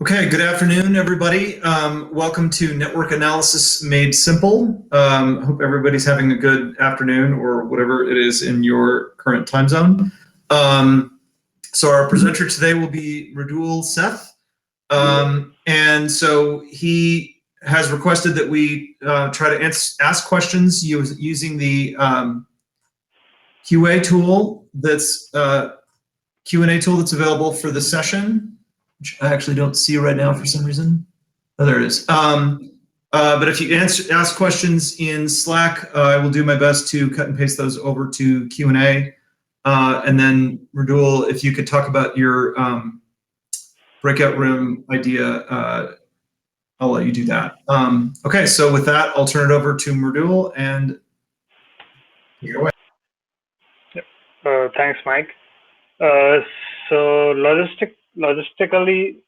Okay, good afternoon, everybody. Welcome to Network Analysis Made Simple. Hope everybody's having a good afternoon or whatever it is in your current time zone. So our presenter today will be Mridul Seth. And so he has requested that we try to ask questions using the QA tool that's Q&A tool that's available for the session, which I actually don't see right now for some reason. Oh, there it is. But if you ask questions in Slack, I will do my best to cut and paste those over to Q&A. And then, Mridul, if you could talk about your breakout room idea, I'll let you do that. Okay, so with that, I'll turn it over to Mridul and take it away. Thanks, Mike. So logistically,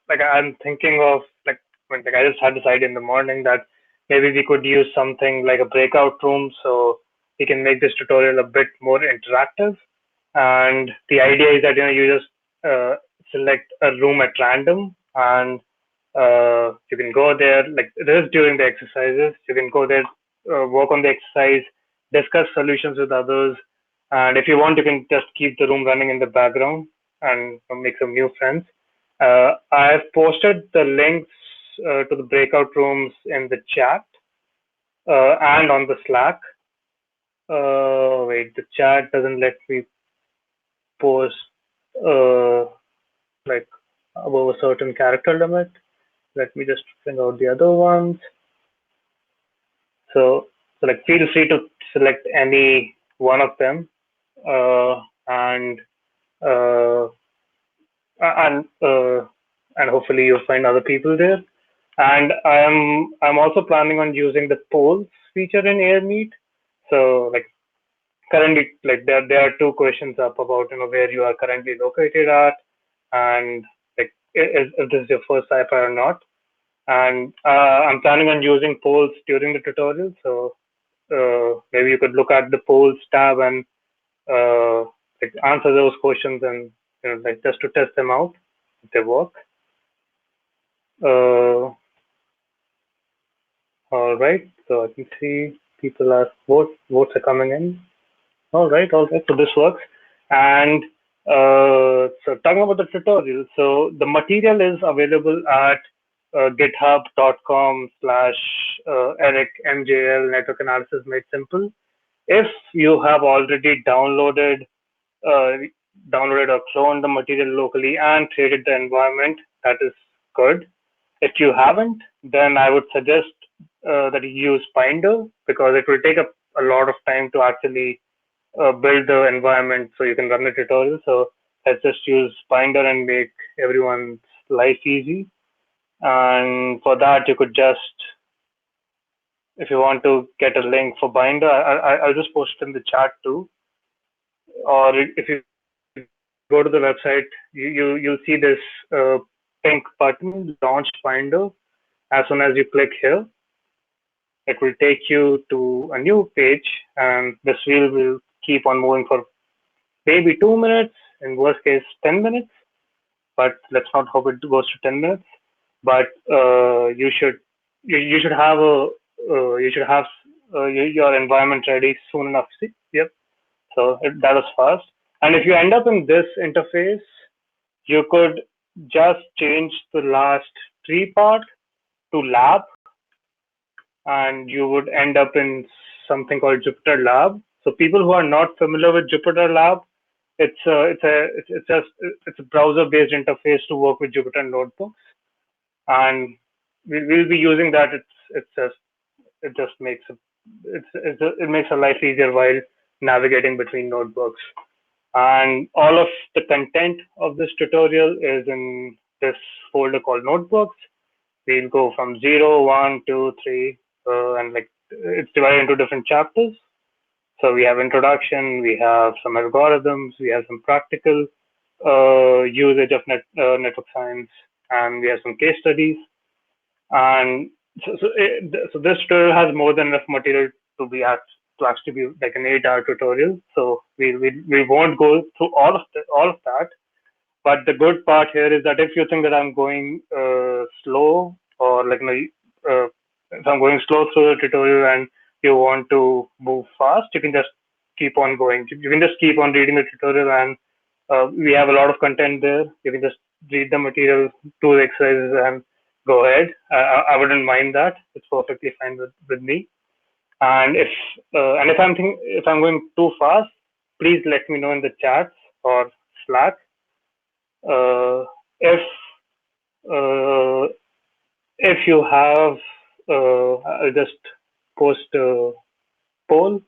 like I'm thinking of like I just had this idea in the morning that maybe we could use something like a breakout room so we can make this tutorial a bit more interactive. And the idea is that you just select a room at random and you can go there like this during the exercises. You can go there, work on the exercise, discuss solutions with others. And if you want, you can just keep the room running in the background and make some new friends. I have posted the links to the breakout rooms in the chat and on the Slack. Wait, the chat doesn't let me post like above a certain character limit. Let me just bring out the other ones. So like feel free to select any one of them. And hopefully you'll find other people there. And I'm also planning on using the polls feature in AirMeet. So like currently, like there are two questions up about where you are currently located at, and like if this is your first SciPy or not. And I'm planning on using polls during the tutorial. So maybe you could look at the polls tab and like answer those questions and like just to test them out if they work. All right, so I can see people are votes are coming in. All right, so this works. And so talking about the tutorial, so the material is available at github.com/EricMJL Network Analysis Made Simple. If you have already downloaded or cloned the material locally and created the environment, that is good. If you haven't, then I would suggest that you use Binder, because it will take a lot of time to actually build the environment so you can run the tutorial. So let's just use Binder and make everyone's life easy. And for that, you could just, if you want to get a link for Binder, I'll just post it in the chat too. Or if you go to the website, you'll see this pink button, Launch Binder. As soon as you click here, it will take you to a new page, and this wheel will keep on moving for maybe 2 minutes, in worst case 10 minutes, but let's not hope it goes to 10 minutes. But you should have your environment ready soon enough. See? Yep. So that was fast. And if you end up in this interface, you could just change the last tree part to lab, and you would end up in something called Jupyter Lab. So people who are not familiar with Jupyter Lab, it's a browser-based interface to work with Jupyter notebooks, and we'll be using that. It makes a life easier while navigating between notebooks. And all of the content of this tutorial is in this folder called Notebooks. We'll go from 0, 1, 2, 3, and like it's divided into different chapters. So we have introduction, we have some algorithms, we have some practical usage of network science, and we have some case studies. And so this tutorial has more than enough material to actually be like an 8-hour tutorial. So we won't go through all of that, But the good part here is that if you think that I'm going slow, or like if I'm going slow through the tutorial and you want to move fast, you can just keep on going. You can just keep on reading the tutorial, and we have a lot of content there. You can just read the material, do the exercises, and go ahead. I wouldn't mind that. It's perfectly fine with me. And if I'm going too fast, please let me know in the chats or Slack. If uh, if you have, I'll just post a poll.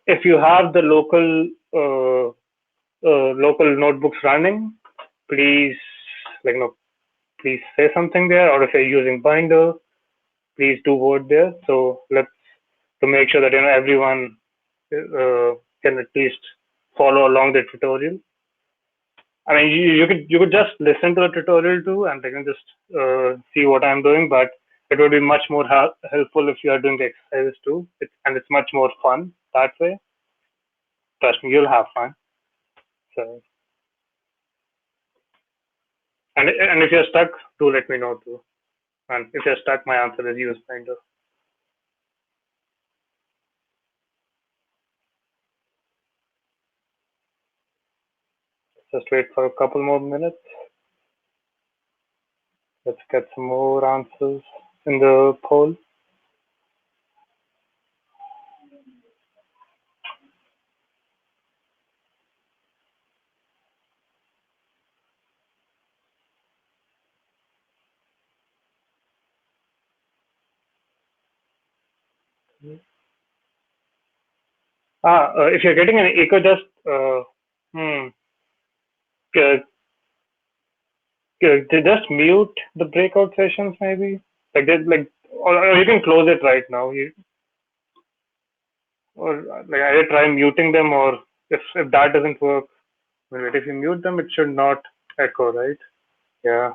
If you have the local notebooks running, please please say something there. Or if you're using Binder, please do vote there. So to make sure that everyone can at least follow along the tutorial. I mean, you could just listen to the tutorial too, and they can just see what I'm doing. But it would be much more helpful if you are doing the exercises too, and it's much more fun that way. Trust me, you'll have fun. So, and if you're stuck, do let me know too. And if you're stuck, my answer is use Finder. Just wait for a couple more minutes. Let's get some more answers in the poll. If you're getting an echo, just just mute the breakout sessions, maybe. Or you can close it right now. Or like either try muting them, or if that doesn't work, if you mute them, it should not echo, right? Yeah.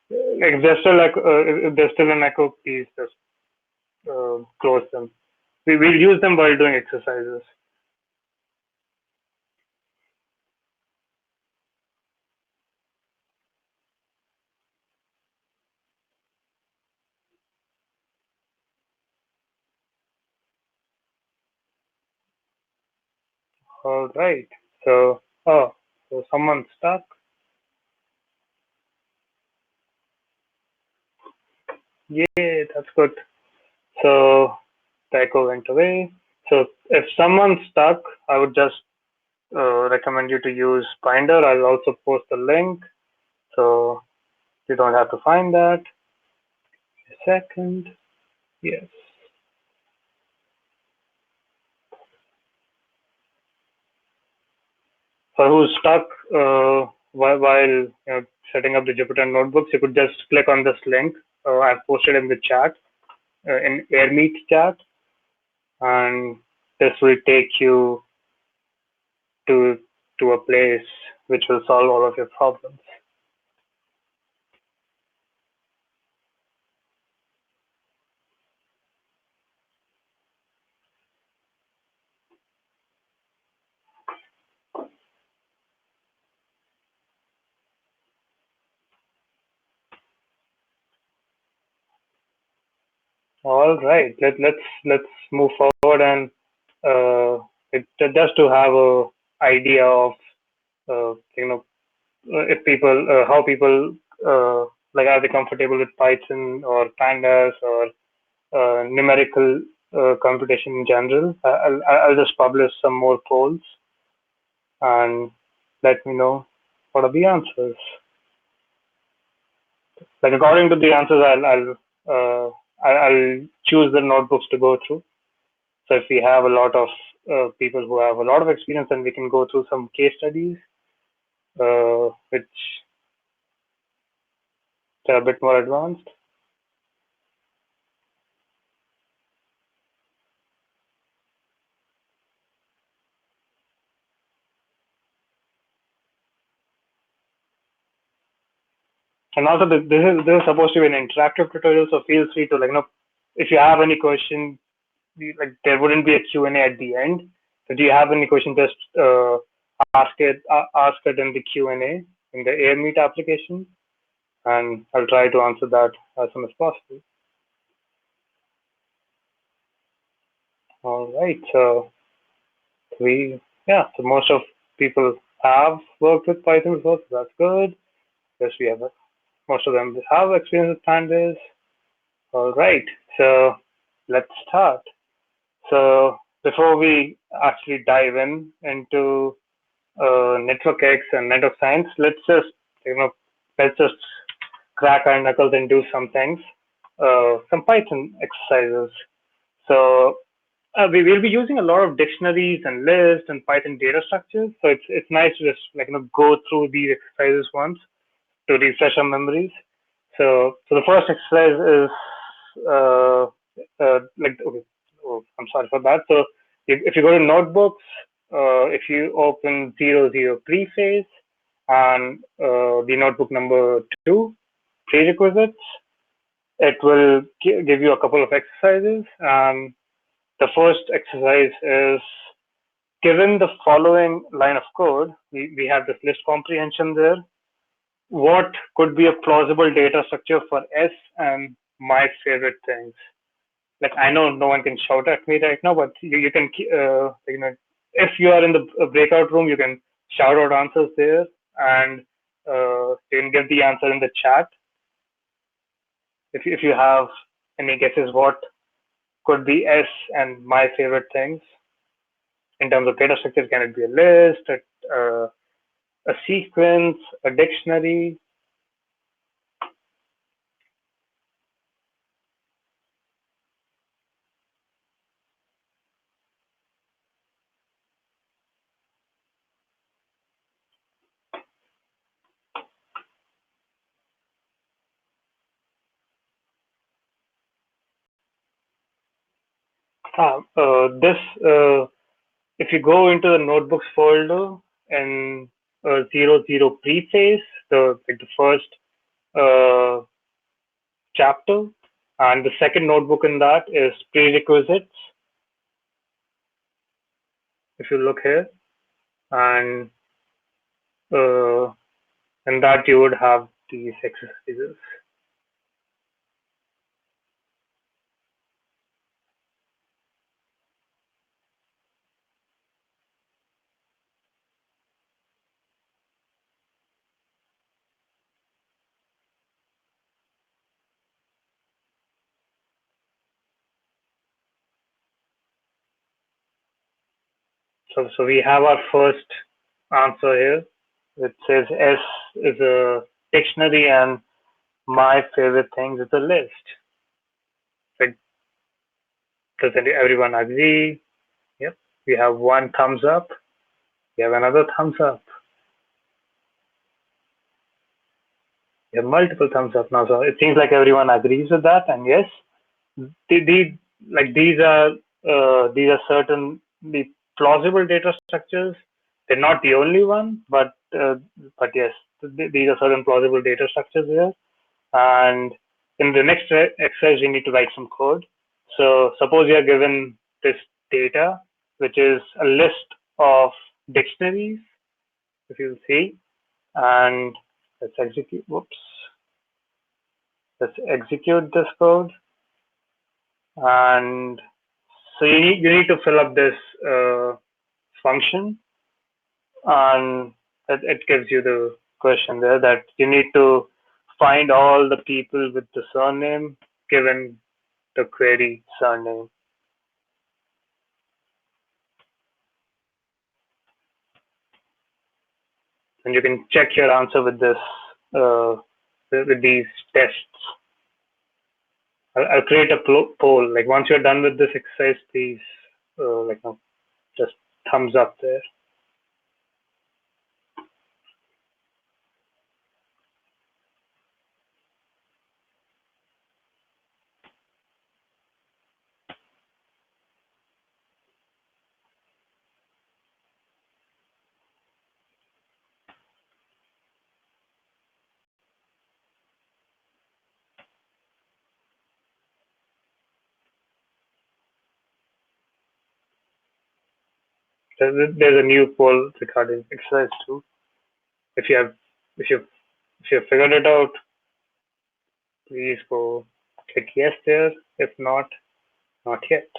Like if there's still an echo, please just close them. We'll use them while doing exercises. All right. So someone's stuck. Yay, that's good. So the echo went away. So if someone's stuck, I would just recommend you to use Binder. I'll also post the link, so you don't have to find that. A second. Yes. For who's stuck while setting up the Jupyter notebooks, you could just click on this link I've posted in the chat, in AirMeet chat, and this will take you to a place which will solve all of your problems. All right, let's move forward, and just to have a idea of if people how people are they comfortable with Python or pandas or numerical computation in general. I'll just publish some more polls and let me know what are the answers. Like according to the answers, I'll choose the notebooks to go through. So if we have a lot of people who have a lot of experience, then we can go through some case studies, which are a bit more advanced. And also, this is supposed to be an interactive tutorial, so feel free to if you have any question, there wouldn't be a Q&A at the end. So do you have any question? Just ask it in the Q&A. in the AirMeet application, and I'll try to answer that as soon as possible. All right, so so most of people have worked with Python before, so that's good. Yes, we have most of them have experience with pandas. All right, so let's start. So before we actually dive into network X and network science, let's just crack our knuckles and do some things, some Python exercises. So we will be using a lot of dictionaries and lists and Python data structures. So it's nice to just go through these exercises once to refresh our memories. So the first exercise is okay. Oh, I'm sorry for that. So if you go to notebooks, if you open 00 preface and the notebook number 2 prerequisites, it will give you a couple of exercises. The first exercise is, given the following line of code, we have this list comprehension there. What could be a plausible data structure for S and my favorite things? Like, I know no one can shout at me right now, but you can, if you are in the breakout room, you can shout out answers there, and you can give the answer in the chat. If you have any guesses, what could be S and my favorite things in terms of data structure? Can it be a list, a sequence, a dictionary? If you go into the notebooks folder and 00 preface, the first chapter, and the second notebook in that is prerequisites. If you look here, and in that you would have these exercises. So we have our first answer here. It says S is a dictionary and my favorite things is a list. Does everyone agree? Yep. We have one thumbs up. We have another thumbs up. We have multiple thumbs up now. So it seems like everyone agrees with that. And yes, these are certainly plausible data structures. They're not the only one, but yes, these are certain plausible data structures here. And in the next exercise, we need to write some code. So suppose you are given this data, which is a list of dictionaries, if you see, and let's execute. Whoops. Let's execute this code. And so you need to fill up this function, and it gives you the question there that you need to find all the people with the surname given the query surname. And you can check your answer with this with these tests. I'll create a poll. Like, once you're done with this exercise, please just thumbs up there. There's a new poll regarding exercise 2. If you have if you figured it out, please go click yes there. If not, not yet.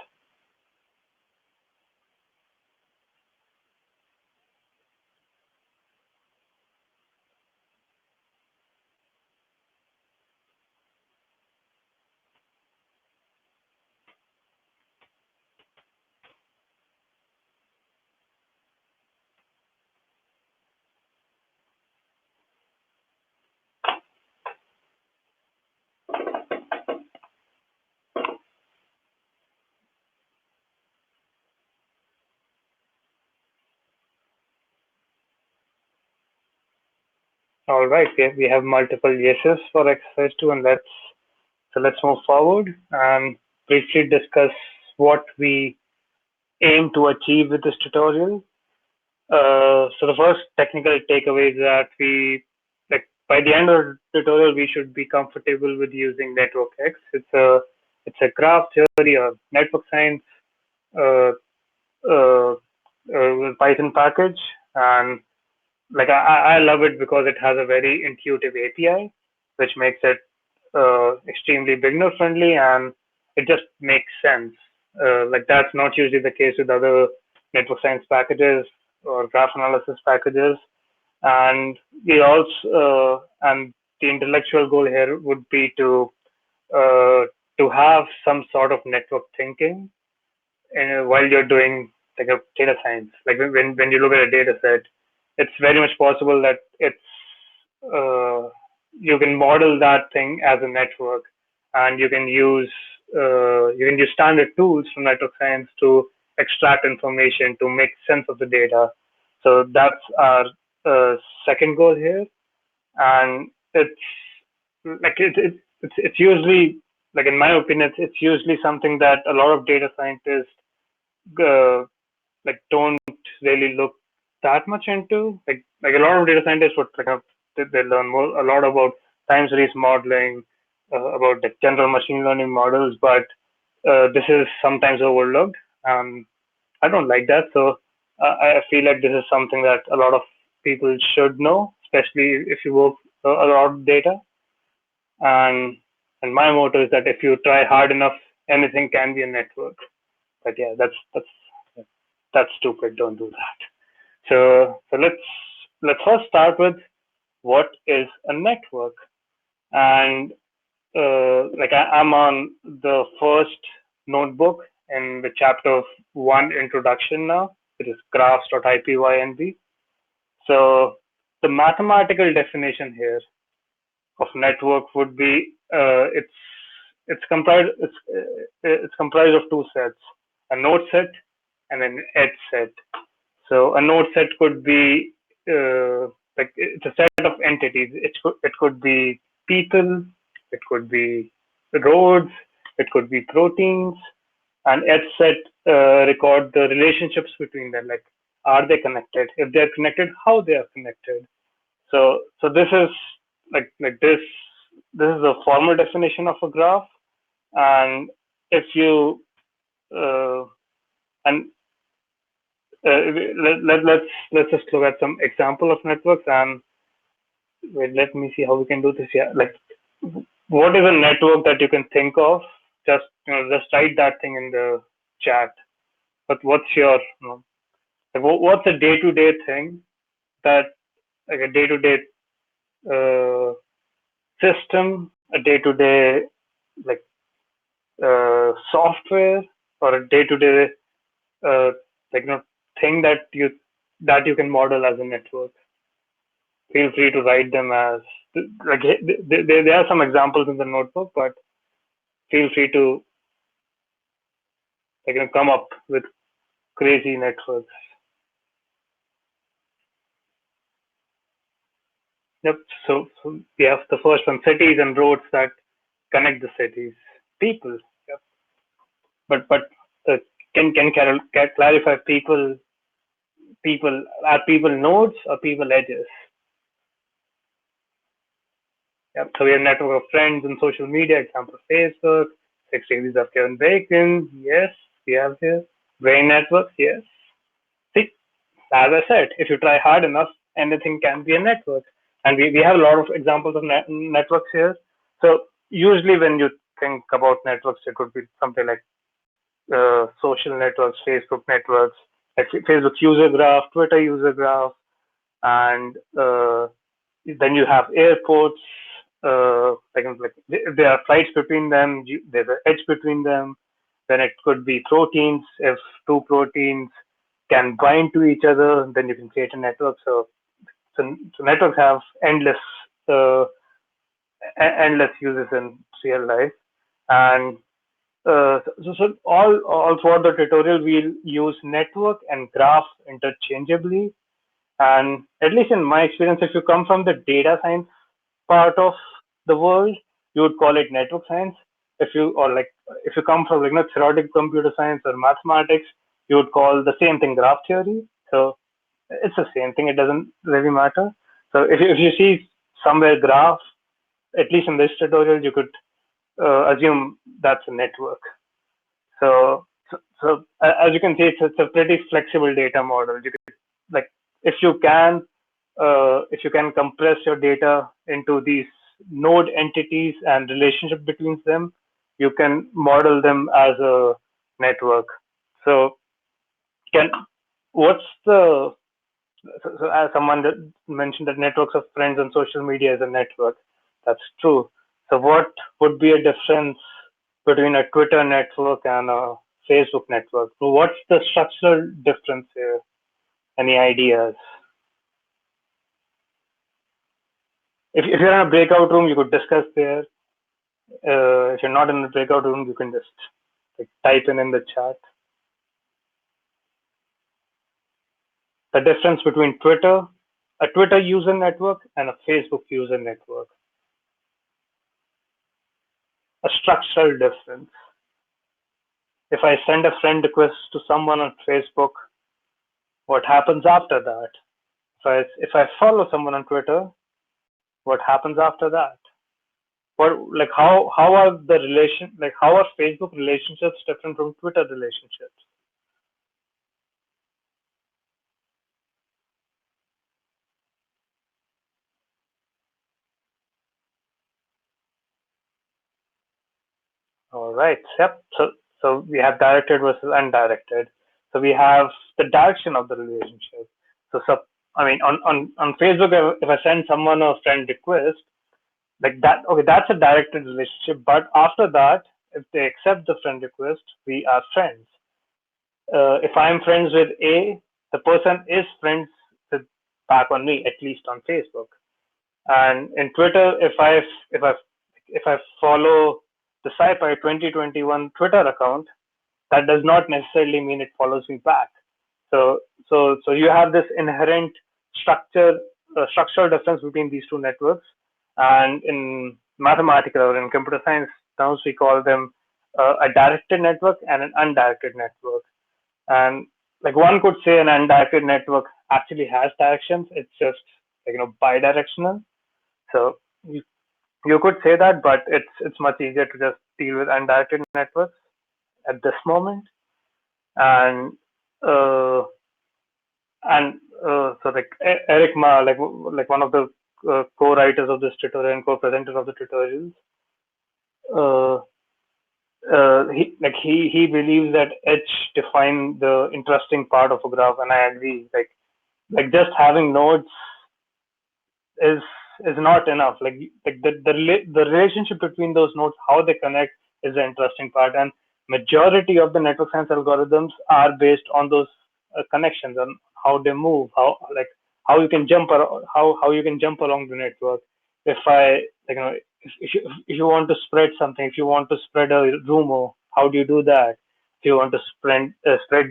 All right, we have multiple yeses for exercise 2, and let's move forward and briefly discuss what we aim to achieve with this tutorial. So the first technical takeaway is that by the end of the tutorial we should be comfortable with using NetworkX. It's a graph theory or network science uh, uh, Python package, and I love it because it has a very intuitive API, which makes it extremely beginner friendly, and it just makes sense. That's not usually the case with other network science packages or graph analysis packages. And and the intellectual goal here would be to have some sort of network thinking while you're doing like a data science. Like when you look at a data set, it's very much possible that you can model that thing as a network, and you can use standard tools from network science to extract information to make sense of the data. So that's our second goal here, and it's usually, like in my opinion, it's usually something that a lot of data scientists uh, don't really look that much into. Like a lot of data scientists would they learn a lot about time series modeling, about the general machine learning models, but this is sometimes overlooked. I don't like that, so I feel like this is something that a lot of people should know, especially if you work a lot of data. And my motto is that if you try hard enough, anything can be a network. But yeah, that's stupid. Don't do that. So let's first start with what is a network. And I'm on the first notebook in the chapter 1 introduction now, which is graphs.ipynb. So the mathematical definition here of network would be it's comprised of two sets, a node set and an edge set. So a node set could be it's a set of entities. It could be people, it could be roads, it could be proteins, and edge set record the relationships between them. Like, are they connected? If they're connected, how they are connected. So this is this. This is a formal definition of a graph, and if you uh, and let's just look at some example of networks, and wait, let me see how we can do this. Yeah, like what is a network that you can think of? Just write that thing in the chat. But what's your what's a day-to-day thing that, like a day-to-day uh, system, a day-to-day like software, or a day-to-day uh, thing that you can model as a network? Feel free to write them as there are some examples in the notebook, but feel free to come up with crazy networks. Yep. So we have the first one: cities and roads that connect the cities. People. Yep. But uh, can Carol clarify are people nodes or people edges? Yep. So we have network of friends and social media. Example: Facebook. 6 degrees of Kevin Bacon. Yes, we have here. Brain networks. Yes. See, as I said, if you try hard enough, anything can be a network. And we have a lot of examples of networks here. So usually when you think about networks, it could be something like social networks, Facebook networks, like Facebook user graph, Twitter user graph, and then you have airports. Like if there are flights between them, there's an edge between them. Then it could be proteins. If two proteins can bind to each other, then you can create a network. So networks have uh, endless uses in real life. And so all throughout the tutorial, we'll use network and graph interchangeably. And at least in my experience, if you come from the data science part of the world, you would call it network science. If you come from theoretical computer science or mathematics, you would call the same thing graph theory. So it's the same thing. It doesn't really matter. So if you see somewhere graph, at least in this tutorial, you could assume that's a network. So as you can see, it's a pretty flexible data model. You could, like, if you can compress your data into these node entities and relationship between them, you can model them as a network. So can what's the so as someone that mentioned that networks of friends on social media is a network. That's true. So what would be a difference between a Twitter network and a Facebook network? So what's the structural difference here? Any ideas? If you're in a breakout room, you could discuss there. If you're not in the breakout room, you can just type in the chat. The difference between a Twitter user network and a Facebook user network. A structural difference. If I send a friend request to someone on Facebook, what happens after that? If I follow someone on Twitter, what happens after that? How are how are Facebook relationships different from Twitter relationships? All right. Yep. So we have directed versus undirected. So we have the direction of the relationship. I mean, on Facebook, if I send someone a friend request, like that, okay, that's a directed relationship. But after that, if they accept the friend request, we are friends. If I'm friends with A, the person is friends with back on me, at least on Facebook. And in Twitter, if I follow the SciPy 2021 Twitter account, that does not necessarily mean it follows me back. So you have this inherent structural difference between these two networks, and in mathematical or in computer science terms, we call them a directed network and an undirected network. And like one could say, an undirected network actually has directions. It's just bidirectional. So you could say that, but it's much easier to just deal with undirected networks at this moment. And so Eric Ma, like one of the co-writers of this tutorial and co-presenters of the tutorials, he believes that H define the interesting part of a graph, and I agree. Like just having nodes is not enough. The relationship between those nodes, how they connect, is the interesting part. And majority of the network science algorithms are based on those connections and how they move, how you can jump how you can jump along the network. If you want to spread something, if you want to spread a rumor, how do you do that? If you want to spread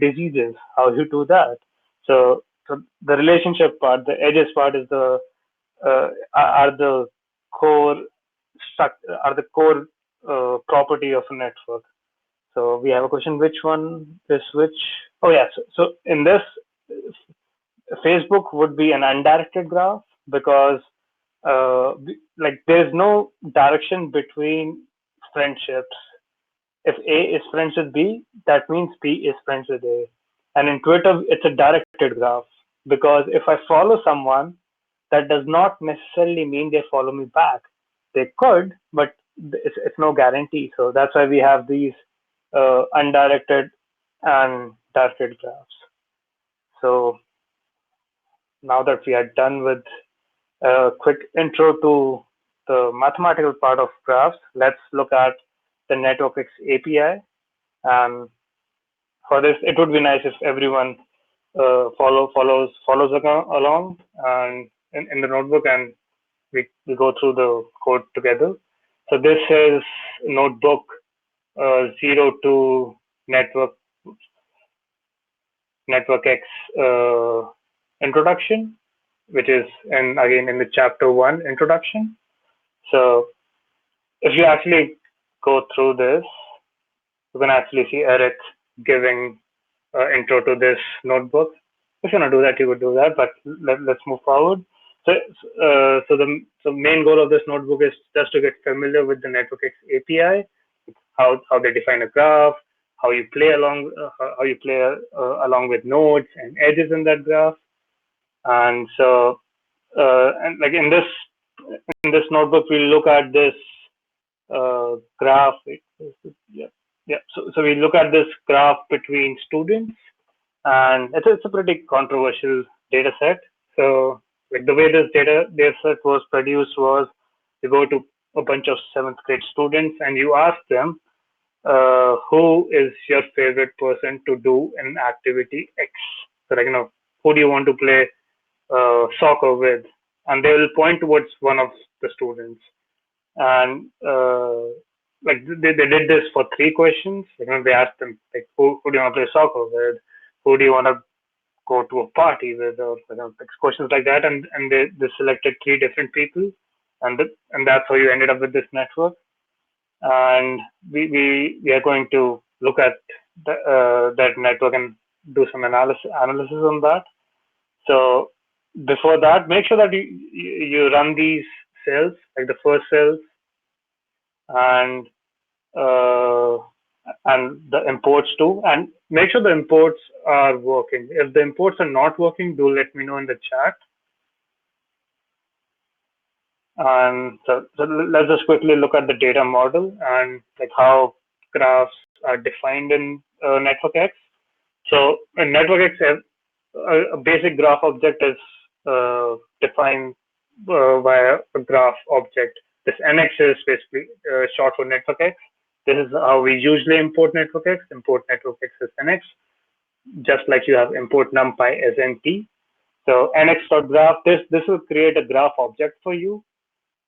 diseases, how do you do that? So the relationship part, the edges part, is are the core property of a network. So we have a question: which one is which? Oh yeah. So in this, Facebook would be an undirected graph because there's no direction between friendships. If A is friends with B, that means B is friends with A. And in Twitter, it's a directed graph because if I follow someone, that does not necessarily mean they follow me back. They could, but it's no guarantee. So that's why we have these undirected and directed graphs. So now that we are done with a quick intro to the mathematical part of graphs, let's look at the NetworkX API. And for this, it would be nice if everyone follows along and in the notebook, and we go through the code together. So this is notebook 02 NetworkX introduction, which is again in the chapter 1 introduction. So if you actually go through this, you can actually see Eric giving intro to this notebook. If you want to do that, you could do that, but let's move forward. So the main goal of this notebook is just to get familiar with the NetworkX API, how they define a graph, how you play along with nodes and edges in that graph. And so and like in this notebook, we look at this graph. So we look at this graph between students, and it's a pretty controversial data set. So like the way this data set was produced was, you go to a bunch of 7th grade students and you ask them, who is your favorite person to do an activity X? So like, who do you want to play soccer with? And they will point towards one of the students. And like they did this for 3 questions. They asked them, like, who do you want to play soccer with? Who do you want to go to a party with? Or questions like that. And they selected 3 different people, and that's how you ended up with this network. And we are going to look at that network and do some analysis on that. So before that, make sure that you run these cells, like the first cells, and the imports too, and make sure the imports are working. If the imports are not working, do let me know in the chat. And so let's just quickly look at the data model and like how graphs are defined in NetworkX. So in NetworkX, a basic graph object is defined via a graph object. This NX is basically short for NetworkX. This is how we usually import NetworkX. Import NetworkX as NX, just like you have import NumPy as NP. So NX.graph, this will create a graph object for you.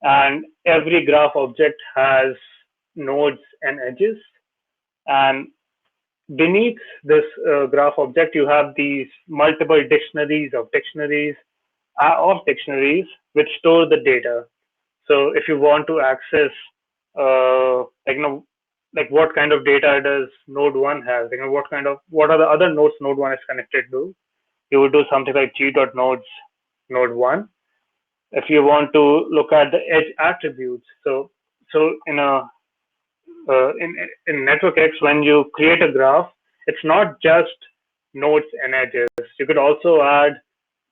And every graph object has nodes and edges. And beneath this graph object, you have these multiple dictionaries of dictionaries which store the data. So if you want to access, like what kind of data does node 1 have? What are the other nodes node 1 is connected to? You would do something like g.nodes node 1. If you want to look at the edge attributes, so in NetworkX, when you create a graph, it's not just nodes and edges. You could also add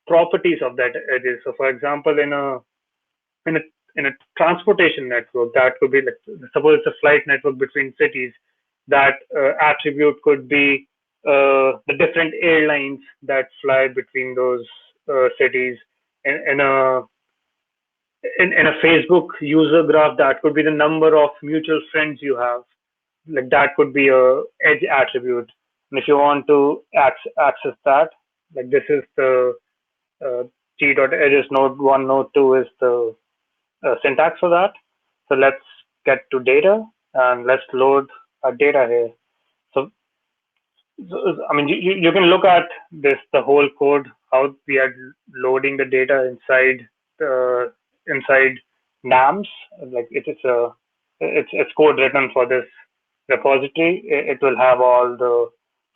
properties of that edges. So for example, in a transportation network, that could be, like, suppose it's a flight network between cities, that attribute could be the different airlines that fly between those cities. In a Facebook user graph, that could be the number of mutual friends you have. Like that could be a edge attribute. And if you want to access that, like this is the g.edges node 1, node 2 is the syntax for that. So let's get to data and let's load our data here. So I mean, you can look at the whole code, how we are loading the data inside NAMs. Like it's code written for this repository. It will have all the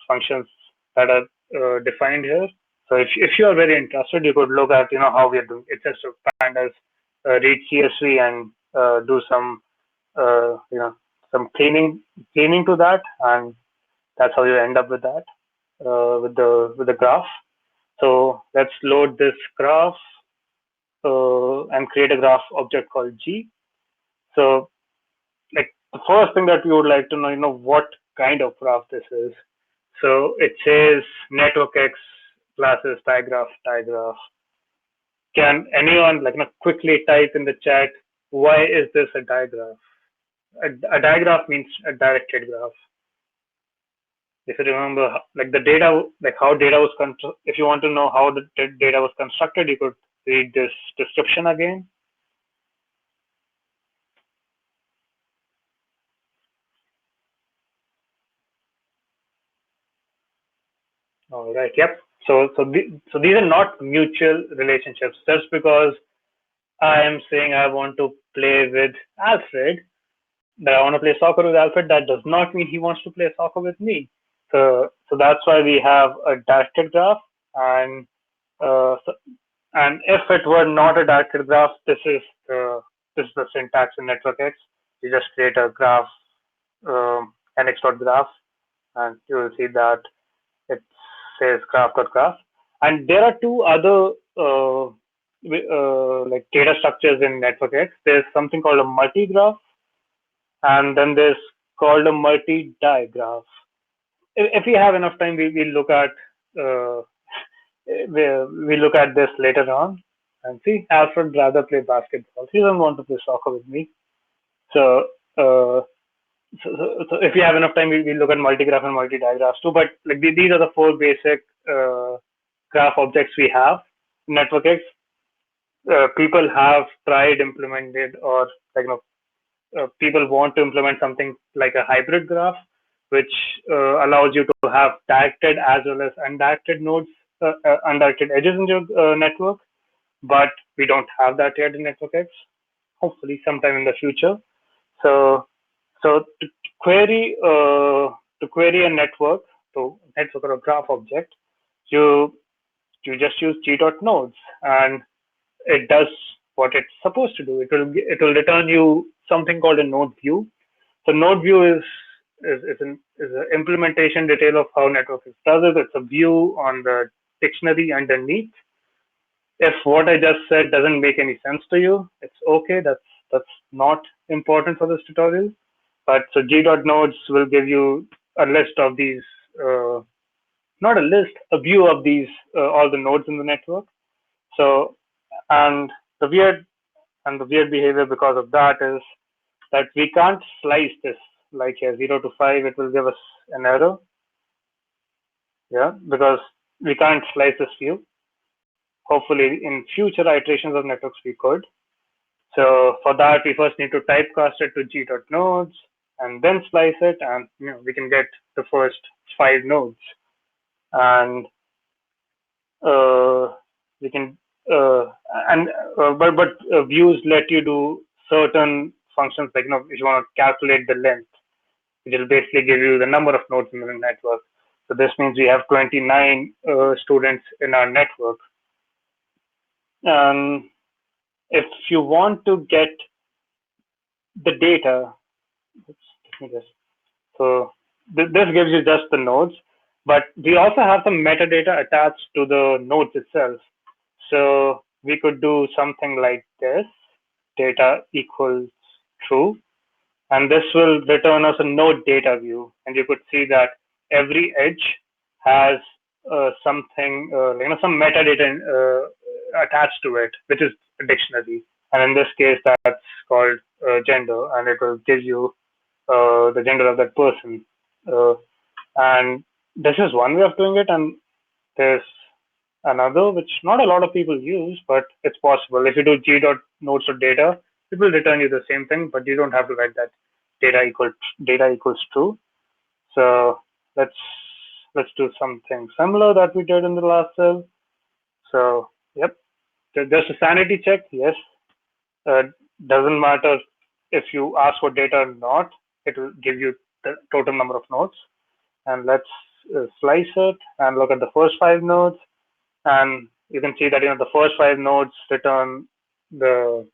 functions that are defined here. So if you are very interested, you could look at how we are doing. It's just pandas, read CSV and do some some cleaning to that, and that's how you end up with that with the graph. So let's load this graph. and create a graph object called G. So like the first thing that we would like to know, what kind of graph this is. So it says network X classes digraph. Can anyone quickly type in the chat, why is this a digraph? A digraph means a directed graph. If you remember, like the data, like how data was if you want to know how the data was constructed, you could read this description again. All right. Yep. So these are not mutual relationships. Just because I am saying I want to play with Alfred, that I want to play soccer with Alfred, that does not mean he wants to play soccer with me. So that's why we have a directed graph, and and if it were not a directed graph, this is the syntax in network X. You just create a graph, nx.graph, and you will see that it says graph.graph. And there are two other like data structures in network X. There's something called a multi-graph, and then there's called a multi-digraph. If we have enough time, we look at we look at this later on. And see, Alfred would rather play basketball. He doesn't want to play soccer with me. So, so if we have enough time, we look at multi-graph and multi-digraphs too. But like these are the four basic graph objects we have in network X. People have tried implemented, or people want to implement something like a hybrid graph, which allows you to have directed as well as undirected nodes, undirected edges in your network. But we don't have that yet in network X. Hopefully, sometime in the future. So to query a network, or a graph object, you just use g.nodes, and it does what it's supposed to do. It will return you something called a node view. So node view is an implementation detail of how network does it. It's a view on the dictionary underneath. If what I just said doesn't make any sense to you, it's okay. That's not important for this tutorial. But so g.nodes will give you a list of these, not a list, a view of these, all the nodes in the network. So, and the weird behavior because of that is that we can't slice this, like here 0 to 5, it will give us an error. Yeah, because we can't slice this view. Hopefully in future iterations of networks we could. So for that, we first need to typecast it to g.nodes and then slice it, and we can get the first 5 nodes. And we can but views let you do certain functions, like if you want to calculate the length, it will basically give you the number of nodes in the network. So this means we have 29 students in our network. If you want to get the data, so this gives you just the nodes, but we also have some metadata attached to the nodes itself. So we could do something like this: data equals true, and this will return us a node data view. And you could see that every edge has something, some metadata attached to it, which is a dictionary. And in this case, that's called gender, and it will give you the gender of that person. And this is one way of doing it, and there's another which not a lot of people use, but it's possible. If you do g.nodes.data, it will return you the same thing, but you don't have to write that data equals true. So let's do something similar that we did in the last cell. So yep, just a sanity check. Yes, doesn't matter if you ask for data or not, it will give you the total number of nodes. And let's slice it and look at the first 5 nodes. And you can see that the first 5 nodes return the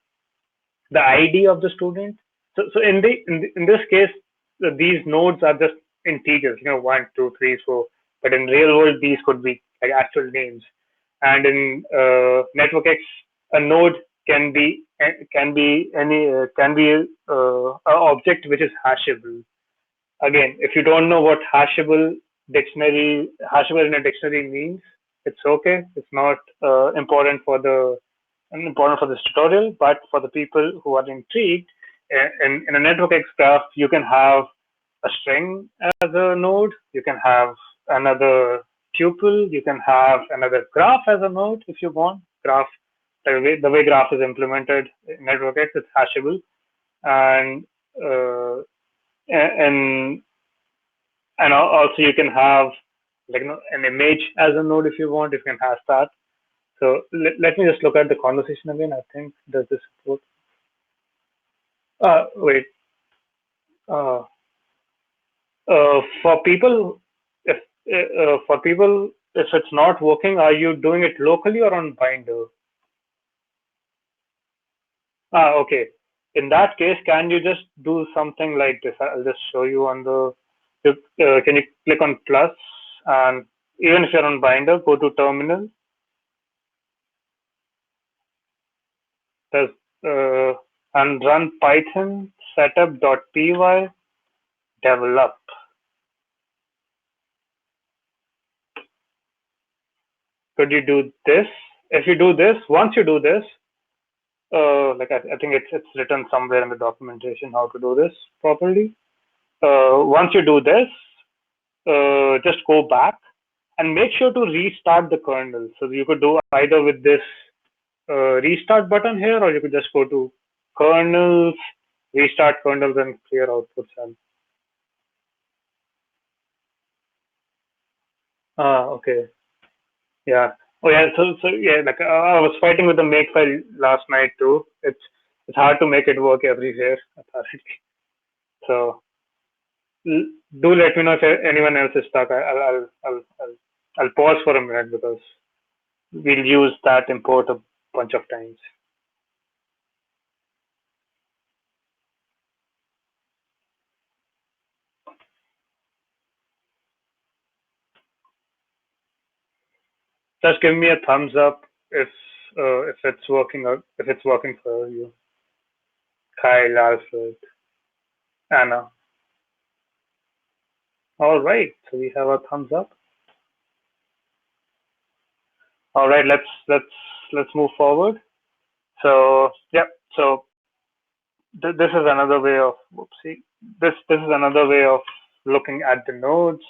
ID of the student. So in this case, these nodes are just integers, 1, 2, 3, 4. But in real world, these could be like actual names. And in network X, a node can be an object which is hashable. Again, if you don't know what hashable in a dictionary means, it's okay. It's not important for this tutorial, but for the people who are intrigued, in a network X graph, you can have a string as a node, you can have another tuple, you can have another graph as a node if you want. Graph, the way graph is implemented in network X, it's hashable, and uh, and also you can have an image as a node if you want. You can have that. So let me just look at the conversation again. I think does this support? Wait. Uh, for people, if it's not working, are you doing it locally or on Binder? Okay. In that case, can you just do something like this? I'll just show you on the. Can you click on plus, and even if you're on Binder, go to terminal. And run Python setup.py develop. Could you do this? If you do this, once you do this, I think it's written somewhere in the documentation how to do this properly. Once you do this, just go back and make sure to restart the kernel. So you could do either with this restart button here, or you could just go to kernels, restart kernels, and clear output cell. Okay. Yeah. Oh yeah. So yeah, I was fighting with the makefile last night too. It's hard to make it work everywhere apparently. So do let me know if anyone else is stuck. I'll pause for a minute because we'll use that import a bunch of times. Just give me a thumbs up if it's working for you. Kyle, Alfred, Anna. All right, so we have a thumbs up. All right, let's move forward. So yeah, so this is another way of this is another way of looking at the nodes.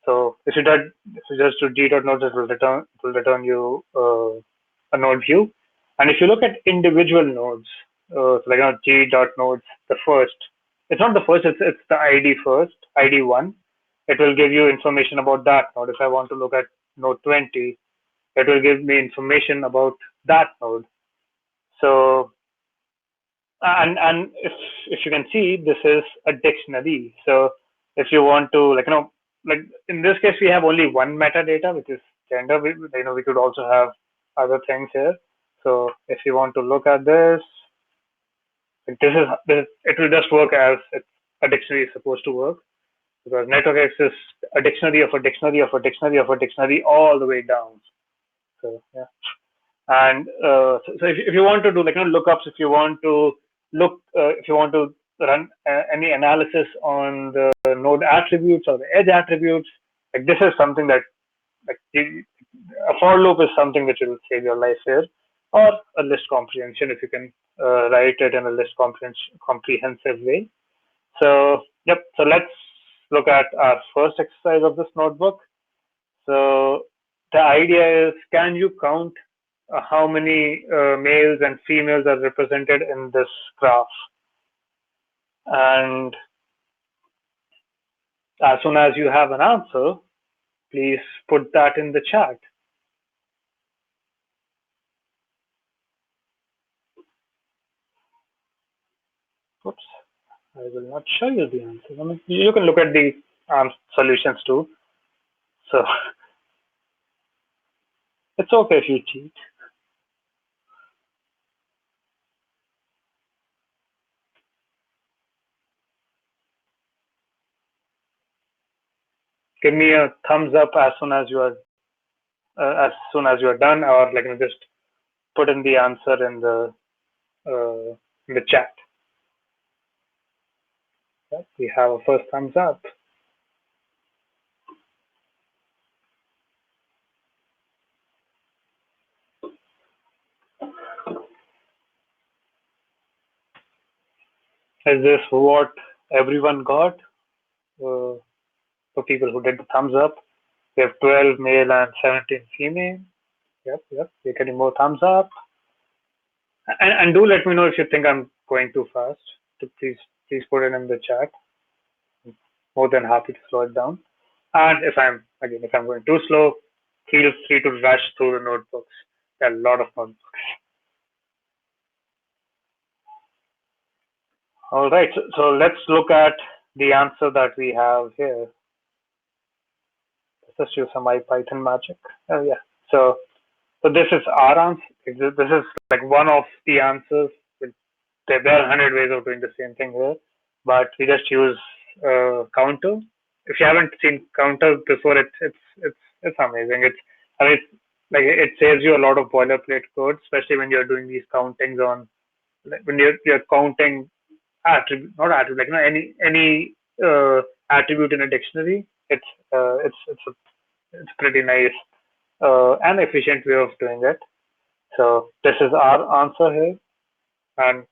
So if you just do g.nodes, it will return you a node view. And if you look at individual nodes, g.nodes, the first, it's not the first, it's the ID first, ID 1. It will give you information about that node. If I want to look at node 20, it will give me information about that node. So and if you can see, this is a dictionary. So if you want to like in this case we have only one metadata, which is gender. We could also have other things here. So if you want to look at this, it will just work as a dictionary is supposed to work, because network X is a dictionary of a dictionary of a dictionary of a dictionary all the way down. So yeah. And so if you want to do lookups, if you want to run any analysis on the node attributes or the edge attributes, like this is something that a for loop is something which will save your life here, or a list comprehension if you can write it in a list comprehensive way. So yep, so let's look at our first exercise of this notebook. So the idea is, can you count how many males and females are represented in this graph? And as soon as you have an answer, please put that in the chat. Oops, I will not show you the answer. I mean, you can look at the solutions too. So it's okay if you cheat. Give me a thumbs up as soon as you are done, or just put in the answer in the chat. Yep, we have a first thumbs up. Is this what everyone got? For people who did the thumbs up, we have 12 male and 17 female. Yep, we're getting more thumbs up. And do let me know if you think I'm going too fast. Please put it in the chat. I'm more than happy to slow it down. And if I'm going too slow, feel free to rush through the notebooks. There are a lot of notebooks. All right, so let's look at the answer that we have here. Let's use some Ipython magic. Oh yeah. So this is our answer. This is like one of the answers. There are 100 ways of doing the same thing here, but we just use counter. If you haven't seen counter before, it's amazing. It saves you a lot of boilerplate code, especially when you're doing these countings on when you're counting attribute, not attribute, like any attribute in a dictionary. It's pretty nice and efficient way of doing it. So this is our answer here, and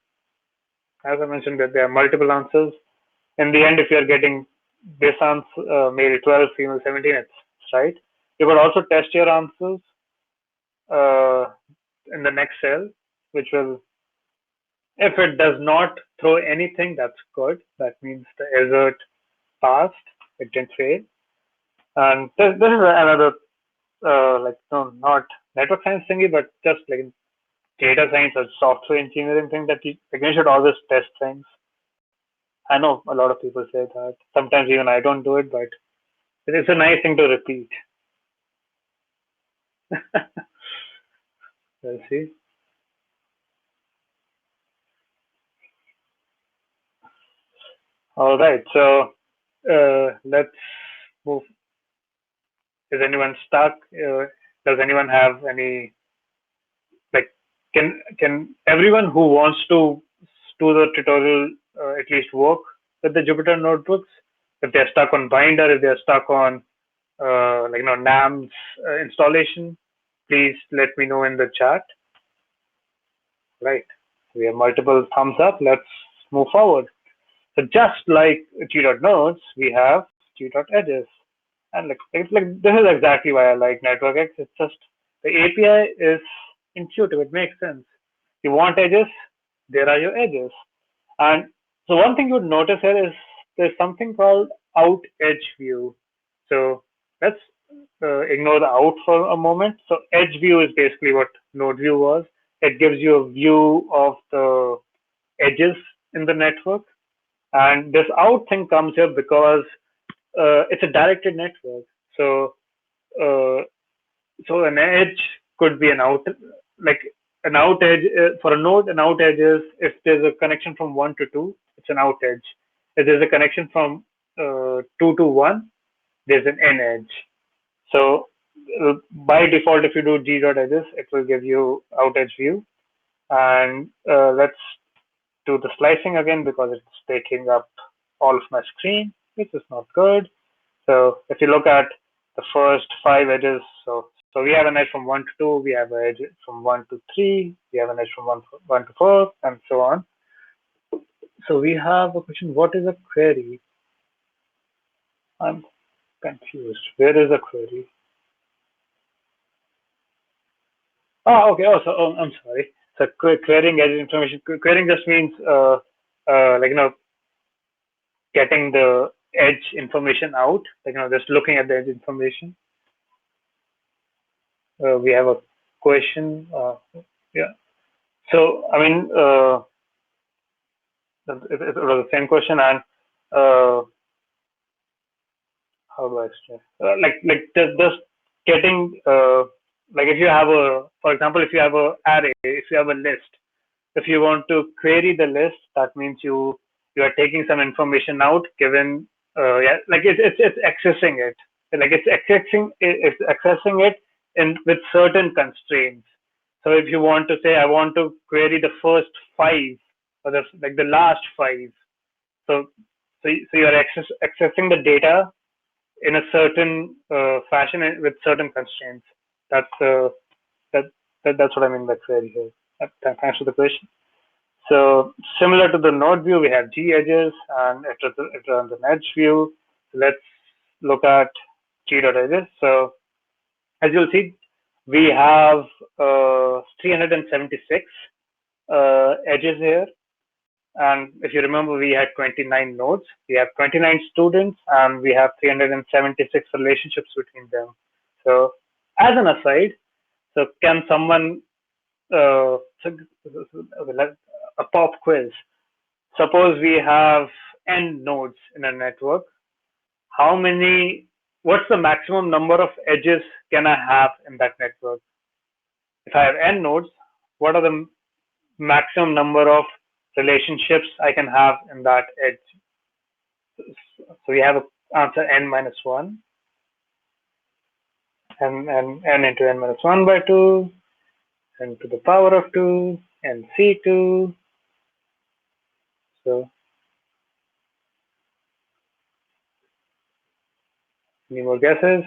as I mentioned, that there are multiple answers. In the end, if you're getting this answer, male 12, female 17, it's right. You could also test your answers in the next cell, which will, if it does not throw anything, that's good. That means the assert passed, it didn't fail. And this is another, not network science thingy, but just like data science or software engineering thing that you should always test things. I know a lot of people say that. Sometimes even I don't do it, but it's a nice thing to repeat. Let's see. All right, so let's move. Is anyone stuck? Does anyone have any, like, can everyone who wants to do the tutorial at least work with the Jupyter notebooks? If they're stuck on Binder, if they're stuck on NAM's installation, please let me know in the chat. Right, we have multiple thumbs up. Let's move forward. So just like G.Nodes, we have G.Edges. And this is exactly why I like NetworkX. It's just the API is intuitive. It makes sense. You want edges, there are your edges. And so one thing you would notice here is there's something called out edge view. So let's ignore the out for a moment. So edge view is basically what node view was. It gives you a view of the edges in the network. And this out thing comes here because it's a directed network. So an edge could be an out, like an out edge for a node. An out edge is if there's a connection from 1 to 2, it's an out edge. If there's a connection from 2 to 1, there's an n edge. So by default, if you do G.Edges, it will give you out edge view. And let's do the slicing again because it's taking up all of my screen, which is not good. So if you look at the first 5 edges, so we have an edge from 1 to 2, we have an edge from 1 to 3, we have an edge from 1 to 4, and so on. So we have a question, what is a query? I'm confused. Where is a query? Oh, okay. I'm sorry. So querying edge information. Querying just means getting the edge information out. Just looking at the edge information. We have a question. Yeah. So I mean, it was the same question, and how do I explain? Just getting if you have for example, if you have an array, if you have a list, if you want to query the list, that means you are taking some information out, given it's accessing it, it's accessing it with certain constraints. So if you want to say, I want to query the first 5 or the last 5, so you're accessing the data in a certain fashion with certain constraints. That's that's what I mean by query here. Thanks for the question. So similar to the node view, we have G edges and it runs an edge view. So let's look at G.edges. So as you'll see, we have 376 edges here. And if you remember, we had 29 nodes. We have 29 students, and we have 376 relationships between them. So as an aside, so can someone, a pop quiz. Suppose we have n nodes in a network. What's the maximum number of edges can I have in that network? If I have n nodes, what are the maximum number of relationships I can have in that edge? So we have an answer n minus 1, and n into n minus 1 by 2, n to the power of 2, and C2. So any more guesses?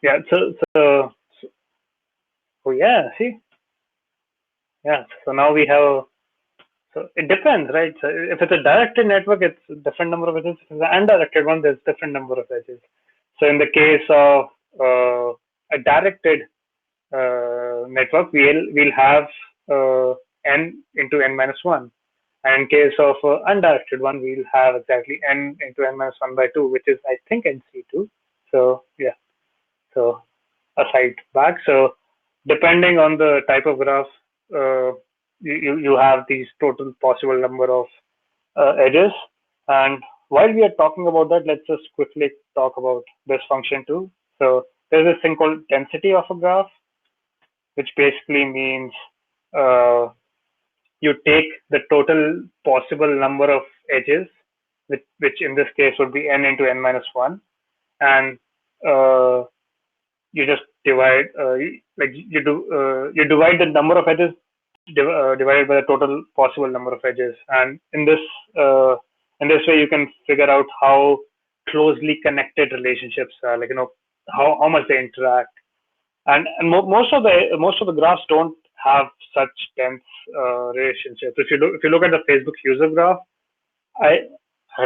Yeah, oh yeah, see? Yeah, so now we have, so it depends, right? So if it's a directed network, it's a different number of edges. If it's an undirected one, there's different number of edges. So in the case of a directed network, we'll have n into n minus 1. And in case of undirected one, we'll have exactly n into n minus 1 by 2, which is, I think, nc2. So yeah, so aside back. So depending on the type of graph, you have these total possible number of edges. And while we are talking about that, let's just quickly talk about this function too. So there's this thing called density of a graph, which basically means you take the total possible number of edges, which in this case would be n into n minus 1, and you just divide, you divide the number of edges divided by the total possible number of edges, and in this way you can figure out how closely connected relationships are, like how much they interact, and most of the graphs don't have such dense relationships. If you look at the Facebook user graph, I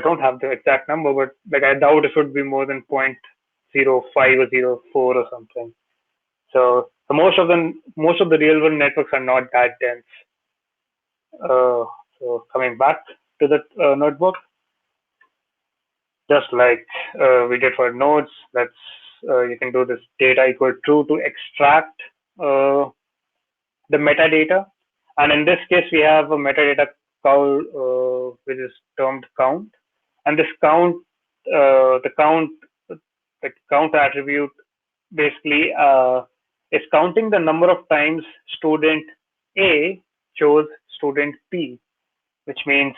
don't have the exact number, but like I doubt if it would be more than 0.05 or 0.04 or something. So most of the real world networks are not that dense. So coming back to the notebook, just like we did for nodes, you can do this data equal true to extract the metadata, and in this case we have a metadata called which is termed count, and this count, the count attribute basically is counting the number of times student A chose student B, which means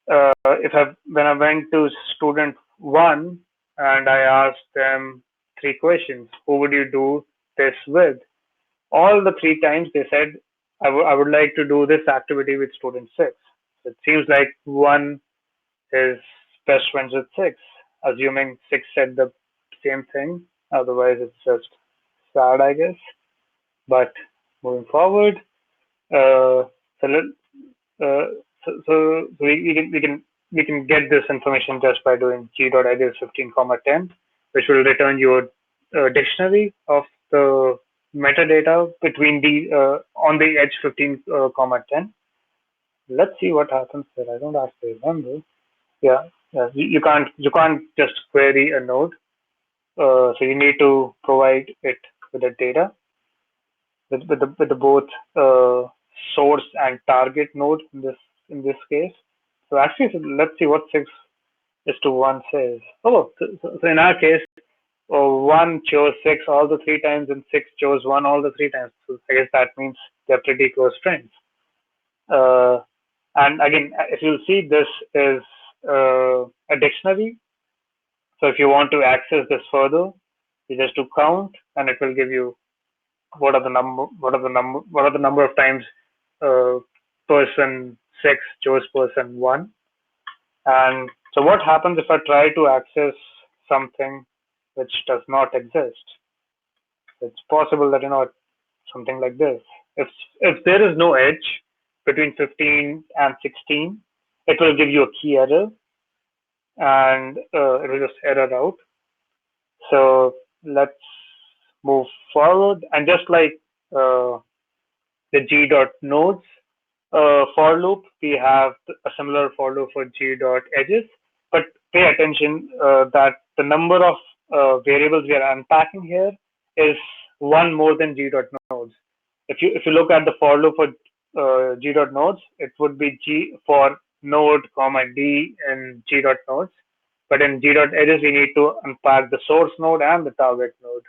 when I went to student 1 and I asked them 3 questions, who would you do this with? All the 3 times they said, I would like to do this activity with student 6. So it seems like 1 is best friends with 6, assuming 6 said the same thing. Otherwise, it's just sad, I guess. But moving forward, so we can get this information just by doing g.edges 15,10, which will return you a dictionary of the metadata between the on the edge 15,10. Let's see what happens there. I don't actually remember. Yeah, you can't just query a node. So you need to provide it with the data with the both source and target node in this case. So actually, let's see what 6:1 says. Oh, so in our case, 1 chose 6 all the 3 times, and 6 chose 1 all the 3 times. So I guess that means they're pretty close friends. And again, if you'll see, this is a dictionary. So if you want to access this further, you just do count, and it will give you what are the number of times person 6 chose person 1. And so what happens if I try to access something which does not exist? It's possible that something like this. If there is no edge between 15 and 16, it will give you a key error, and it will just error out. So let's move forward, and just like the g.nodes for loop, we have a similar for loop for g.edges, but pay attention that the number of variables we are unpacking here is one more than g.nodes. If you look at the for loop for g.nodes, it would be g for node comma d in g.nodes, but in g.edges we need to unpack the source node and the target node.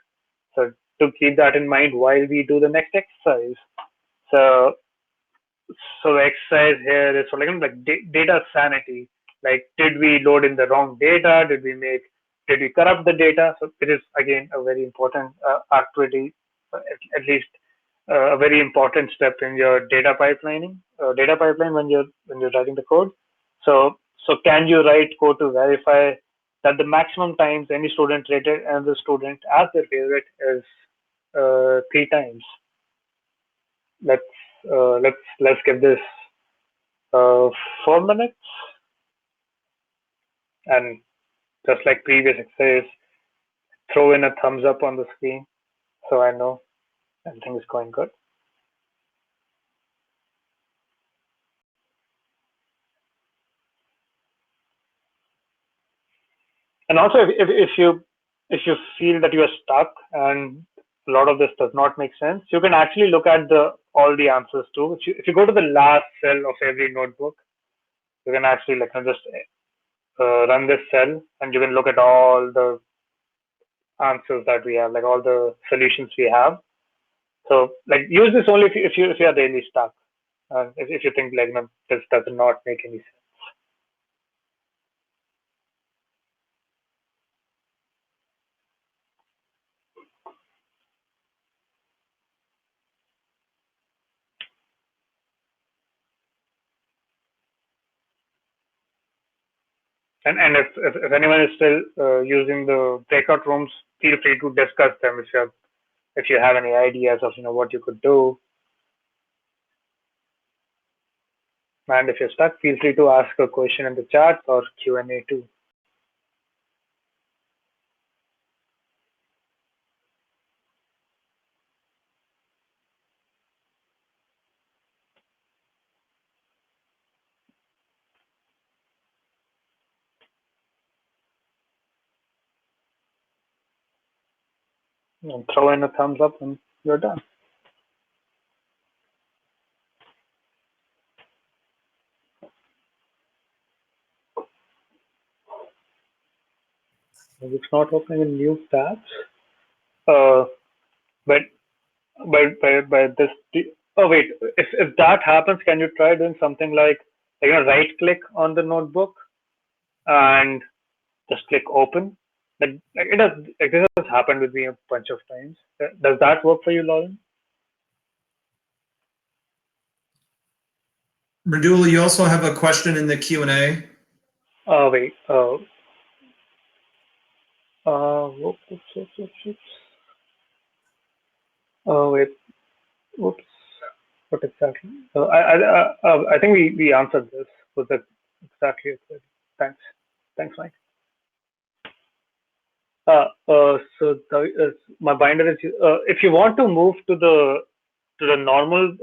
So to keep that in mind while we do the next exercise. So so the exercise here is for like data sanity. Like, did we load in the wrong data? Did we corrupt the data? So it is again a very important activity, at least a very important step in your data pipelining, data pipeline when you're writing the code. So can you write code to verify that the maximum times any student rated another student as their favorite is 3 times? Let's give this 4 minutes, and just like previous exercise, throw in a thumbs up on the screen so I know everything is going good. And also, if you feel that you are stuck and a lot of this does not make sense, you can actually look at all the answers too. If you go to the last cell of every notebook, you can actually just run this cell, and you can look at all the answers that we have, like all the solutions we have. So use this only if you are really stuck, if you think this does not make any sense. And if anyone is still using the breakout rooms, feel free to discuss them if you have any ideas of what you could do. And if you're stuck, feel free to ask a question in the chat or Q&A too. And throw in a thumbs up and you're done. It's not opening in new tabs. But this. Oh wait, if that happens, can you try doing something like right click on the notebook and just click open? It does. This has happened with me a bunch of times. Does that work for you, Lauren? Mridula, you also have a question in the Q&A. Oh wait. Whoops. Oh wait. Whoops. What exactly? I think we answered this. Was that exactly it? Thanks, Mike. So my binder is. If you want to move to the normal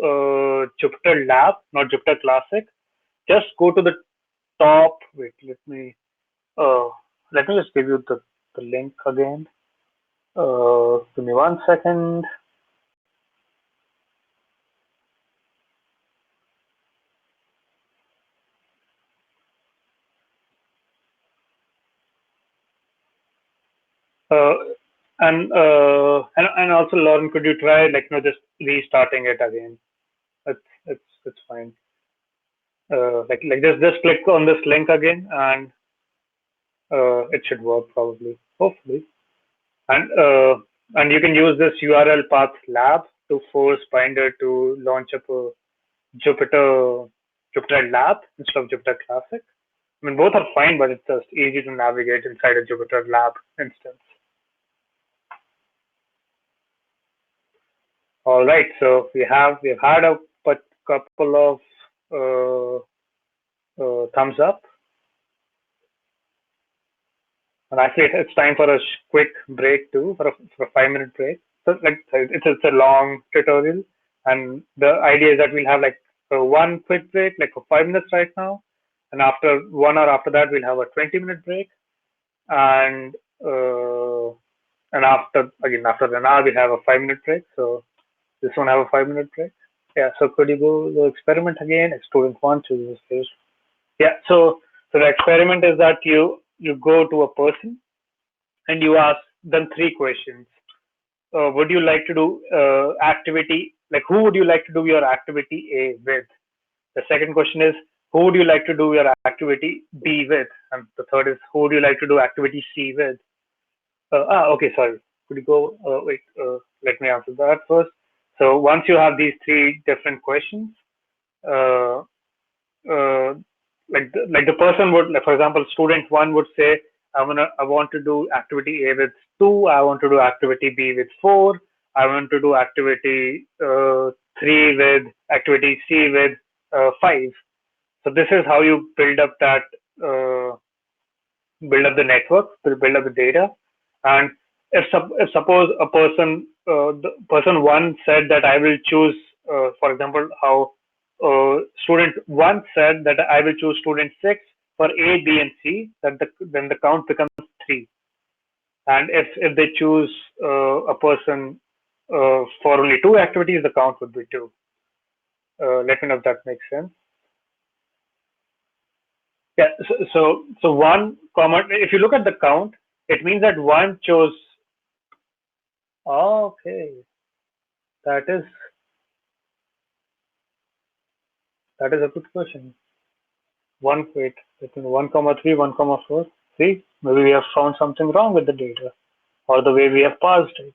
Jupyter Lab, not Jupyter Classic, just go to the top. Wait, let me just give you the link again. Give me 1 second. And also, Lauren, could you try just restarting it again? It's fine. like just click on this link again, and it should work probably, hopefully. And you can use this URL path lab to force Binder to launch up a Jupyter Lab instead of Jupyter Classic. I mean, both are fine, but it's just easy to navigate inside a Jupyter Lab instance. All right, so we've had a couple of thumbs up, and actually it's time for a quick break too, for a 5-minute break. So like it's a long tutorial, and the idea is that we'll have like one quick break, like for 5 minutes right now, and after 1 hour after that we'll have a 20-minute break, and after an hour we'll have a 5-minute break. So this one have a 5-minute break. Yeah. So could you go the experiment again? Student 1 chooses this page. Yeah. So the experiment is that you go to a person and you ask them 3 questions. Would you like to do activity, like who would you like to do your activity A with? The second question is, who would you like to do your activity B with? And the third is, who would you like to do activity C with? Okay, sorry. Could you go, wait, let me answer that first. So once you have these 3 different questions, uh, like the person would, like for example, student 1 would say, I want to do activity A with 2. I want to do activity B with 4. I want to do activity 3 with activity C with 5. So this is how you build up that build up the network, build up the data. And if suppose a person the person 1 said that I will choose, for example, how student 1 said that I will choose student 6 for A, B, and C, then the count becomes 3. And if they choose a person for only 2 activities, the count would be 2. Let me know if that makes sense. Yeah. So 1 comma. If you look at the count, it means that 1 chose. Okay, that is a good question. 1,3, 1,4. See, maybe we have found something wrong with the data or the way we have parsed it.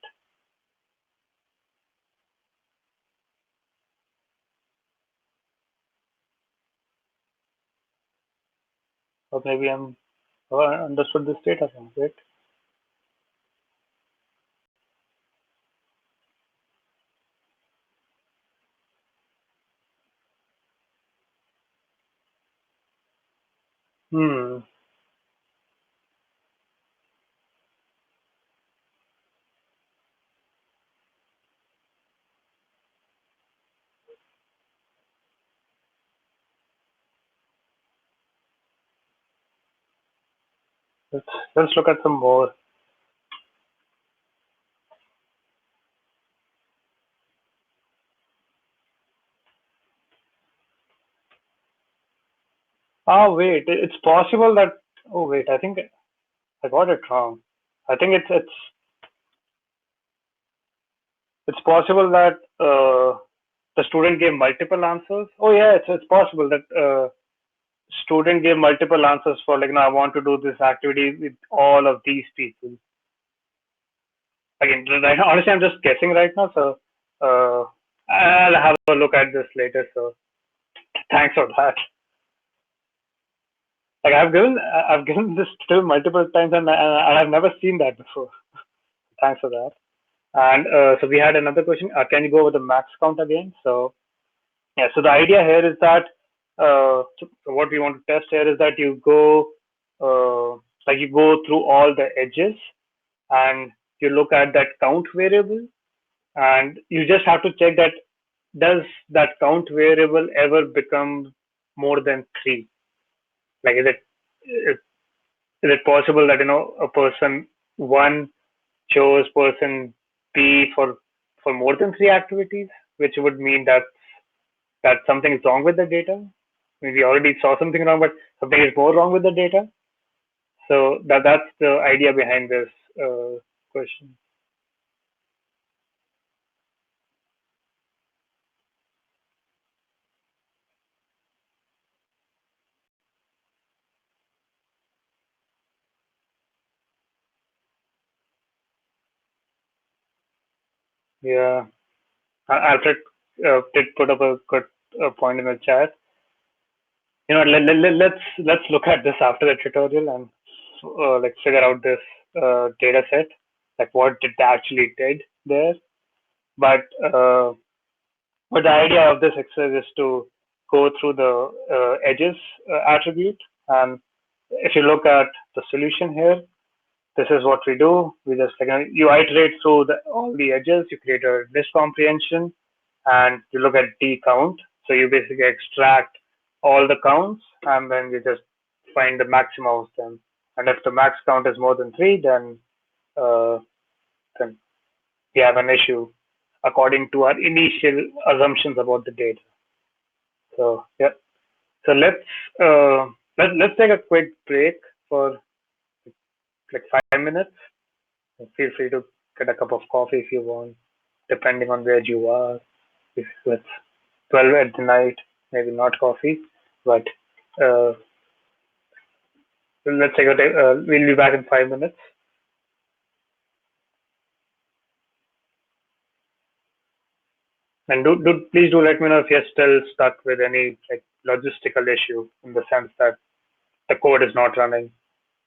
Or maybe I understood this data wrong, right? Hmm. Let's look at some more. Wait, it's possible that. Oh wait, I think I got it wrong. I think it's possible that the student gave multiple answers. Oh yeah, it's possible that student gave multiple answers for like, no, I want to do this activity with all of these people. Again, honestly, I'm just guessing right now, so I'll have a look at this later. So thanks for that. Like I've given this to multiple times, and I've never seen that before. Thanks for that. And so we had another question. Can you go over the max count again? So yeah, so the idea here is that so what we want to test here is that you go like you go through all the edges and you look at that count variable, and you just have to check that does that count variable ever become more than 3? Like is it possible that a person 1 chose person B for more than 3 activities, which would mean that something is wrong with the data. I mean, we already saw something wrong, but something is more wrong with the data. So that's the idea behind this question. Yeah, Alfred did put up a good point in the chat. You know, let's look at this after the tutorial and like figure out this data set, like what it actually did there. But the idea of this exercise is to go through the edges attribute, and if you look at the solution here, this is what we do. We just like you iterate through all the edges, you create a list comprehension, and you look at D count. So you basically extract all the counts, and then you just find the maximum of them. And if the max count is more than 3, uh, then we have an issue according to our initial assumptions about the data. So yeah. So let's take a quick break for like 5 minutes. Feel free to get a cup of coffee if you want, depending on where you are. If it's 12 at the night, maybe not coffee, but uh, let's take a we'll be back in 5 minutes. And please do let me know if you're still stuck with any like logistical issue in the sense that the code is not running,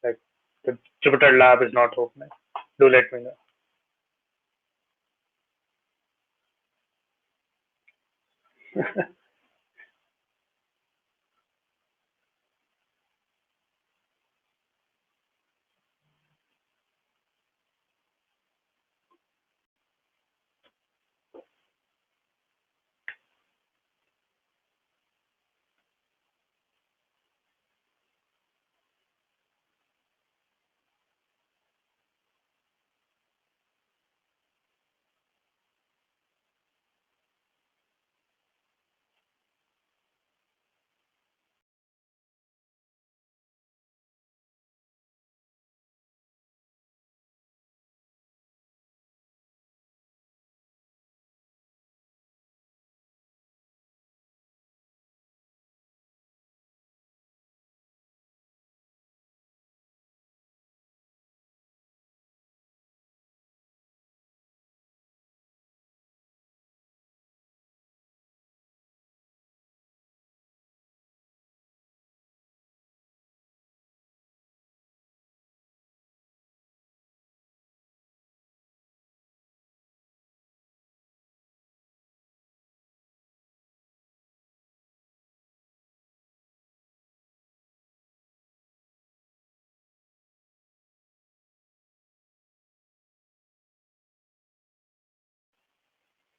like the Jupyter lab is not opening. Do let me know.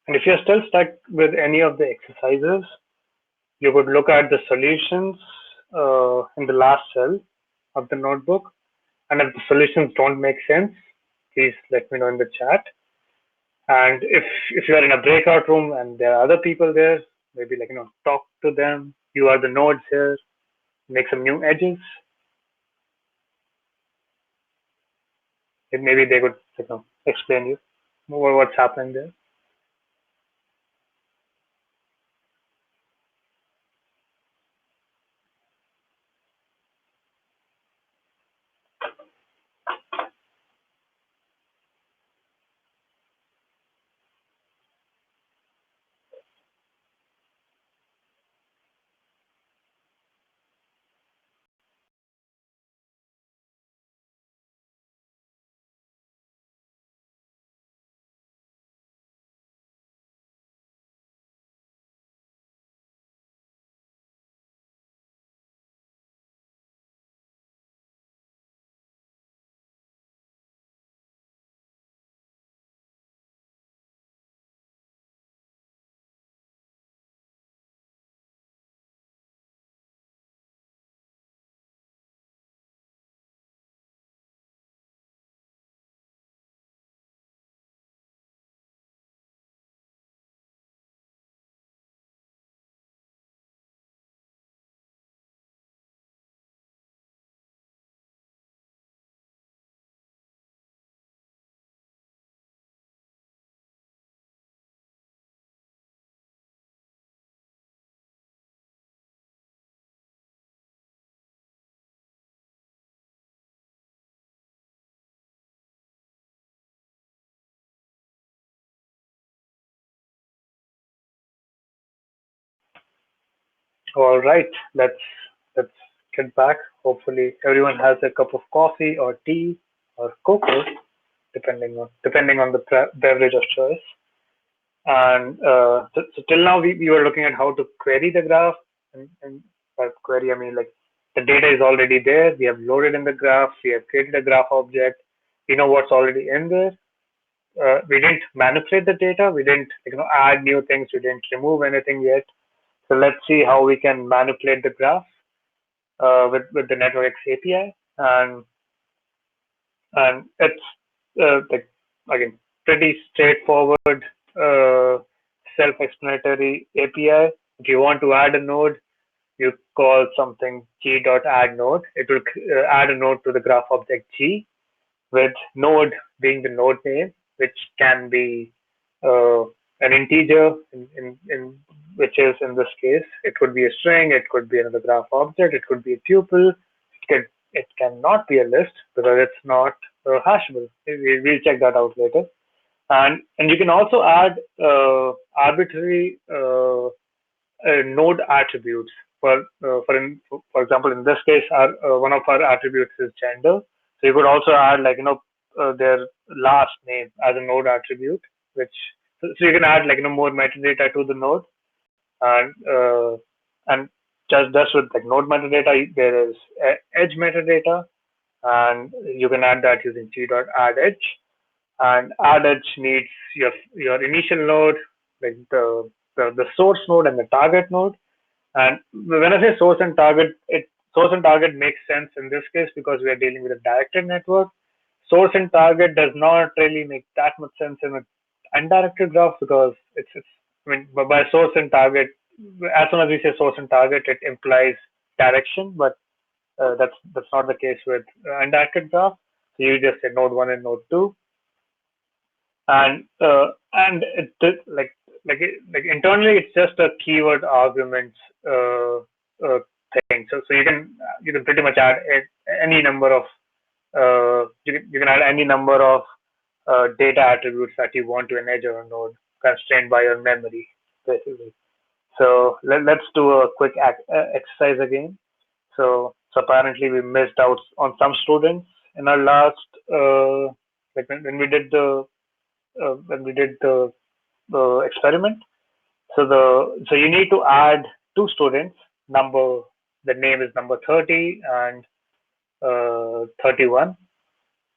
And if you're still stuck with any of the exercises, you could look at the solutions in the last cell of the notebook. And if the solutions don't make sense, please let me know in the chat. And if you are in a breakout room and there are other people there, maybe like talk to them. You are the nodes here. Make some new edges. And maybe they could explain you more what's happening there. All right, let's get back. Hopefully, everyone has a cup of coffee or tea or cocoa, depending on the beverage of choice. And so till now, we were looking at how to query the graph, and by query I mean like the data is already there. We have loaded in the graph. We have created a graph object. We know what's already in there. We didn't manipulate the data. We didn't add new things. We didn't remove anything yet. So let's see how we can manipulate the graph with the NetworkX API, and it's like again pretty straightforward, self-explanatory API. If you want to add a node, you call something g.addNode. It will add a node to the graph object G, with node being the node name, which can be an integer, in which is in this case, it could be a string, it could be another graph object, it could be a tuple, it cannot be a list because it's not hashable. We'll check that out later. And you can also add arbitrary node attributes. For example, in this case, one of our attributes is gender. So you could also add their last name as a node attribute, which so you can add more metadata to the node, and just with node metadata, there is edge metadata, and you can add that using g.addEdge. And addEdge needs your initial node, like the source node and the target node. And when I say source and target, source and target makes sense in this case because we are dealing with a directed network. Source and target does not really make that much sense in an undirected graph because by source and target, as soon as we say source and target, it implies direction, but that's not the case with undirected graph. So you just say node 1 and node 2, and it internally it's just a keyword arguments thing. So you can pretty much add any number of you can add any number of data attributes that you want to an edge or a node, constrained by your memory, basically. So let's do a quick exercise again. So apparently we missed out on some students in our last when we did the experiment. So you need to add two students. The name is number 30 and 31,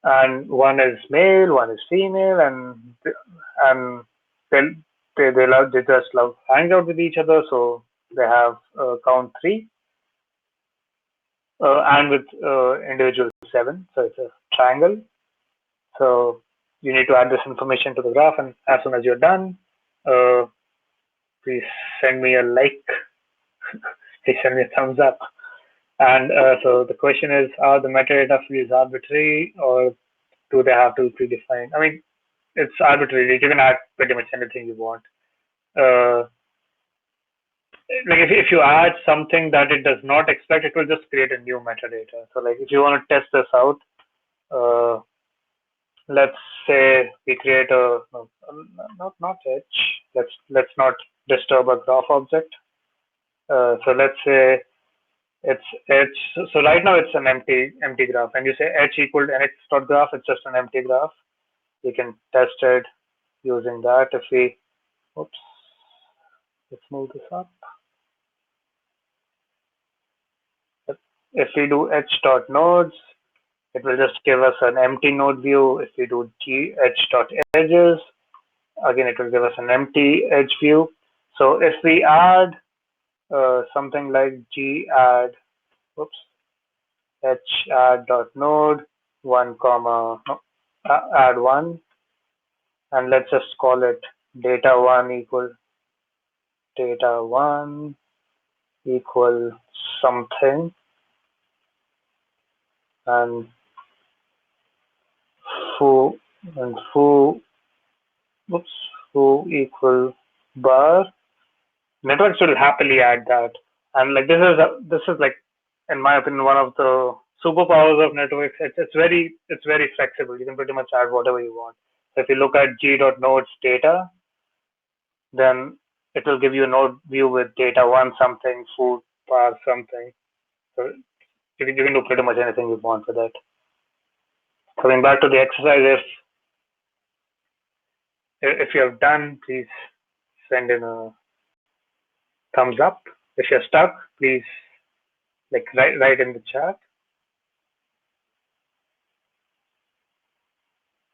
and one is male, one is female, and they just love hanging out with each other. So they have count 3, and with individual 7. So it's a triangle. So you need to add this information to the graph, and as soon as you're done, please send me a like. Please send me a thumbs up. And so the question is, are the metadata fields arbitrary, or do they have to be predefined? I mean, it's arbitrary. You can add pretty much anything you want. If you add something that it does not expect, it will just create a new metadata. So if you want to test this out, let's say we create not edge. Let's not disturb a graph object. So let's say it's edge. So right now it's an empty graph, and you say edge equal to nx.graph. It's just an empty graph. You can test it using that. If we, oops, let's move this up. If we do edge.nodes, it will just give us an empty node view. If we do edge.edges, again, it will give us an empty edge view. So if we add something like edge.add.node 1, add 1, and let's just call it data1 equal something, and foo equal bar. Networks will happily add that, and this is in my opinion one of the superpowers of networks. It's very flexible. You can pretty much add whatever you want. So if you look at g.nodes data, then it will give you a node view with data1 something, foo parse something. So you can do pretty much anything you want with it. Coming back to the exercise, if you have done, please send in a thumbs up. If you're stuck, please write in the chat.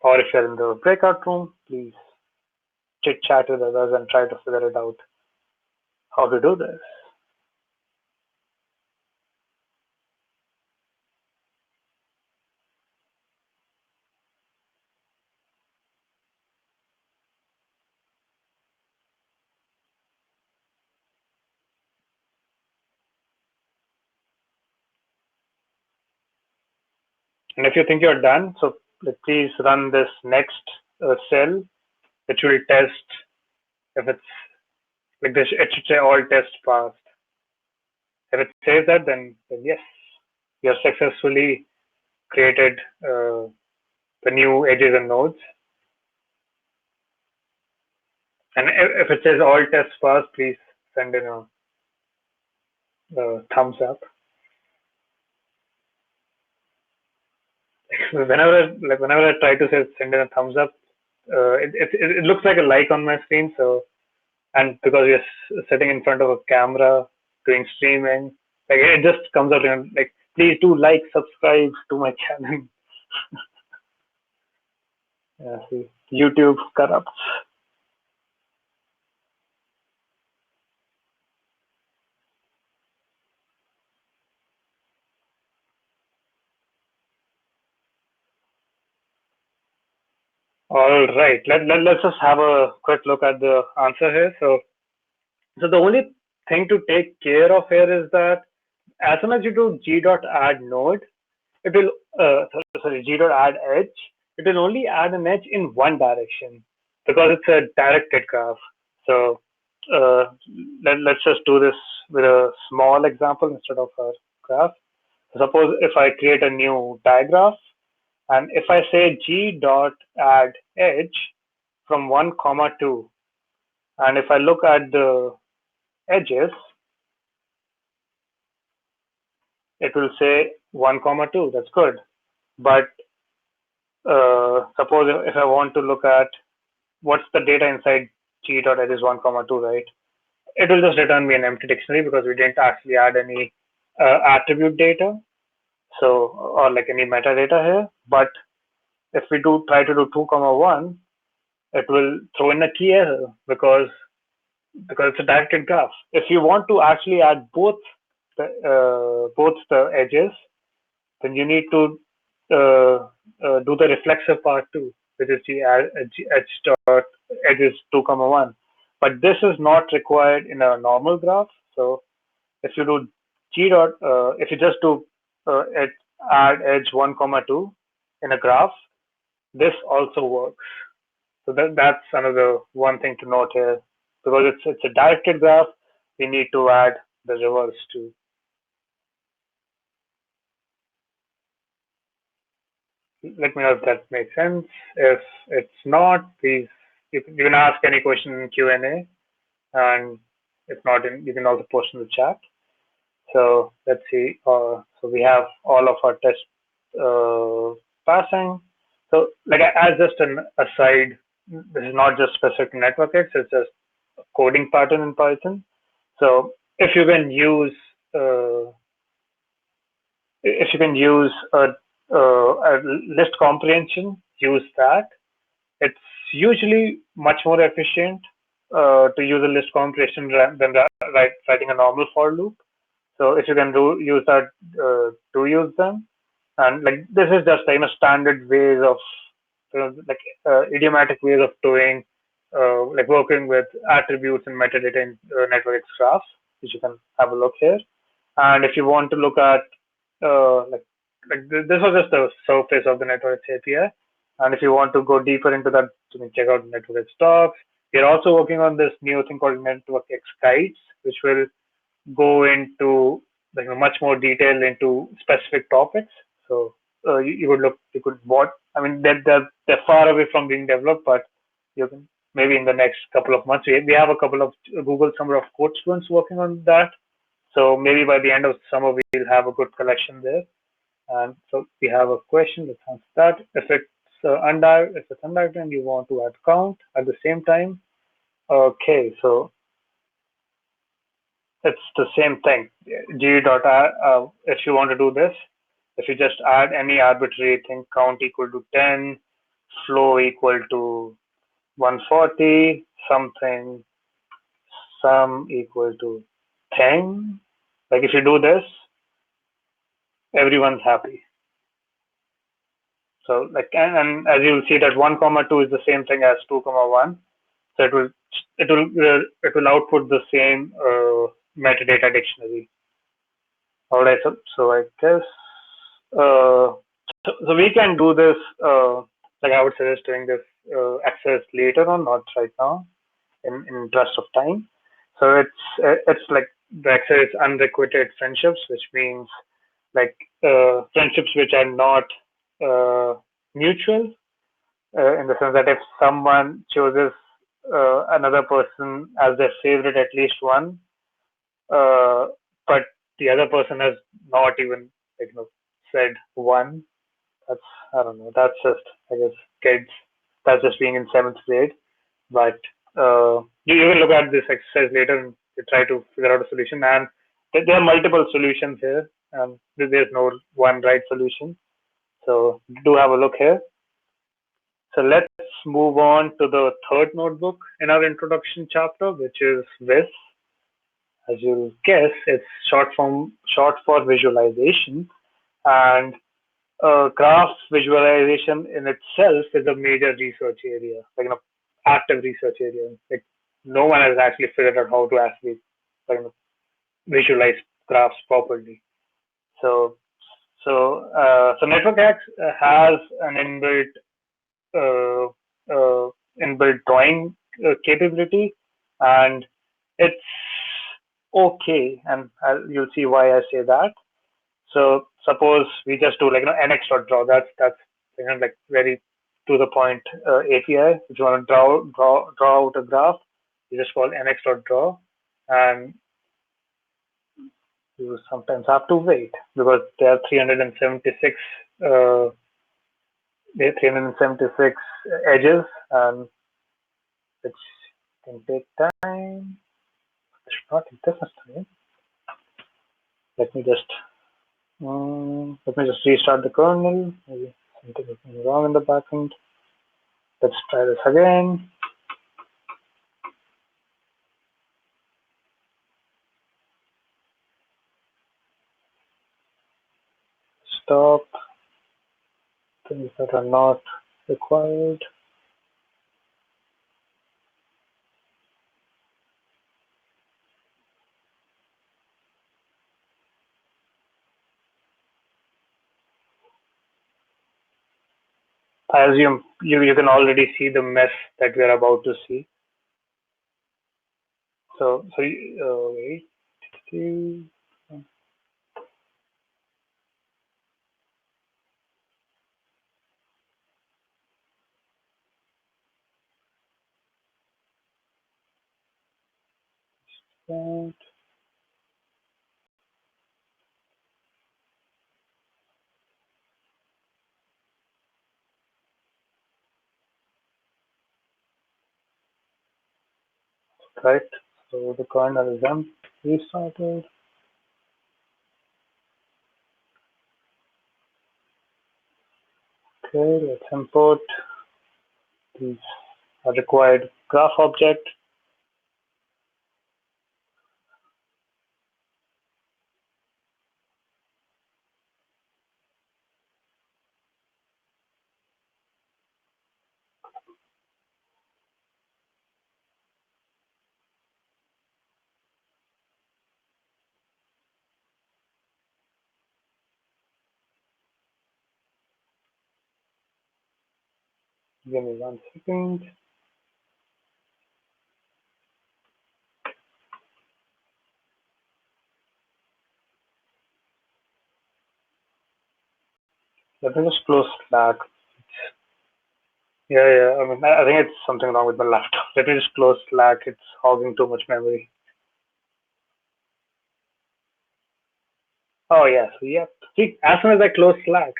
Or if you're in the breakout room, please chit chat with others and try to figure it out how to do this. And if you think you're done, so please run this next cell, which will test if it's like this. It should say all tests passed. If it says that, then yes, you have successfully created the new edges and nodes. And if it says all tests passed, please send in a thumbs up. Whenever I try to send in a thumbs up, it looks like a like on my screen. So, and because you're sitting in front of a camera doing streaming, like it just comes out and like, please do like, subscribe to my channel. Yeah, see, YouTube corrupts. All right, let's just have a quick look at the answer here. So the only thing to take care of here is that as soon as you do g.add node, it will g.add edge, it will only add an edge in one direction because it's a directed graph. So let's just do this with a small example instead of a graph. Suppose if I create a new digraph, and if I say g.add edge from 1, 2, and if I look at the edges, it will say 1, 2. That's good. But suppose if I want to look at what's the data inside g.edges 1, 2, right? It will just return me an empty dictionary because we didn't actually add any attribute data, so or like any metadata here. But if we try to do 2, 1, it will throw in a key error because it's a directed graph. If you want to actually add both the edges, then you need to do the reflexive part too, which is edges 2, 1. But this is not required in a normal graph. So if you do if you just do add edge 1, 2 in a graph, this also works. So that's another one thing to note here, because it's a directed graph. We need to add the reverse too. Let me know if that makes sense. If it's not, please you can ask any question in Q&A, and if not, you can also post in the chat. So let's see. So we have all of our tests passing. So like as just an aside, this is not just specific to NetworkX, it's just a coding pattern in Python. So if you can use a list comprehension, use that. It's usually much more efficient to use a list comprehension than writing a normal for loop. So if you can use that, do use them. And like this is just standard ways of idiomatic ways of doing like working with attributes and metadata in NetworkX graphs, which you can have a look here. And if you want to look at this was just the surface of the NetworkX API. And if you want to go deeper into that, you can check out NetworkX docs. We're also working on this new thing called NetworkX guides, which will go into much more detail into specific topics. So you could watch. I mean, they're far away from being developed, but you can maybe in the next couple of months. We have a couple of Google Summer of Code students working on that. So maybe by the end of summer, we'll have a good collection there. And so we have a question. Let's answer that. If it's undiagnosed and you want to add count at the same time, okay, so it's the same thing. If you want to do this, if you just add any arbitrary thing, count equal to 10, flow equal to 140, something, sum equal to 10. Like if you do this, everyone's happy. So like, and as you'll see that 1, 2 is the same thing as 2, 1. So it will output the same metadata dictionary. All right. So I guess so we can do this. Like I would suggest doing this access later on, not right now, in interest of time. So it's like the access unrequited friendships, which means like friendships which are not mutual, in the sense that if someone chooses another person as their favorite at least one, but the other person has not even said one, that's, I don't know, that's just, I guess, kids, that's just being in 7th grade. But you will look at this exercise later and you try to figure out a solution, and there are multiple solutions here. There's no one right solution, so do have a look here. So let's move on to the third notebook in our introduction chapter, which is Viz. As you'll guess, it's short for visualization, and graph visualization in itself is a major research area, like active research area. Like no one has actually figured out how to actually visualize graphs properly. So NetworkX has an inbuilt drawing capability, and it's okay, and you'll see why I say that. So suppose we just do nx.draw. That's like very to the point API. If you want to draw out a graph, you just call nx.draw, and you sometimes have to wait because there are 376 edges, and which can take time. It should not take this much time. Let me just restart the kernel. Maybe something is wrong in the backend. Let's try this again. Stop. Things that are not required. I assume you can already see the mess that we are about to see. So wait. Right. So the kernel is restarted. Okay, let's import these required graph object. Give me 1 second. Let me just close Slack. Yeah. I think it's something wrong with my laptop. Let me just close Slack. It's hogging too much memory. Oh yeah, so yep. See, as soon as I close Slack,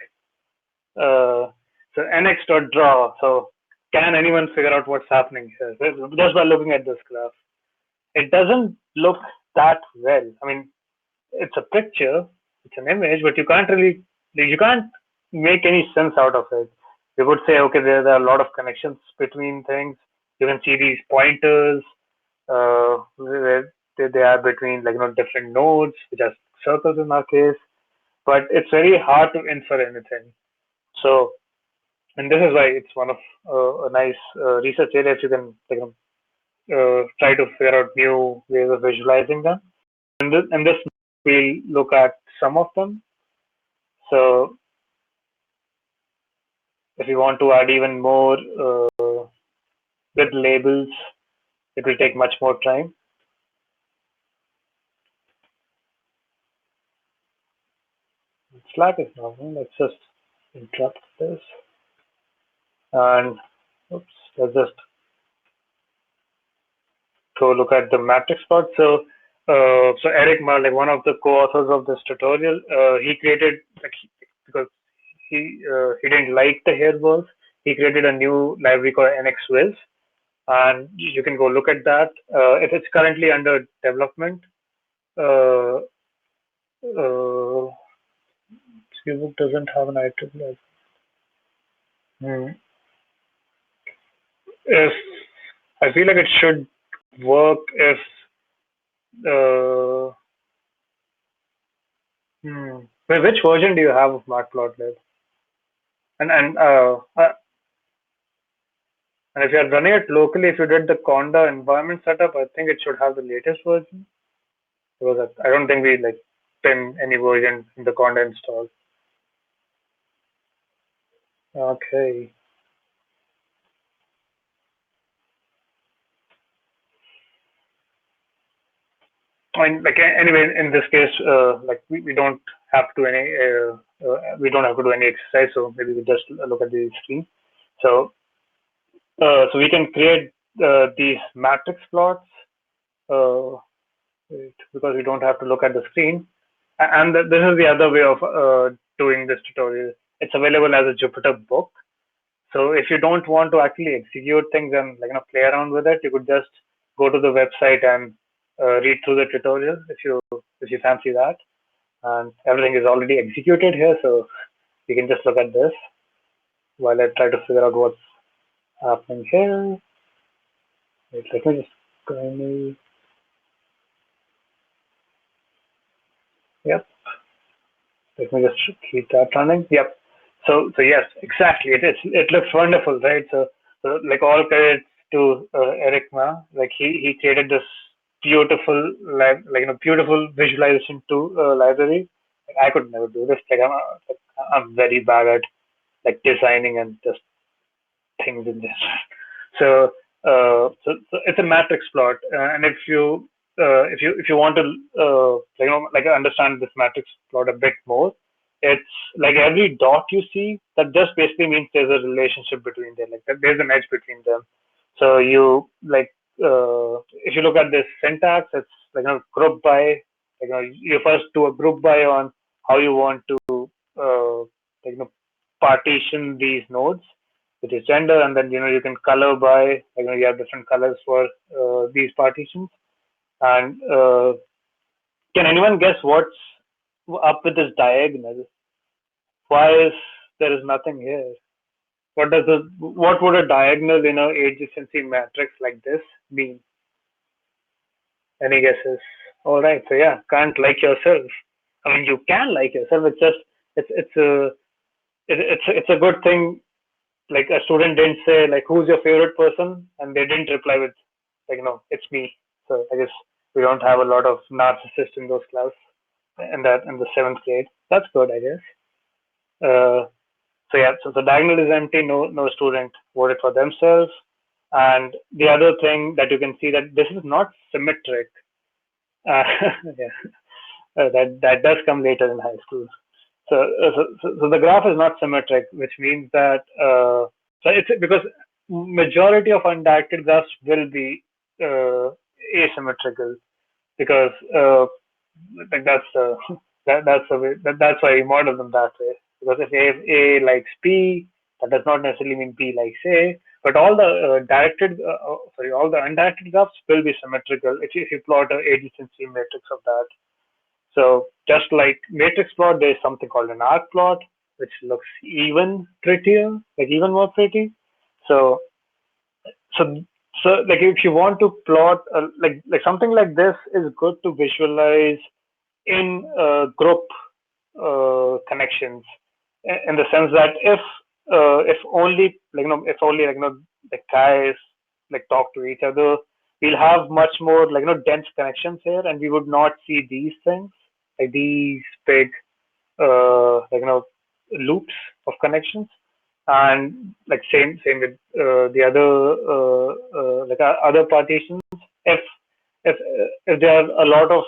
so nx.draw. So can anyone figure out what's happening here just by looking at this graph? It doesn't look that well. I mean, it's a picture, it's an image, but you can't make any sense out of it. You could say, okay, there are a lot of connections between things. You can see these pointers, where they are between different nodes, which are circles in our case. But it's very hard to infer anything. So, and this is why it's one of a nice research area if you can try to figure out new ways of visualizing them. And this we'll look at some of them. So if you want to add even more with labels, it will take much more time. Slack is normal. Let's just interrupt this. And oops, let's just go look at the matrix plot. So Eric Ma, like one of the co-authors of this tutorial, he created because he didn't like the hairballs. He created a new library called NXWiz, and you can go look at that. If it's currently under development, uh, Book doesn't have an IEEE. If I feel like it should work if uh, which version do you have of Matplotlib? And if you're running it locally, if you did the Conda environment setup, I think it should have the latest version. Because I don't think we pin any version in the Conda install. Okay. I mean, anyway, in this case, we don't have to we don't have to do any exercise, so maybe we just look at the screen. So we can create these matrix plots because we don't have to look at the screen. And this is the other way of doing this tutorial. It's available as a Jupyter book. So if you don't want to actually execute things and play around with it, you could just go to the website and read through the tutorial if you fancy that. And everything is already executed here, so you can just look at this while I try to figure out what's happening here. Wait, let me just go. Yep. Let me just keep that running. Yep. So yes, exactly. It looks wonderful, right? So like all credits to Eric Ma. Like he created this beautiful beautiful visualization to library. I could never do this. I'm very bad at designing and just things in this. So it's a matrix plot, and if you want to understand this matrix plot a bit more, it's like every dot you see, that just basically means there's a relationship between them, there's an edge between them. So you if you look at this syntax, it's group by, you first do a group by on how you want to partition these nodes, which is gender, and then you can color by, you have different colors for these partitions. And can anyone guess what's up with this diagonal? Why is there is nothing here? What would a diagonal in an adjacency matrix like this mean? Any guesses? All right, so yeah, can't like yourself. I mean, you can like yourself. It's just it's a good thing. Like a student didn't say who's your favorite person, and they didn't reply with it's me. So I guess we don't have a lot of narcissists in those class in the 7th grade. That's good, I guess. So yeah, so the diagonal is empty. No student voted for themselves. And the other thing that you can see, that this is not symmetric. Yeah, that does come later in high school. So the graph is not symmetric, which means that so it's because majority of undirected graphs will be asymmetrical, because that's That's the way. That's why we model them that way. Because if A likes B, that does not necessarily mean B likes A. But all the all the undirected graphs will be symmetrical if you plot a adjacency matrix of that. So just like matrix plot, there's something called an arc plot, which looks even prettier, like even more pretty. So so so like if you want to plot like something like this is good to visualize in group connections, in the sense that if only the guys like talk to each other, we'll have much more dense connections here, and we would not see these things, like these big loops of connections. And like same with the other other partitions. If if there are a lot of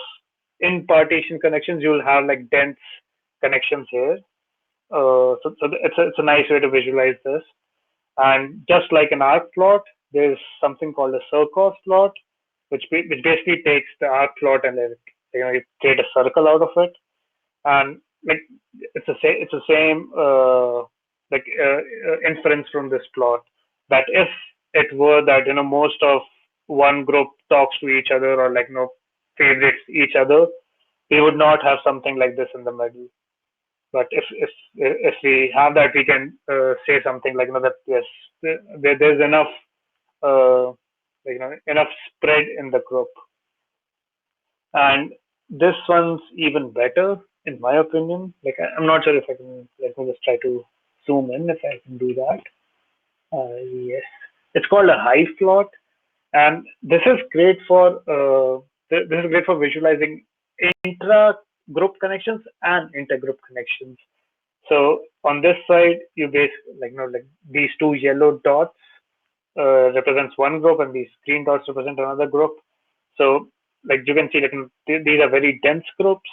in partition connections, you'll have like dense connections here. It's a nice way to visualize this. And just like an arc plot, there's something called a Surkov plot, which basically takes the arc plot and then you create a circle out of it. And like it's the same inference from this plot, that if it were that most of one group talks to each other, or favorites each other, we would not have something like this in the middle. But if we have that, we can say something like that yes, there's enough enough spread in the group. And this one's even better in my opinion. Like I'm not sure if I can, let me just try to zoom in if I can do that. Yes, it's called a Hive Plot, and this is great for visualizing intra-group connections and intergroup connections. So on this side, you basically like these two yellow dots represents one group, and these green dots represent another group. So like you can see, these are very dense groups.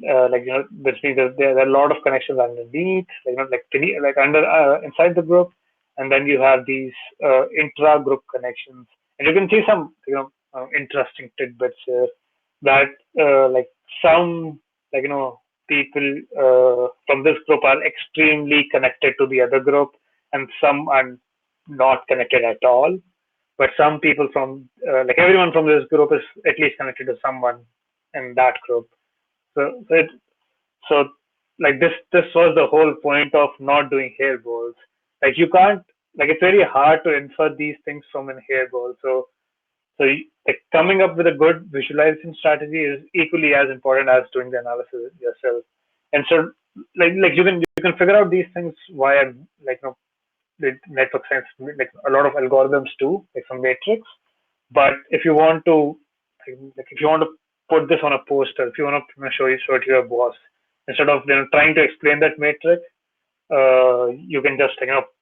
Which means there are a lot of connections underneath, under inside the group, and then you have these intra-group connections, and you can see some interesting tidbits here, that some people from this group are extremely connected to the other group, and some are not connected at all. But some people from everyone from this group is at least connected to someone in that group. So this was the whole point of not doing hairballs. Like you can't, it's very hard to infer these things from a hairball. So coming up with a good visualization strategy is equally as important as doing the analysis yourself. And so you can figure out these things via the network science, a lot of algorithms too, like some matrix. But if you want to put this on a poster, if you want to show it to your boss, instead of trying to explain that matrix, you can just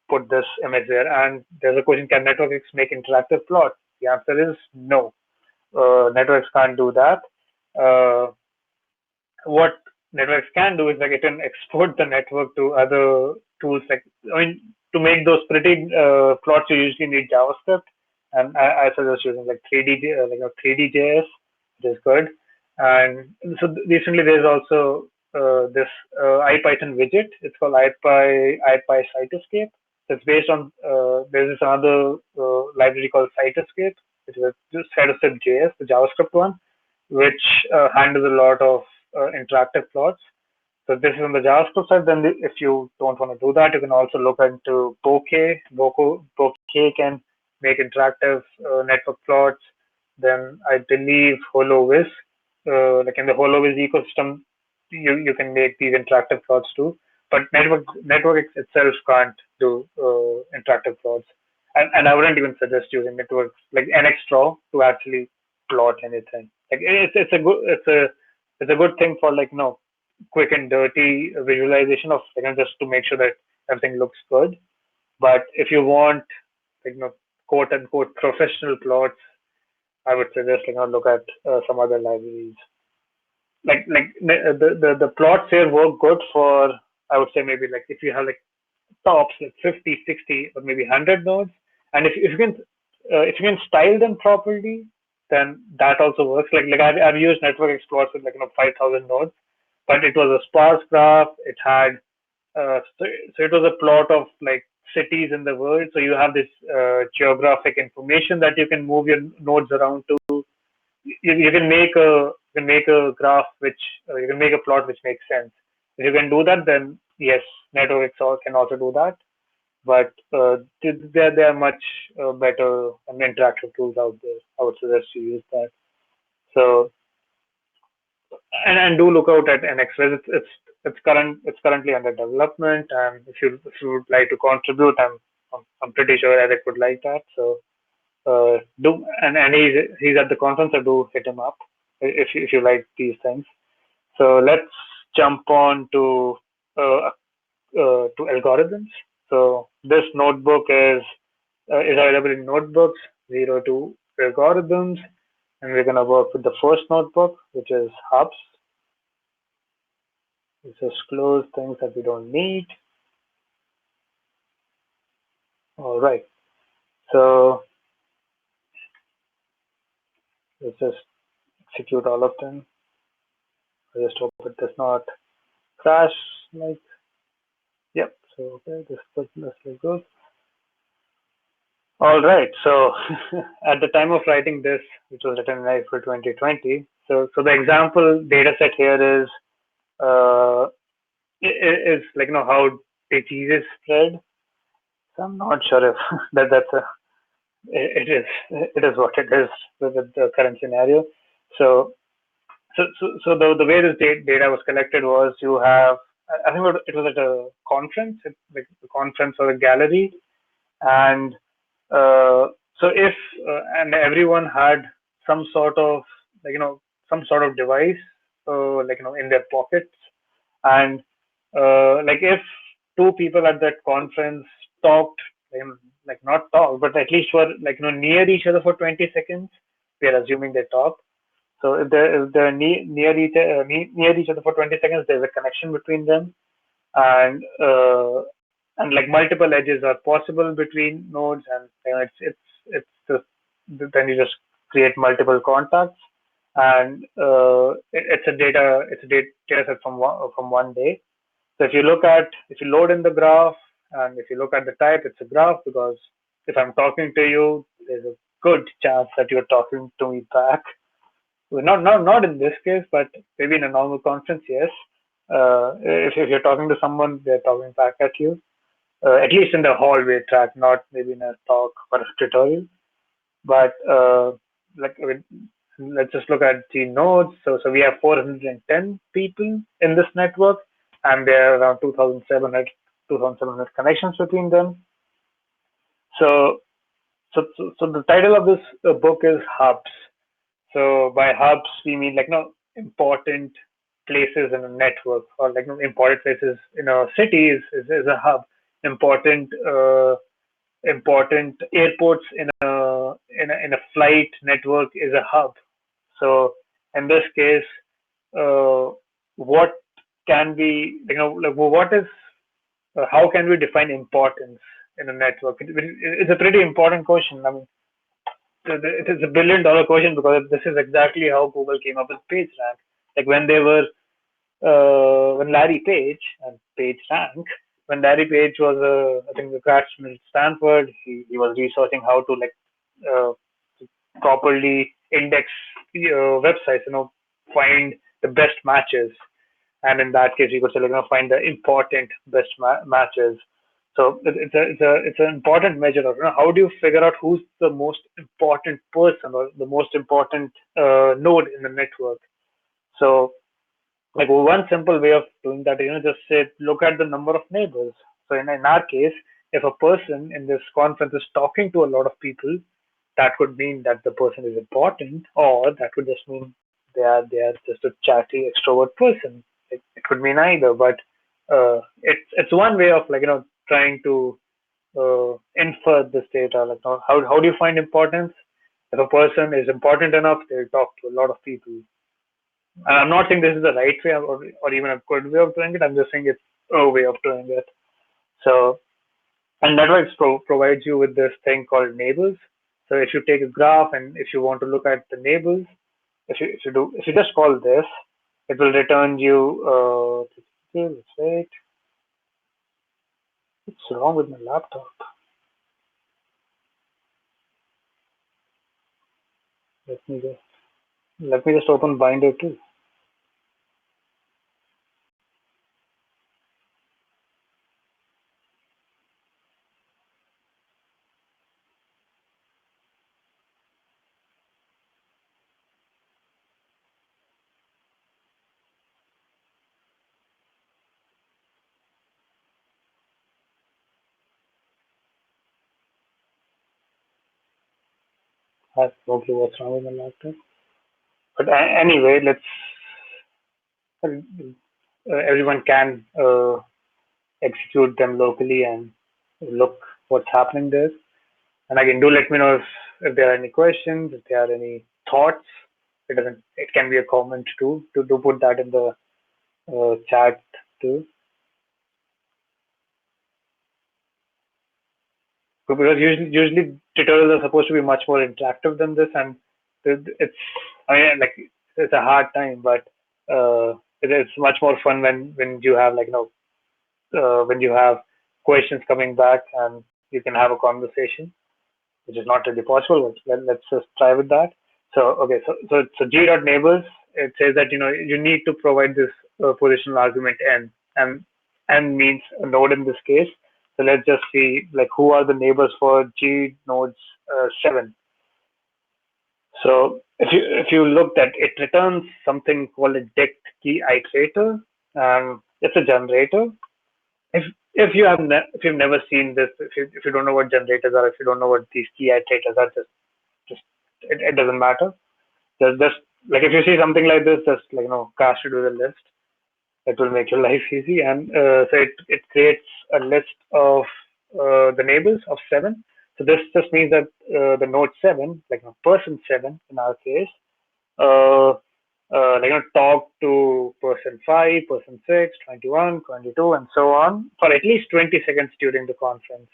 put this image there. And there's a question: can networks make interactive plots? The answer is no. Networks can't do that. What networks can do is it can export the network to other tools. To make those pretty plots, you usually need JavaScript, and I suggest using 3D.js, which is good. And so recently there's also this Ipython widget. It's called Ipy Cytoscape. It's based on there's this other library called Cytoscape, which is just Cytoscape.js, the JavaScript one, which handles a lot of interactive plots. So this is on the JavaScript side. Then if you don't want to do that, you can also look into Bokeh. Bokeh can make interactive network plots. Then I believe HoloViz, in the HoloViz ecosystem, you can make these interactive plots too. But network itself can't do interactive plots. And I wouldn't even suggest using networks like NXDraw to actually plot anything. It's a good thing for quick and dirty visualization of just to make sure that everything looks good. But if you want quote unquote professional plots, I would suggest look at some other libraries. The plots here work good for, I would say, maybe if you have tops 50, 60, or maybe 100 nodes, and if you can style them properly, then that also works. I've used network exploits with 5,000 nodes. but it was a sparse graph. It had so it was a plot of like cities in the world. So you have this geographic information that you can move your nodes around to. You can make a graph which you can make a plot which makes sense. If you can do that, then yes, networks can also do that. But there are much better and interactive tools out there. I would suggest you use that. So and do look out at NXWIZ. It's currently under development, and if you would like to contribute, I'm pretty sure Eric would like that. So do and he's at the conference, so do hit him up if you like these things. So let's jump on to algorithms. So this notebook is available in notebooks 0 to algorithms, and we're gonna work with the first notebook, which is hubs. Let's just close things that we don't need. All right. So let's just execute all of them. I just hope it does not crash. Like, yep. So okay, this looks good. All right. So at the time of writing this, which was written in April 2020, so the example data set here is like how diseases spread. So I'm not sure if that's a it is what it is with the current scenario. So the way this data was collected was you have, I think it was at a conference, like a conference or a gallery, and so if and everyone had some sort of some sort of device in their pockets, and like if two people at that conference talked, like not talk, but at least were near each other for 20 seconds, we are assuming they talk. So if they're near each other for 20 seconds, there's a connection between them, and like multiple edges are possible between nodes, and it's just then you just create multiple contacts, and it's a data set from one day. So if you load in the graph, and if you look at the type, it's a graph, because if I'm talking to you, there's a good chance that you're talking to me back. Well, not in this case, but maybe in a normal conference, yes. If you're talking to someone, they're talking back at you. At least in the hallway track, not maybe in a talk or a tutorial. But let's just look at the nodes. So we have 410 people in this network, and there are around 2,700 connections between them. So the title of this book is Hubs. So by hubs, we mean important places in a network, or important places in a city is a hub. Important airports in a flight network is a hub. So in this case, what can we what is how can we define importance in a network? It's a pretty important question. I mean, it is $1 billion question, because this is exactly how Google came up with PageRank. Like when when Larry Page and PageRank, when Larry Page was I think the graduate at Stanford, he was researching how to properly index websites, find the best matches, and in that case, you could say find the important best matches. So it's an important measure of how do you figure out who's the most important person or the most important node in the network. So like one simple way of doing that, just say look at the number of neighbors. So in our case, if a person in this conference is talking to a lot of people, that could mean that the person is important, or that could just mean they are just a chatty extrovert person. It could mean either, but it's one way of trying to infer this data. Like how do you find importance? If a person is important enough, they'll talk to a lot of people. And I'm not saying this is the right way or even a good way of doing it. I'm just saying it's a way of doing it. So, and networks provides you with this thing called neighbors. So if you take a graph and if you want to look at the neighbors, if you just call this, it will return you. Let's wait. What's wrong with my laptop? Let me just open Binder too. I have no clue what's wrong with my laptop. But anyway, let's. Everyone can execute them locally and look what's happening there. And again, do let me know if there are any questions, if there are any thoughts. It can be a comment too. To put that in the chat too. Because usually tutorials are supposed to be much more interactive than this, and it's like it's a hard time, but it's much more fun when you have when you have questions coming back and you can have a conversation, which is not really possible. But let's just try with that. So okay, so g.neighbors, it says that you need to provide this positional argument n, and n means a node in this case. So let's just see who are the neighbors for G nodes 7. So if you look at it, returns something called a dict key iterator, and it's a generator. If you've never seen this, if you don't know what generators are, if you don't know what these key iterators are, just it doesn't matter. Just if you see something like this, just cast it with a list. It will make your life easy, and so it creates a list of the neighbors of 7. So this just means that the node 7, person 7 in our case, talk to person 5, person 6, 21, 22, and so on for at least 20 seconds during the conference.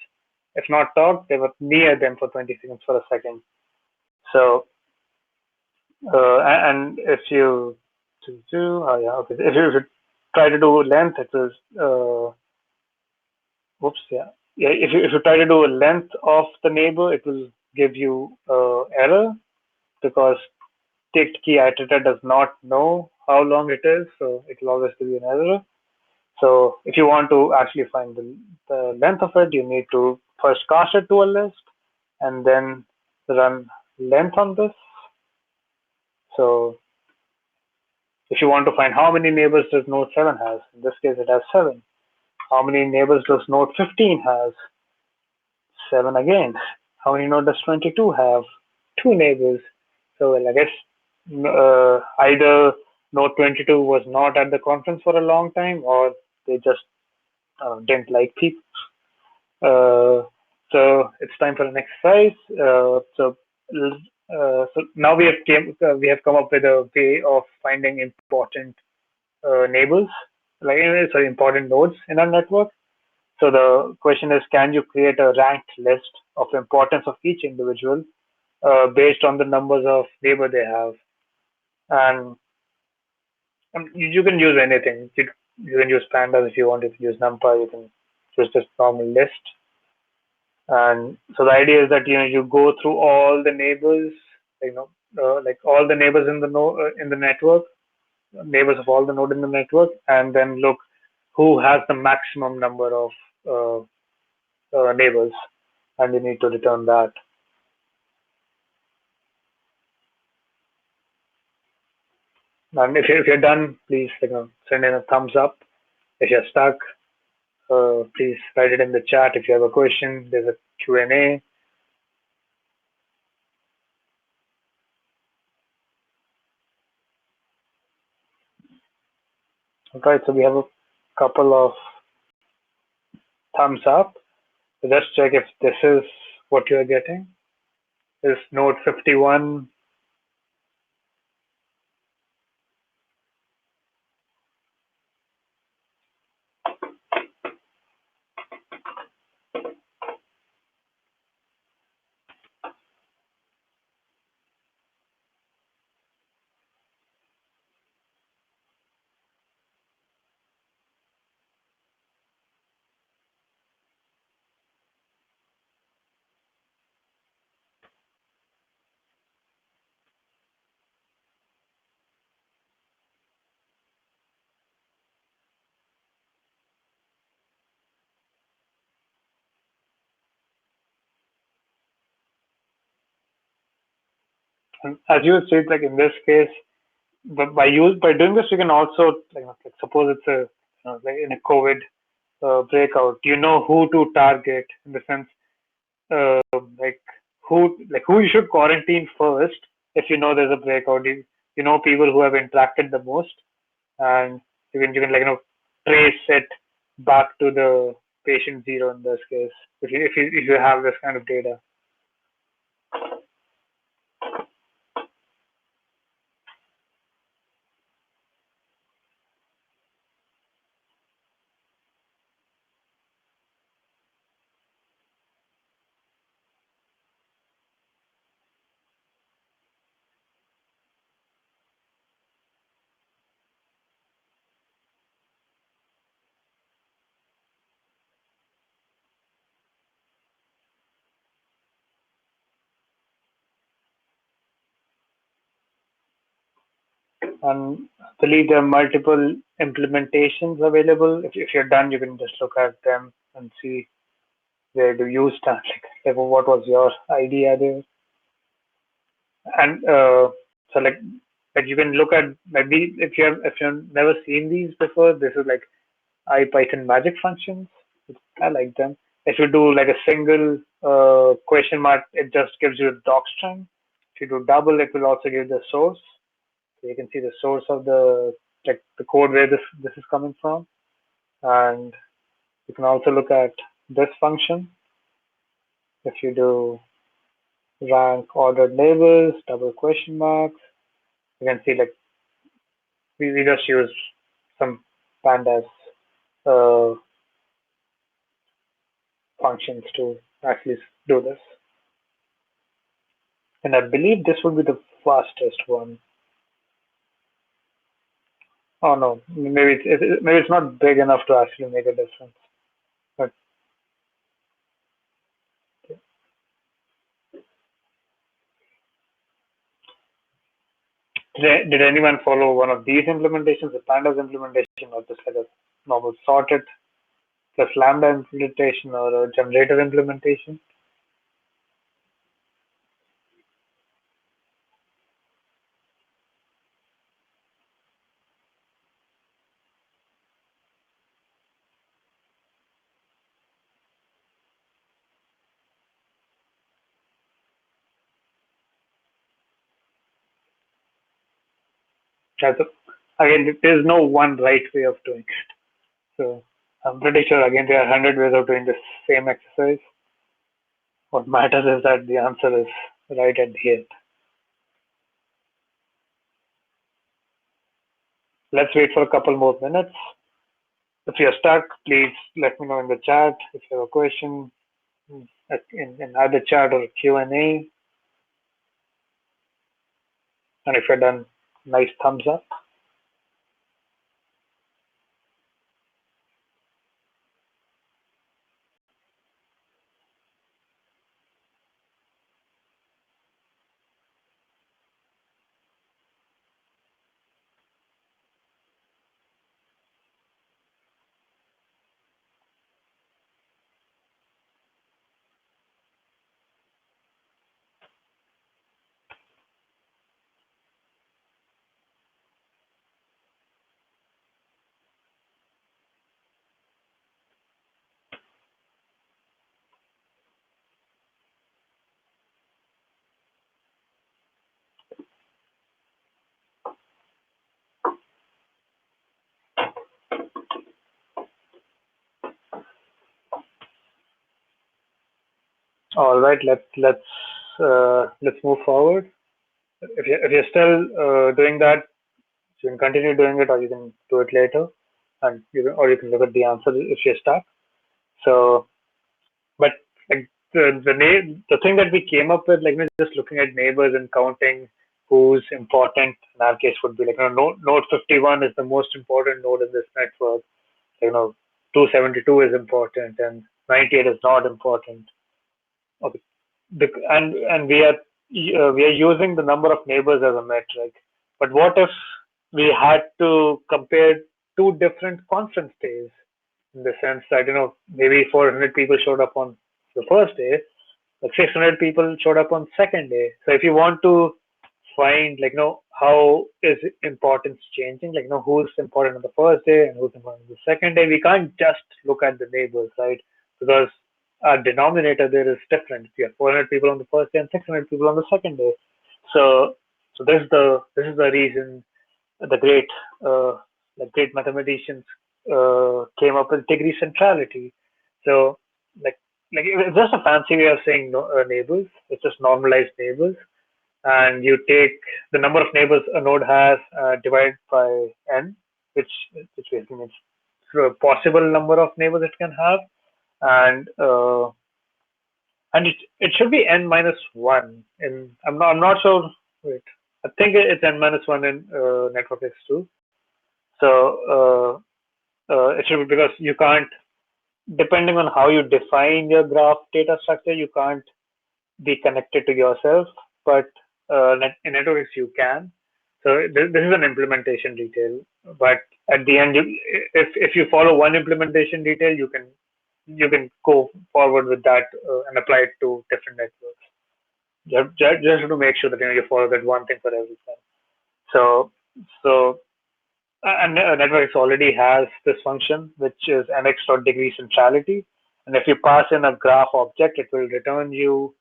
If not talk, they were near them for 20 seconds for a second. So and if you if you try to do length, it is if you try to do a length of the neighbor, it will give you error because dict key iterator does not know how long it is, so it will always give you an error. So if you want to actually find the length of it, you need to first cast it to a list and then run length on this. So if you want to find how many neighbors does node 7 has, in this case it has 7. How many neighbors does node 15 has? 7 again. How many node does 22 have? 2 neighbors. So I guess either node 22 was not at the conference for a long time, or they just didn't like people. So it's time for an exercise. So now we have come up with a way of finding important neighbors, important nodes in our network. So the question is, can you create a ranked list of importance of each individual based on the numbers of neighbor they have? And you can use anything. You can use pandas if you want. If you use NumPy, you can use this normal list. And so the idea is that you go through all the neighbors, all the neighbors in the in the network, neighbors of all the node in the network, and then look who has the maximum number of neighbors, and you need to return that. And if you're done, please send in a thumbs up. If you're stuck, please write it in the chat. If you have a question, there's a Q&A. Okay, so we have a couple of thumbs up. So just check if this is what you're getting. Is node 51 And as you would see, like in this case, but by doing this, you can also like suppose it's a like in a COVID breakout, you know who to target in the sense like who you should quarantine first if you know there's a breakout. You know people who have interacted the most, and you can like trace it back to the patient zero in this case if you have this kind of data. And I believe there are multiple implementations available. If you're done, you can just look at them and see where do you stand. Like what was your idea there? And so like you can look at maybe if you've never seen these before, this is like Ipython magic functions. I like them. If you do like a single question mark, it just gives you a doc string. If you do double, it will also give the source. So you can see the source of the code where this is coming from. And you can also look at this function. If you do rank ordered labels, double question marks, you can see like we just use some pandas uh, functions to actually do this. And I believe this would be the fastest one. Oh no, maybe it's not big enough to actually make a difference. But did anyone follow one of these implementations, the pandas implementation, or just like a normal sorted plus lambda implementation or a generator implementation? Again, there's no one right way of doing it. So I'm pretty sure again there are 100 ways of doing the same exercise. What matters is that the answer is right at the end. Let's wait for a couple more minutes. If you're stuck, please let me know in the chat. If you have a question in either chat or Q&A. And if you're done, nice thumbs up. All right, let's move forward. If you're still doing that, you can continue doing it, or you can do it later, and you can look at the answer if you're stuck. So, but like the thing that we came up with, like just looking at neighbors and counting who's important in our case would be like node 51 is the most important node in this network. 272 is important and 98 is not important. Okay, and we are using the number of neighbors as a metric. But what if we had to compare two different conference days, in the sense that maybe 400 people showed up on the first day, like 600 people showed up on second day. So if you want to find how is importance changing, who's important on the first day and who's important on the second day. We can't just look at the neighbors, right? Because our denominator there is different. We have 400 people on the first day and 600 people on the second day. So this is the reason the great mathematicians came up with degree centrality. So it's just a fancy way of saying neighbors. It's just normalized neighbors, and you take the number of neighbors a node has divided by n, which basically means the possible number of neighbors it can have, and it should be n minus one. In I'm not sure. Wait, I think it's n minus one in network X2. So it should be, because you can't, depending on how you define your graph data structure, you can't be connected to yourself, but in networks you can. So this is an implementation detail, but at the end, if you follow one implementation detail, you can go forward with that and apply it to different networks. Just to make sure that you follow that one thing for everything. So and networks already has this function, which is mx.degree centrality, and if you pass in a graph object, it will return you.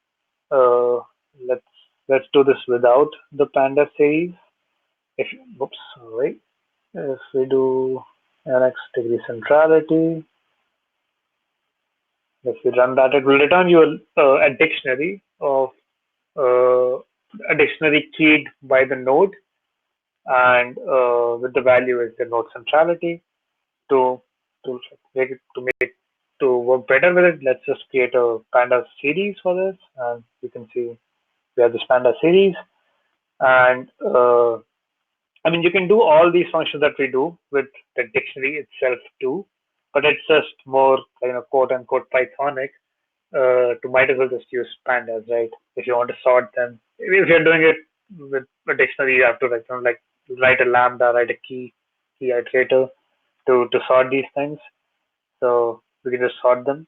Let's do this without the panda series. If we do nx degree centrality, if you run that, it will return you a dictionary of a dictionary keyed by the node, and with the value is the node centrality. To make to work better with it, let's just create a panda series for this, and you can see we have this panda series. And I mean, you can do all these functions that we do with the dictionary itself too, but it's just more quote unquote Pythonic. To might as well just use pandas, right? If you want to sort them, if you're doing it with a dictionary, you have to write a lambda, write a key iterator to sort these things. So we can just sort them,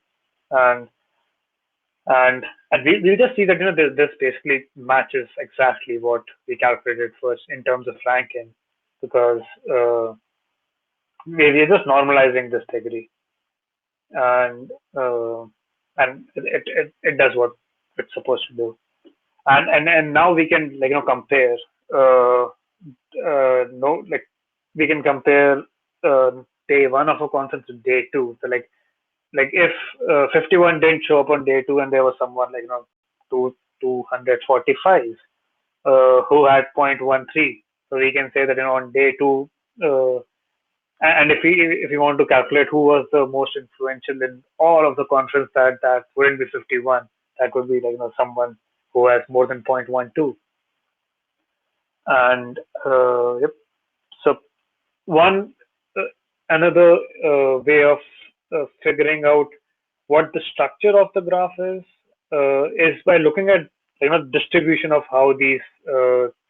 and we just see that this basically matches exactly what we calculated first in terms of ranking, because we're just normalizing this degree, and it does what it's supposed to do, and now we can compare no we can compare day one of a conference to day two. So if 51 didn't show up on day two and there was someone 245 who had 0.13, so we can say that on day two, and if we want to calculate who was the most influential in all of the conference, that wouldn't be 51, that would be someone who has more than 0.12. And yep. So another way of figuring out what the structure of the graph is by looking at distribution of how these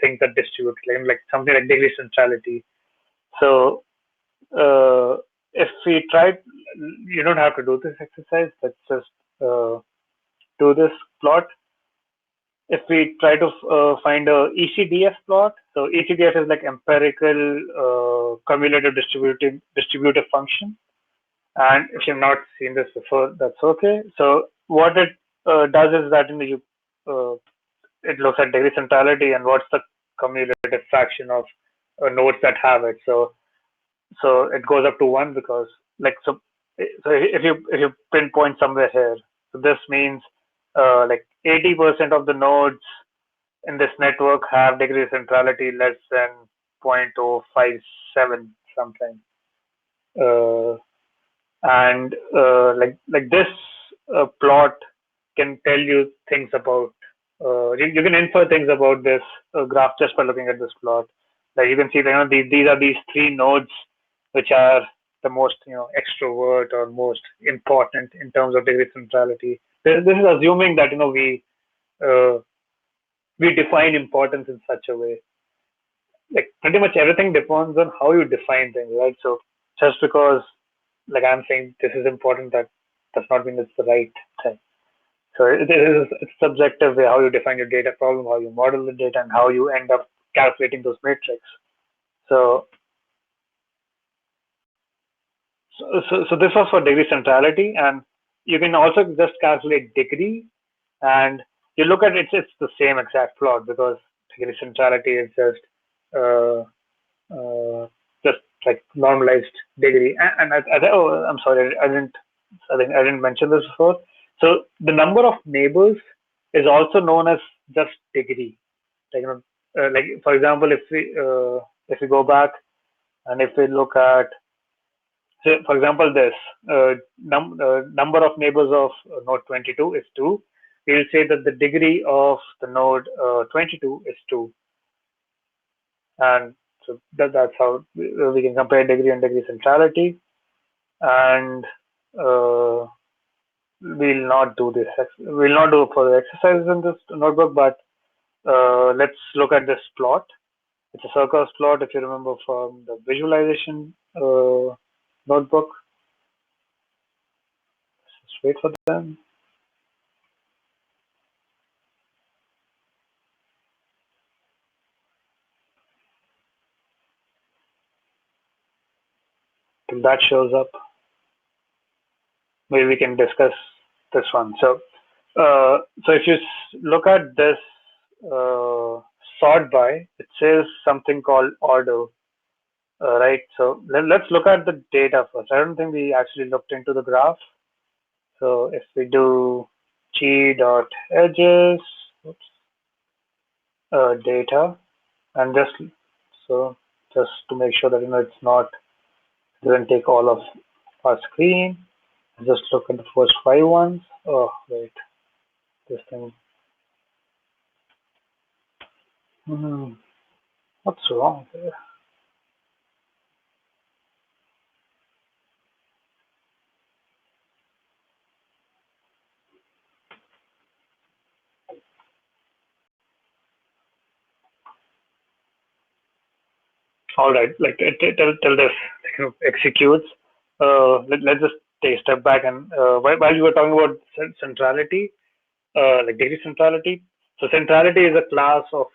things are distributed, like something like degree centrality. So if we try, you don't have to do this exercise. Let's just do this plot. If we try to find a Ecds plot, so Ecds is like empirical cumulative distributive function. And if you've not seen this before, that's okay. So what it does is that it looks at degree centrality and what's the cumulative fraction of nodes that have it. So it goes up to 1, because so if you pinpoint somewhere here, so this means 80% of the nodes in this network have degree centrality less than 0.057 something. And this plot can tell you things about, you can infer things about this graph just by looking at this plot. Like you can see that these are these 3 nodes which are the most extrovert or most important in terms of degree centrality. This is assuming that we define importance in such a way. Like pretty much everything depends on how you define things, right? So just because I'm saying this is important, that does not mean it's the right thing. So it's subjective way how you define your data problem, how you model the data, and how you end up calculating those metrics. So this was for degree centrality, and you can also just calculate degree, and you look at it, it's the same exact plot because degree centrality is uh, just like normalized degree. And oh, I'm sorry, I didn't mention this before. So the number of neighbors is also known as just degree. Like, like for example, if we go back and if we look at, say, for example, this number of neighbors of node 22 is 2. We'll say that the degree of the node 22 is 2. And so that's how we can compare degree and degree centrality. And we'll not do this. We'll not do further exercises in this notebook, but let's look at this plot. It's a circus plot, if you remember from the visualization notebook. Just wait for them. Till that shows up, maybe we can discuss this one. So, so if you look at this sort by, it says something called order, right? So let's look at the data first. I don't think we actually looked into the graph. So if we do g.edges, data, and just to make sure that it's not doesn't take all of our screen. Just look at the first 5 ones. Oh wait, this thing. What's wrong here? All right, like till this executes. Let's just take a step back and while you were talking about centrality, like degree centrality. So centrality is a class of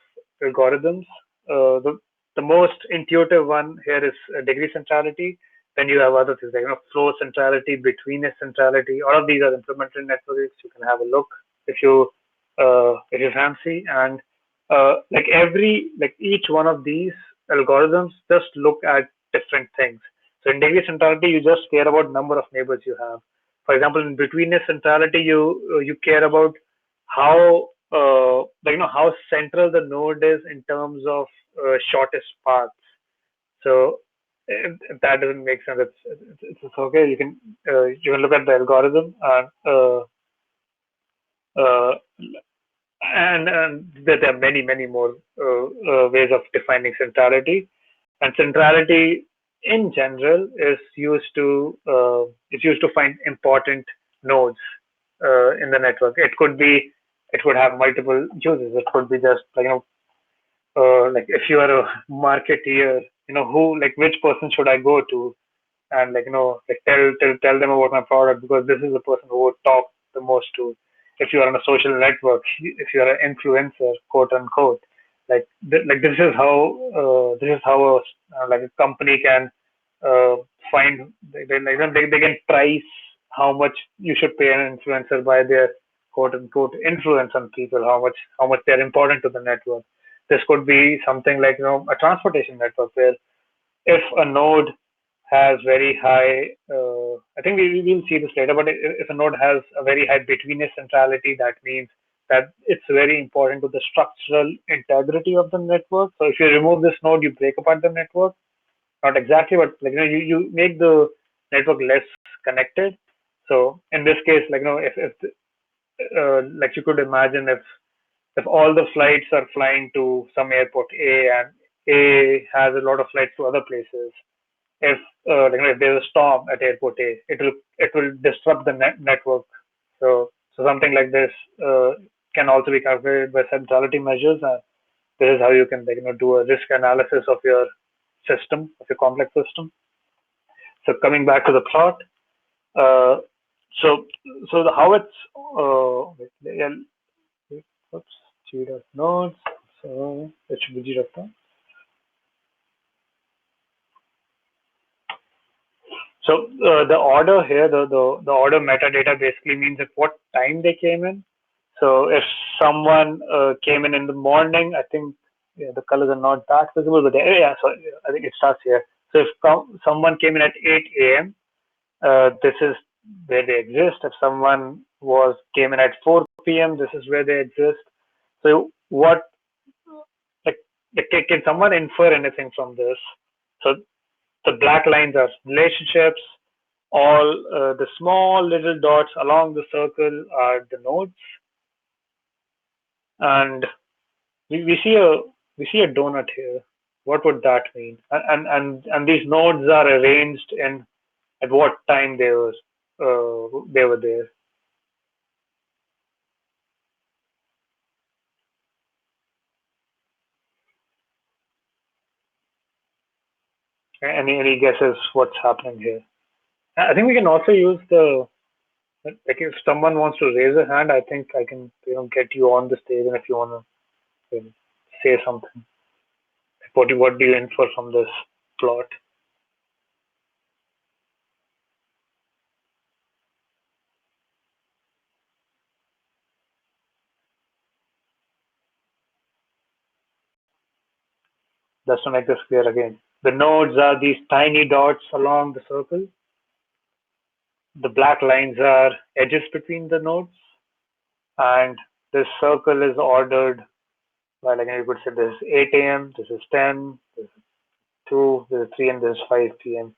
algorithms. The most intuitive one here is degree centrality. Then you have other things like flow centrality, betweenness centrality. All of these are implemented in networks. You can have a look if you fancy. And like each one of these algorithms just look at different things. So in degree centrality, you just care about number of neighbors you have. For example, in betweenness centrality, you care about how how central the node is in terms of shortest paths. So if that doesn't make sense, it's okay. You can look at the algorithm uh, and there are many more ways of defining centrality. And centrality in general is used to find important nodes in the network. It could have multiple uses. It could be just like if you are a marketeer, which person should I go to, and tell them about my product because this is the person who would talk the most to. If you are on a social network, if you are an influencer, quote unquote, this is how a company can find they can price how much you should pay an influencer by their quote unquote influence on people, how much they're important to the network. This could be something like a transportation network where if a node has very high, I think we will see this later, but if a node has a very high betweenness centrality, that means that it's very important to the structural integrity of the network. So if you remove this node, you break apart the network. Not exactly, but you make the network less connected. So in this case, if like you could imagine if all the flights are flying to some airport A and A has a lot of flights to other places, if if there's a storm at airport A, it will disrupt the network. So something like this can also be calculated by centrality measures, and this is how you can do a risk analysis of your system, of your complex system. So coming back to the plot, So the how it's oops, g.nodes. So it should be g.nodes. So the order here, the order metadata basically means at what time they came in. So if someone came in the morning, I think the colors are not that visible, but yeah, so I think it starts here. So if someone came in at 8 a.m., this is where they exist. If someone came in at 4 p.m., this is where they exist. So what, like, can someone infer anything from this? So the black lines are relationships. All the small little dots along the circle are the nodes, and we see a donut here. What would that mean? And these nodes are arranged in at what time they were there. Any guesses what's happening here? I think we can also use like if someone wants to raise a hand, I think I can get you on the stage, and if you want to say something, what do you infer from this plot? Just to make this clear again, the nodes are these tiny dots along the circle. The black lines are edges between the nodes, and this circle is ordered by, like, you could say this is 8 a.m., this is 10, this is 2, this is 3, and this is 5 p.m.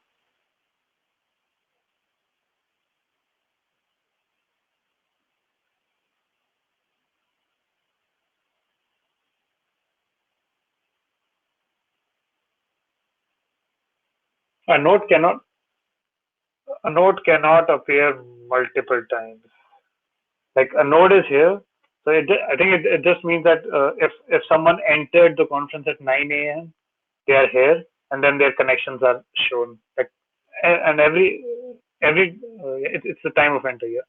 A node cannot appear multiple times. Like, a node is here, so I think it just means that if someone entered the conference at 9 a.m., they are here, and then their connections are shown. Like, and it's the time of entry. Yeah.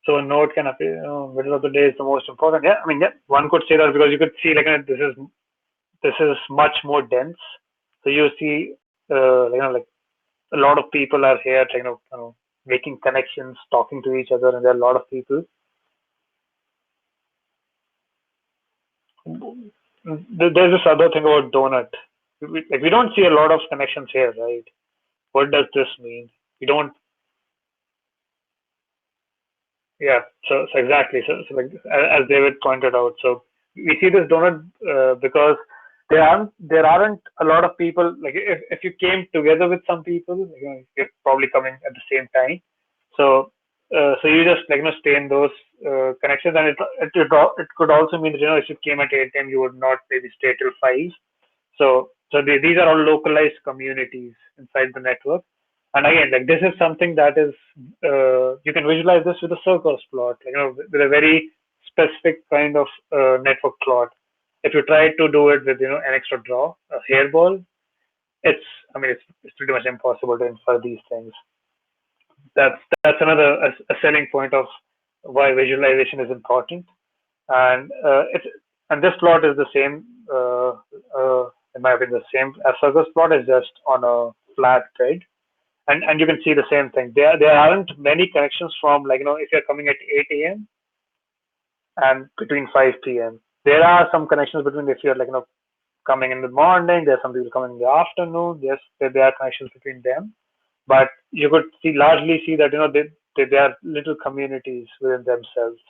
So a node can appear middle of the day is the most important. Yeah, I mean, yeah, one could say that because you could see, like, this is much more dense. So you see, like a lot of people are here, making connections, talking to each other, and there are a lot of people. There's this other thing about donut. We don't see a lot of connections here, right? What does this mean? We don't. Yeah. So exactly. So like, as David pointed out, so we see this donut because there aren't a lot of people. Like, if you came together with some people, you're probably coming at the same time. So so you just, stay in those connections, and it could also mean that, if you came at 8 a.m., you would not maybe stay till 5. So these are all localized communities inside the network. And again, like, this is something that is you can visualize this with a circus plot, with a very specific kind of network plot. If you try to do it with an extra draw, a hairball, it's pretty much impossible to infer these things. That's another a selling point of why visualization is important. And and this plot is the same, in my opinion, the same as circus plot, is just on a flat grid. And you can see the same thing. There aren't many connections from, if you're coming at 8 a.m. and between 5 p.m. There are some connections between, if you're coming in the morning. There's some people coming in the afternoon. Yes, there are connections between them, but you could largely see that they are little communities within themselves.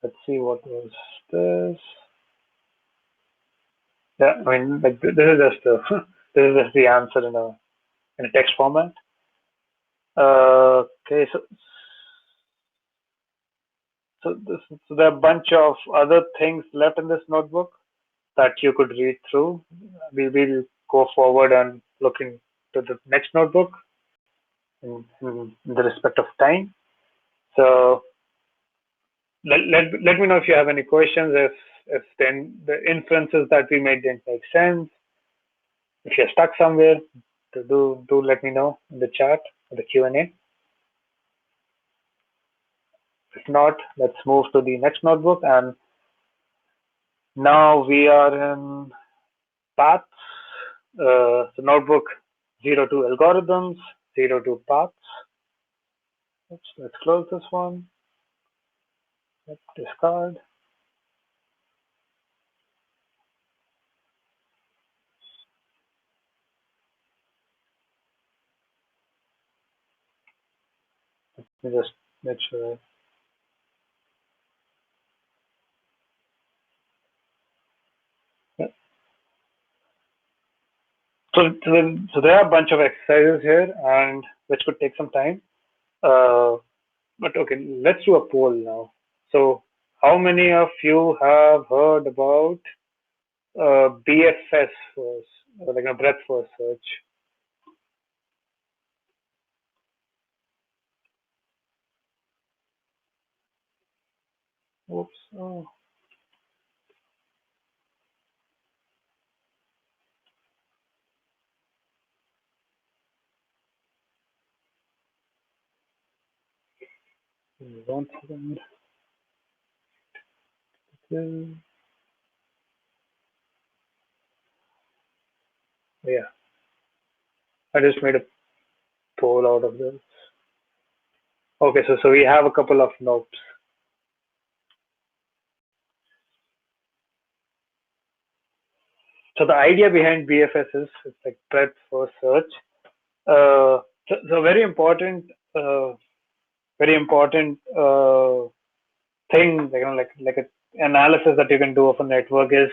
Let's see, what was this? Yeah, I mean, like, this is just this is just the answer in a text format. Okay, so there are a bunch of other things left in this notebook that you could read through. We will go forward and look into the next notebook in the respect of time. So let me know if you have any questions, if then the inferences that we made didn't make sense, If you're stuck somewhere, do let me know in the chat or the Q&A. If not, let's move to the next notebook. And now we are in paths. The notebook 02 algorithms, 02 paths. Oops, let's close this one. Let's discard. Let me just make sure. Yeah. So there are a bunch of exercises here, and which could take some time. But okay, let's do a poll now. So how many of you have heard about BFS first, like a breadth first search? Oops. Oh. One second. Yeah, I just made a poll out of this. Okay, so we have a couple of notes. So the idea behind BFS is it's like breadth first search. So very important thing, like an analysis that you can do of a network is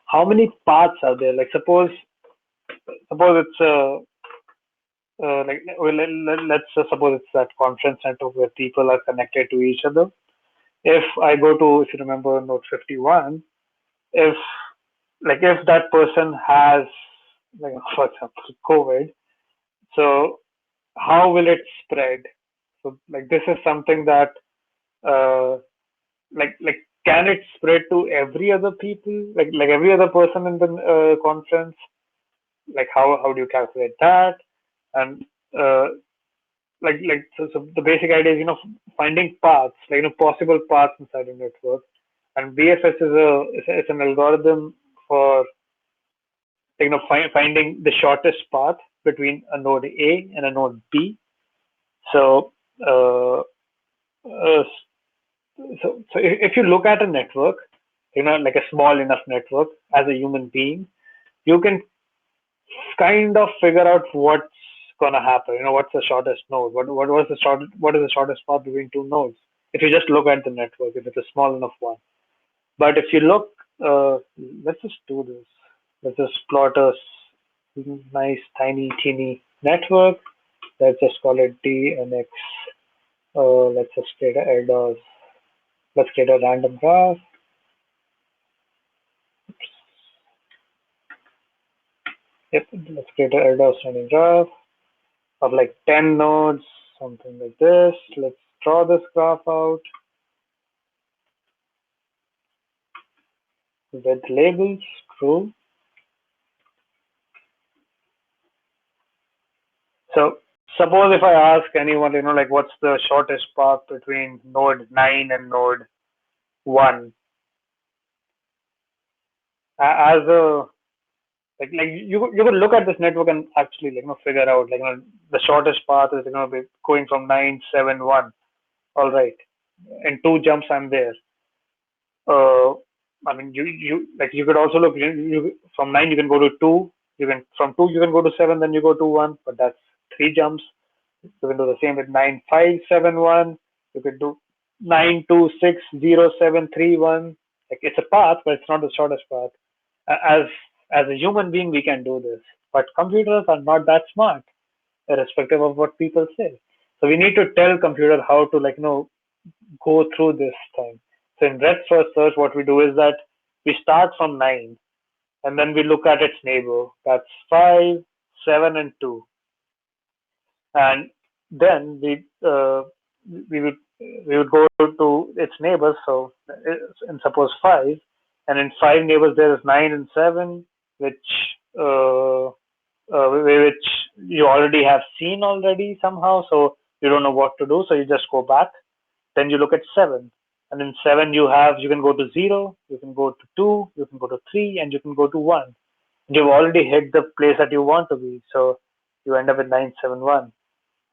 how many paths are there. Like suppose it's let's suppose it's that conference network where people are connected to each other. If I go to, if you remember node 51, if that person has, like, for example, COVID, so how will it spread? So like this is something that uh, like can it spread to every other people, like every other person in the conference? Like how do you calculate that? And uh, so the basic idea is, finding paths, like, possible paths inside a network. And BFS is an algorithm for, finding the shortest path between a node A and a node B. So uh, so if you look at a network, like a small enough network, as a human being, you can kind of figure out what's gonna happen. What's the shortest node? What is the shortest path between two nodes? If you just look at the network, if it's a small enough one. But if you look, let's just do this. Let's just plot a nice, tiny, teeny network. Let's just call it DNX. Let's just create let's create a random graph. Yep, let's create a LDOS random graph of like 10 nodes, something like this. Let's draw this graph out with labels, true. So suppose if I ask anyone, like what's the shortest path between node 9 and node 1? As a you could look at this network and actually figure out the shortest path is be going from 9 7 1. All right, in 2 jumps I'm there. I mean, you could also look, from 9 you can go to 2, from 2 you can go to 7, then you go to 1, but that's 3 jumps. You can do the same with 9 5 7 1. You could do 9 2 6 0 7 3 1. Like, it's a path, but it's not the shortest path. As a human being, we can do this, but computers are not that smart, irrespective of what people say. So we need to tell computer how to go through this thing. So in breadth first search, what we do is that we start from 9 and then we look at its neighbor. That's 5, 7, and 2. And then we would go to its neighbors. So and suppose 5, and in 5 neighbors there is 9 and 7, which which you already have seen already somehow, so you don't know what to do, so you just go back. Then you look at 7, and in 7 you can go to 0, you can go to 2, you can go to 3, and you can go to 1. You've already hit the place that you want to be, so you end up with 971.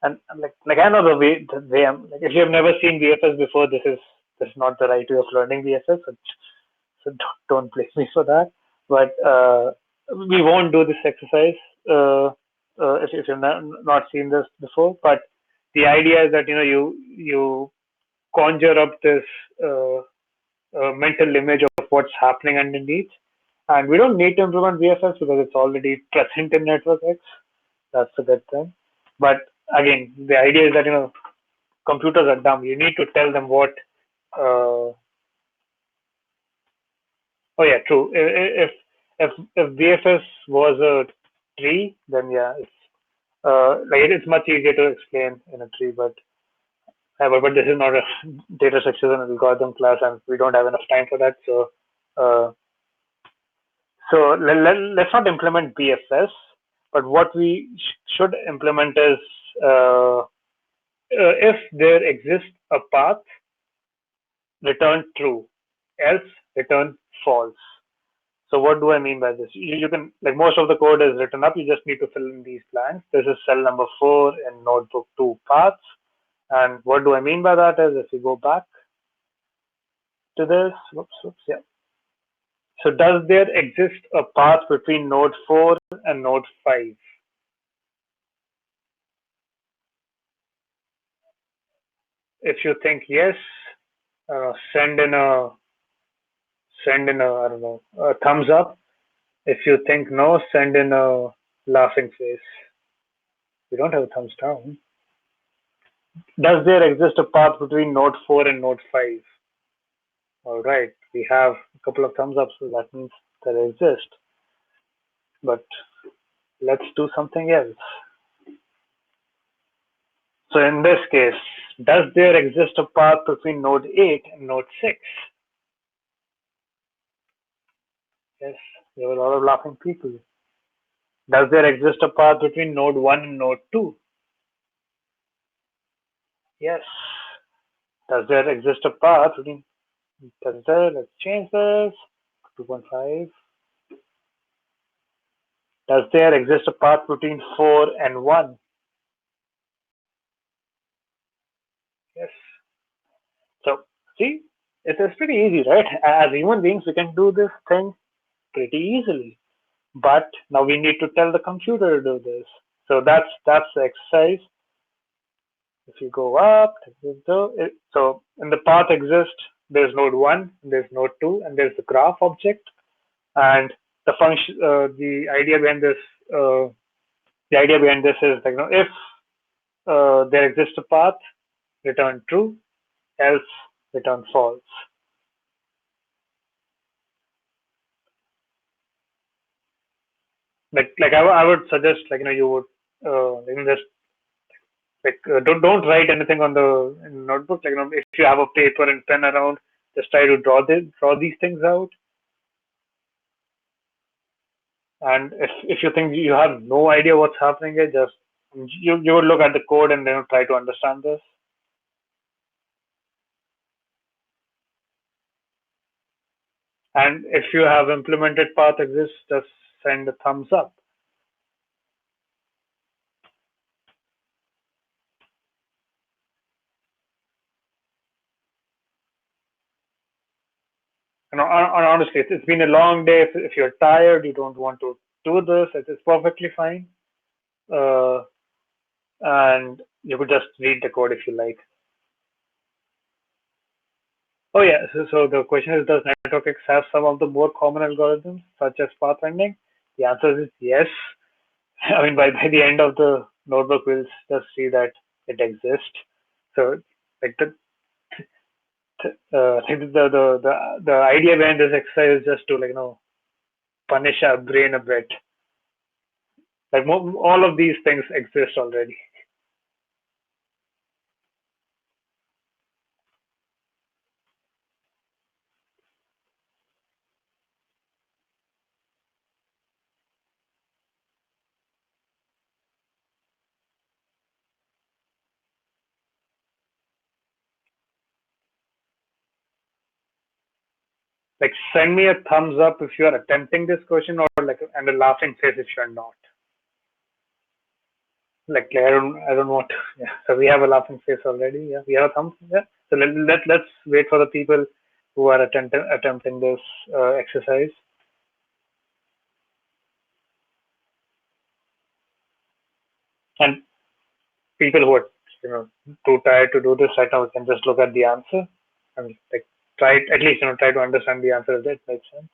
And like I know the way I'm like, if you have never seen VFS before, this is not the right way of learning VFS, so don't blame me for that. But we won't do this exercise if you've not seen this before. But the idea is that you conjure up this mental image of what's happening underneath, and we don't need to implement VFS because it's already present in Network X. That's a good thing. But again, the idea is that computers are dumb. You need to tell them what. Oh yeah, true. If VFS was a tree, then yeah, it's like it's much easier to explain in a tree. But this is not a data structures and algorithm class, and we don't have enough time for that. So let's not implement BFS. But what we should implement is if there exists a path, return true, else return false. So what do I mean by this? You can, like, most of the code is written up, you just need to fill in these blanks. This is cell number 4 in notebook 2 paths. And what do I mean by that is, if you go back to this, yeah. So does there exist a path between node 4 and node 5? If you think yes, send in a I don't know, a thumbs up. If you think no, send in a laughing face. We don't have a thumbs down. Does there exist a path between node 4 and node 5? All right, we have a couple of thumbs up, so that means there exists. But let's do something else. So in this case, does there exist a path between node 8 and node 6? Yes, there were a lot of laughing people. Does there exist a path between node 1 and node 2? Yes. Does there exist a path between, let's change this, 2.5. Does there exist a path between 4 and 1? Yes. So, see, it's pretty easy, right? As human beings, we can do this thing pretty easily. But now we need to tell the computer to do this. So that's the exercise. If you go up, so in the path exist, there's node 1, there's node 2, and there's the graph object. And the function, the idea behind this is, like, if there exists a path, return true, else return false. Like I would suggest, like, you would just, like, don't write anything on the notebook. Like, if you have a paper and pen around, just try to draw these things out. And if you think you have no idea what's happening here, just you would look at the code and then try to understand this. And if you have implemented path exists, just send a thumbs up. And honestly, it's been a long day. If you're tired, you don't want to do this, it's perfectly fine. And you could just read the code if you like. Oh yeah, so the question is, does Network X have some of the more common algorithms, such as pathfinding? The answer is yes. I mean, by the end of the notebook, we'll just see that it exists. So, like, I think the idea behind this exercise is just to, like, punish our brain a bit. Like, all of these things exist already. like send me a thumbs up if you are attempting this question, or like and a laughing face if you're not. Like I don't want to, yeah. So we have a laughing face already. Yeah, we have a thumbs. Yeah. So let's wait for the people who are attempting this exercise. And people who are too tired to do this right now can just look at the answer and like try at least try to understand the answer if that makes sense.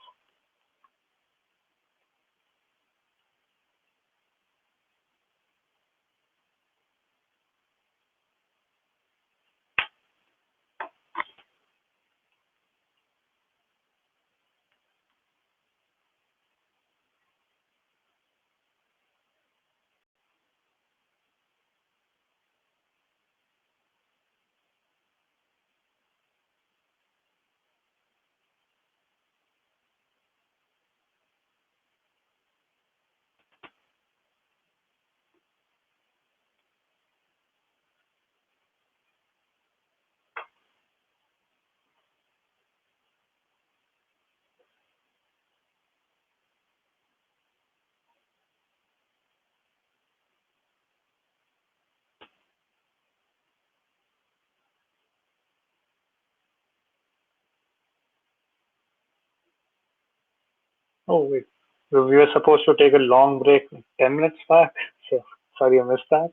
Oh wait, we were supposed to take a long break 10 minutes back. So sorry I missed that.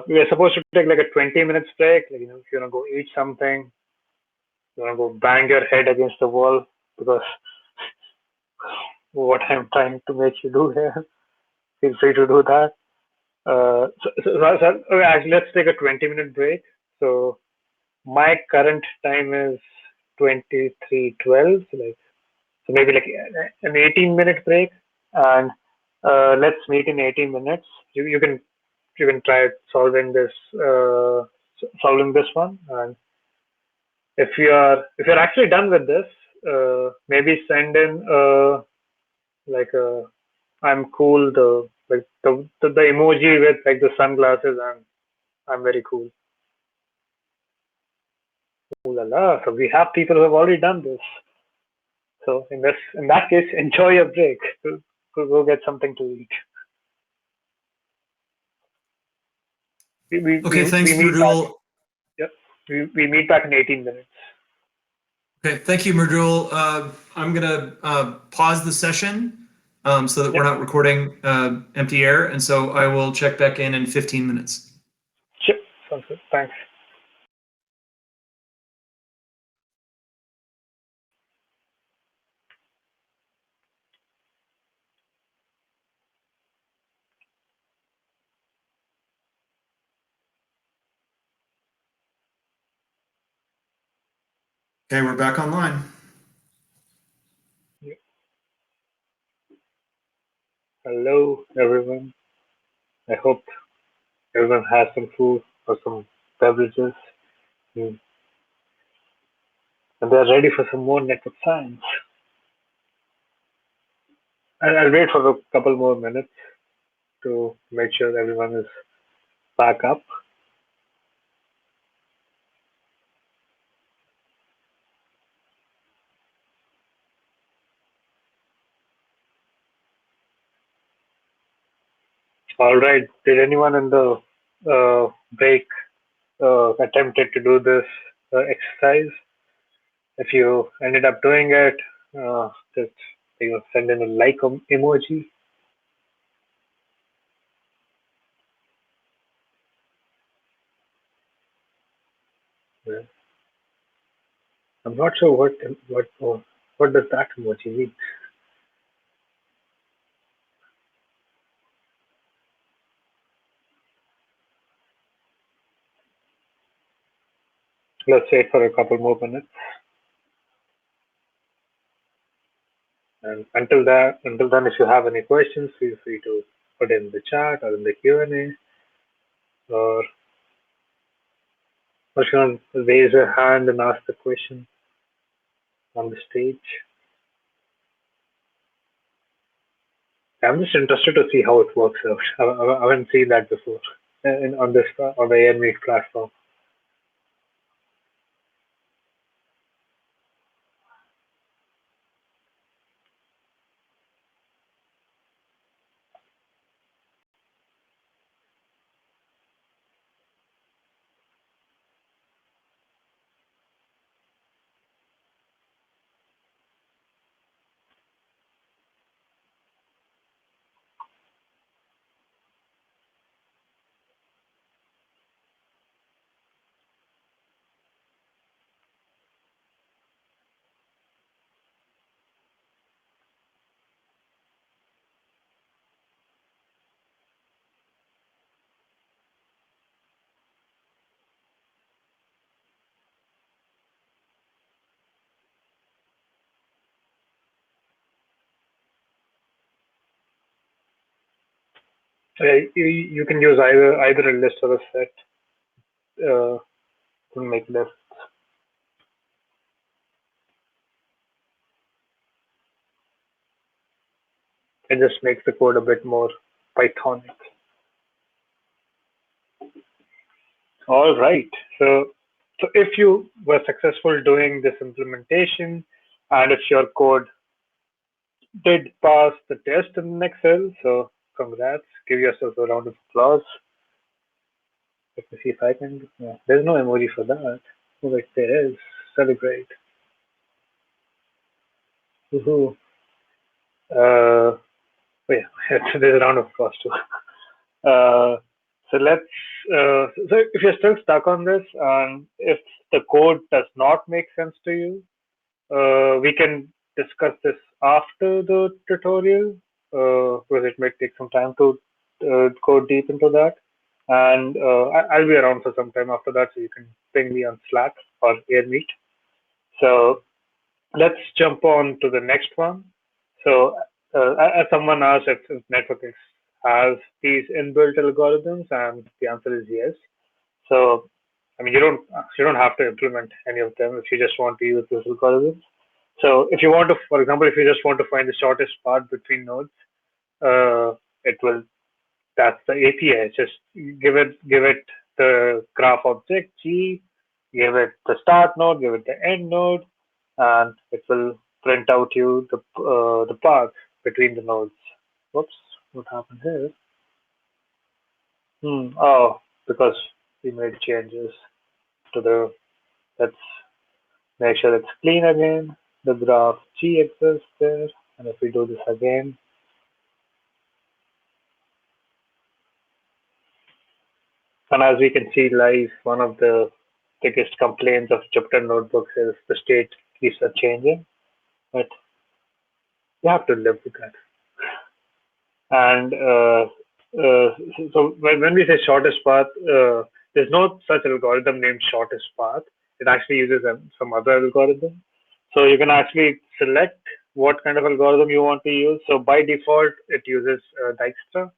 We were supposed to take like a 20 minutes break. Like, if you wanna go eat something, you wanna go bang your head against the wall because what I'm trying to make you do here. Feel free to do that. Okay, actually, let's take a 20-minute break. So my current time is 23:12. So maybe like an 18-minute break, and let's meet in 18 minutes. You can try solving this one, and if you're actually done with this, maybe send in like a I'm cool the emoji with like the sunglasses and I'm very cool. Ooh la la. So we have people who have already done this. So in that case, enjoy your break. Go get something to eat. Okay, thanks, We meet back. Merdul. Yep. We meet back in 18 minutes. Okay, thank you, Merdul. I'm gonna pause the session so that we're not recording empty air, and so I will check back in 15 minutes. Sure. Sounds good. Thanks. Okay, we're back online. Hello, everyone. I hope everyone has some food or some beverages, and they're ready for some more network science. I'll wait for a couple more minutes to make sure everyone is back up. All right. Did anyone in the break attempted to do this exercise? If you ended up doing it, just send in a like emoji. Yeah. I'm not sure what does that emoji mean. Let's wait for a couple more minutes. And until then, if you have any questions, feel free to put in the chat or in the Q&A, or you can raise your hand and ask the question on the stage. I'm just interested to see how it works out. I haven't seen that before on the AirMeet platform. You can use either a list or a set to make lists. It just makes the code a bit more Pythonic. All right. So if you were successful doing this implementation, and if your code did pass the test in Excel, so congrats. Give yourself a round of applause. Let me see if I can. Yeah, there's no emoji for that. Oh, wait, there is. Celebrate. Woohoo. Oh yeah, there's a round of applause too. So let's. So if you're still stuck on this, and if the code does not make sense to you, we can discuss this after the tutorial, because it may take some time to go deep into that. And I'll be around for some time after that, so you can ping me on Slack or AirMeet. So let's jump on to the next one. So as someone asked if network has these inbuilt algorithms, and the answer is yes. So I mean, you don't have to implement any of them if you just want to use those algorithms. So if you want to, for example, if you just want to find the shortest path between nodes, it will. That's the API. Just give it the graph object G, give it the start node, give it the end node, and it will print out you the path between the nodes. Whoops, what happened here? Oh, because we made changes to the. Let's make sure it's clean again. The graph G exists there, and if we do this again, and as we can see live, one of the biggest complaints of Jupyter notebooks is the state keeps on changing, but you have to live with that. And so when we say shortest path, there's no such algorithm named shortest path. It actually uses some other algorithm. So you can actually select what kind of algorithm you want to use. So by default, it uses Dijkstra.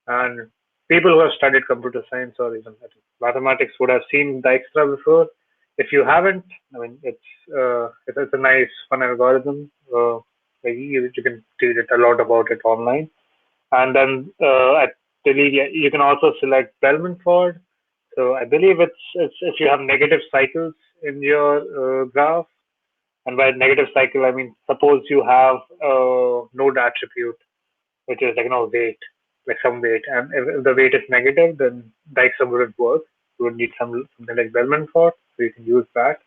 And people who have studied computer science or even mathematics would have seen Dijkstra before. If you haven't, I mean, it's a nice, fun algorithm. You can read it a lot about it online. And then I believe you can also select Bellman-Ford. So I believe it's if you have negative cycles in your graph, and by negative cycle I mean suppose you have a node attribute which is like weight, like some weight, and if the weight is negative, then Dijkstra wouldn't work. You would need something like Bellman-Ford, so you can use that.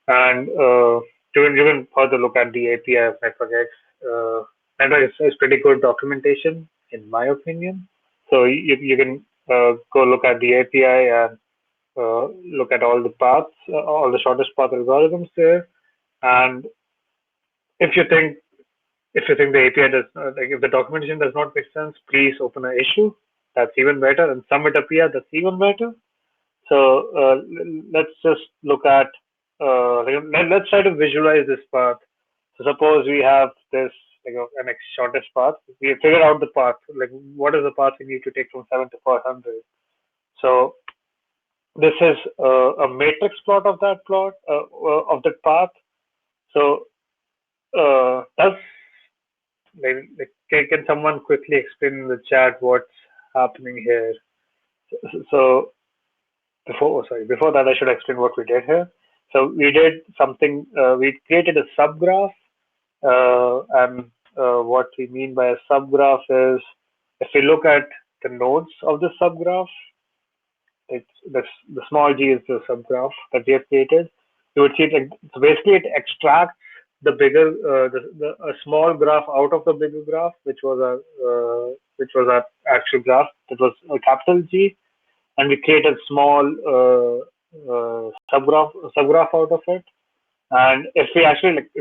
And you can further look at the API of NetworkX. Network is pretty good documentation, in my opinion. So you can go look at the API and look at all the paths, all the shortest path algorithms there. And if you think the API does like if the documentation does not make sense, please open an issue. That's even better, and submit a PR. That's even better. So let's just look at let's try to visualize this path. So suppose we have this an shortest path. We figure out the path. Like what is the path we need to take from 7 to 400? So this is a matrix plot of that of the path. So does can someone quickly explain in the chat what's happening here? So before that, I should explain what we did here. So we did something. We created a subgraph, and what we mean by a subgraph is if we look at the nodes of the subgraph, the small g is the subgraph that we have created. You would see it so basically it extracts the bigger a small graph out of the bigger graph, which was our actual graph that was a capital G, and we create a small subgraph out of it. And if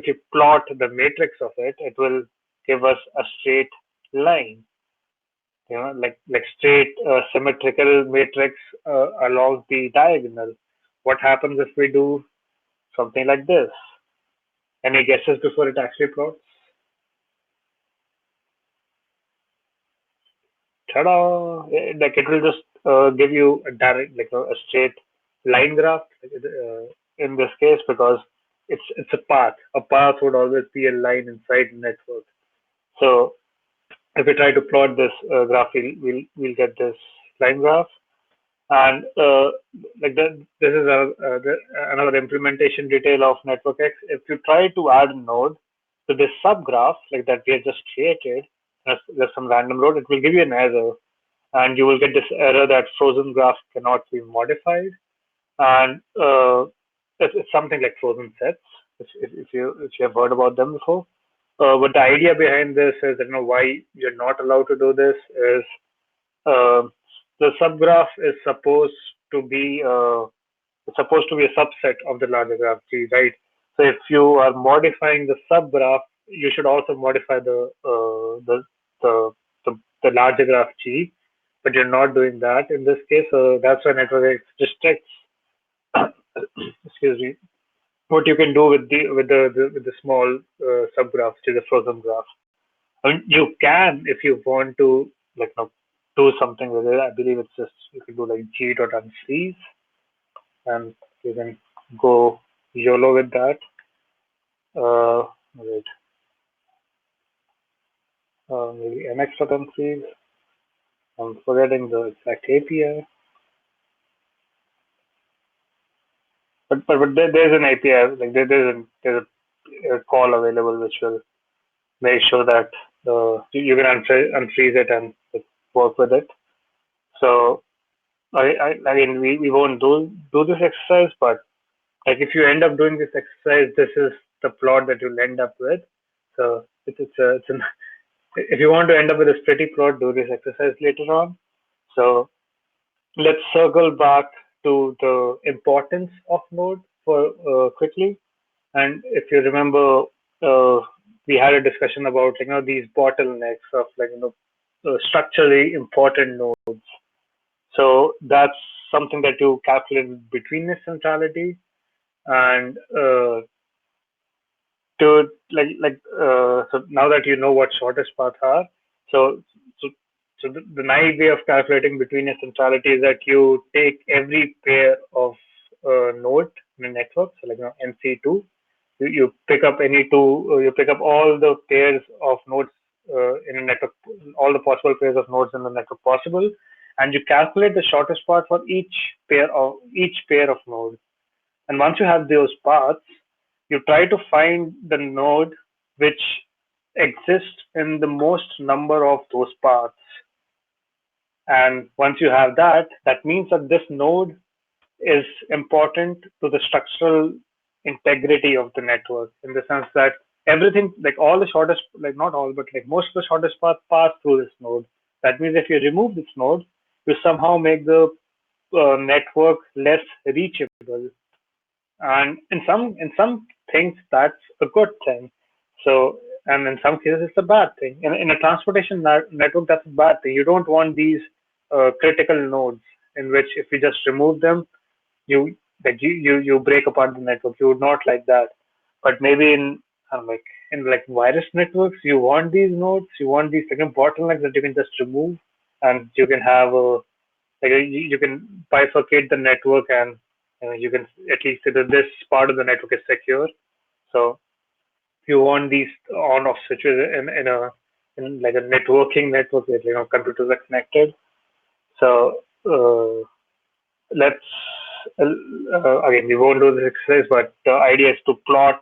you plot the matrix of it, it will give us a straight line, like straight symmetrical matrix along the diagonal. What happens if we do something like this? Any guesses before it actually plots? ta-da! Like it will just give you a direct, like a straight line graph in this case, because it's a path. A path would always be a line inside the network. So if we try to plot this graph, we'll get this line graph. And this is another implementation detail of NetworkX. If you try to add a node to this subgraph like that we have just created, there's some random node, it will give you an error, and you will get this error that frozen graph cannot be modified. And it's something like frozen sets, if you have heard about them before. But the idea behind this is, why you're not allowed to do this is uh, the subgraph is supposed to be a subset of the larger graph G, right? So if you are modifying the subgraph, you should also modify the larger graph G, but you're not doing that in this case. So that's why NetworkX restricts, excuse me, what you can do with the small subgraph, which is a frozen graph. I mean, you can, if you want to, do something with it. I believe it's just, you can do like g.unfreeze, and you can go YOLO with that. Wait, maybe mx.unfreeze. I'm forgetting the exact API. But there's an API, like there's a call available which will make sure that you can unfreeze it and work with it. So I mean, we won't do this exercise, but like if you end up doing this exercise, this is the plot that you'll end up with. So if you want to end up with a pretty plot, do this exercise later on. So let's circle back to the importance of node for quickly. And if you remember, we had a discussion about these bottlenecks of structurally important nodes. So that's something that you calculate with betweenness centrality, and so now that you know what shortest paths are, so the naive way of calculating betweenness centrality is that you take every pair of node in a network, so like NC2, you pick up any two, you pick up all the pairs of nodes in a network, all the possible pairs of nodes in the network possible, and you calculate the shortest path for each pair of nodes. And once you have those paths, you try to find the node which exists in the most number of those paths. And once you have that, that means that this node is important to the structural integrity of the network, in the sense that everything, like all the shortest, like not all, but like most of the shortest paths pass through this node. That means if you remove this node, you somehow make the network less reachable. And in some things that's a good thing. So, and in some cases it's a bad thing. In a transportation network, that's a bad thing. You don't want these critical nodes in which if you just remove them, you break apart the network. You would not like that. But maybe in virus networks, you want these nodes. You want these bottlenecks that you can just remove, and you can have you can bifurcate the network, and you can at least say that this part of the network is secure. So if you want these on-off switches in like a networking network where computers are connected. So let's again, we won't do this exercise, but the idea is to plot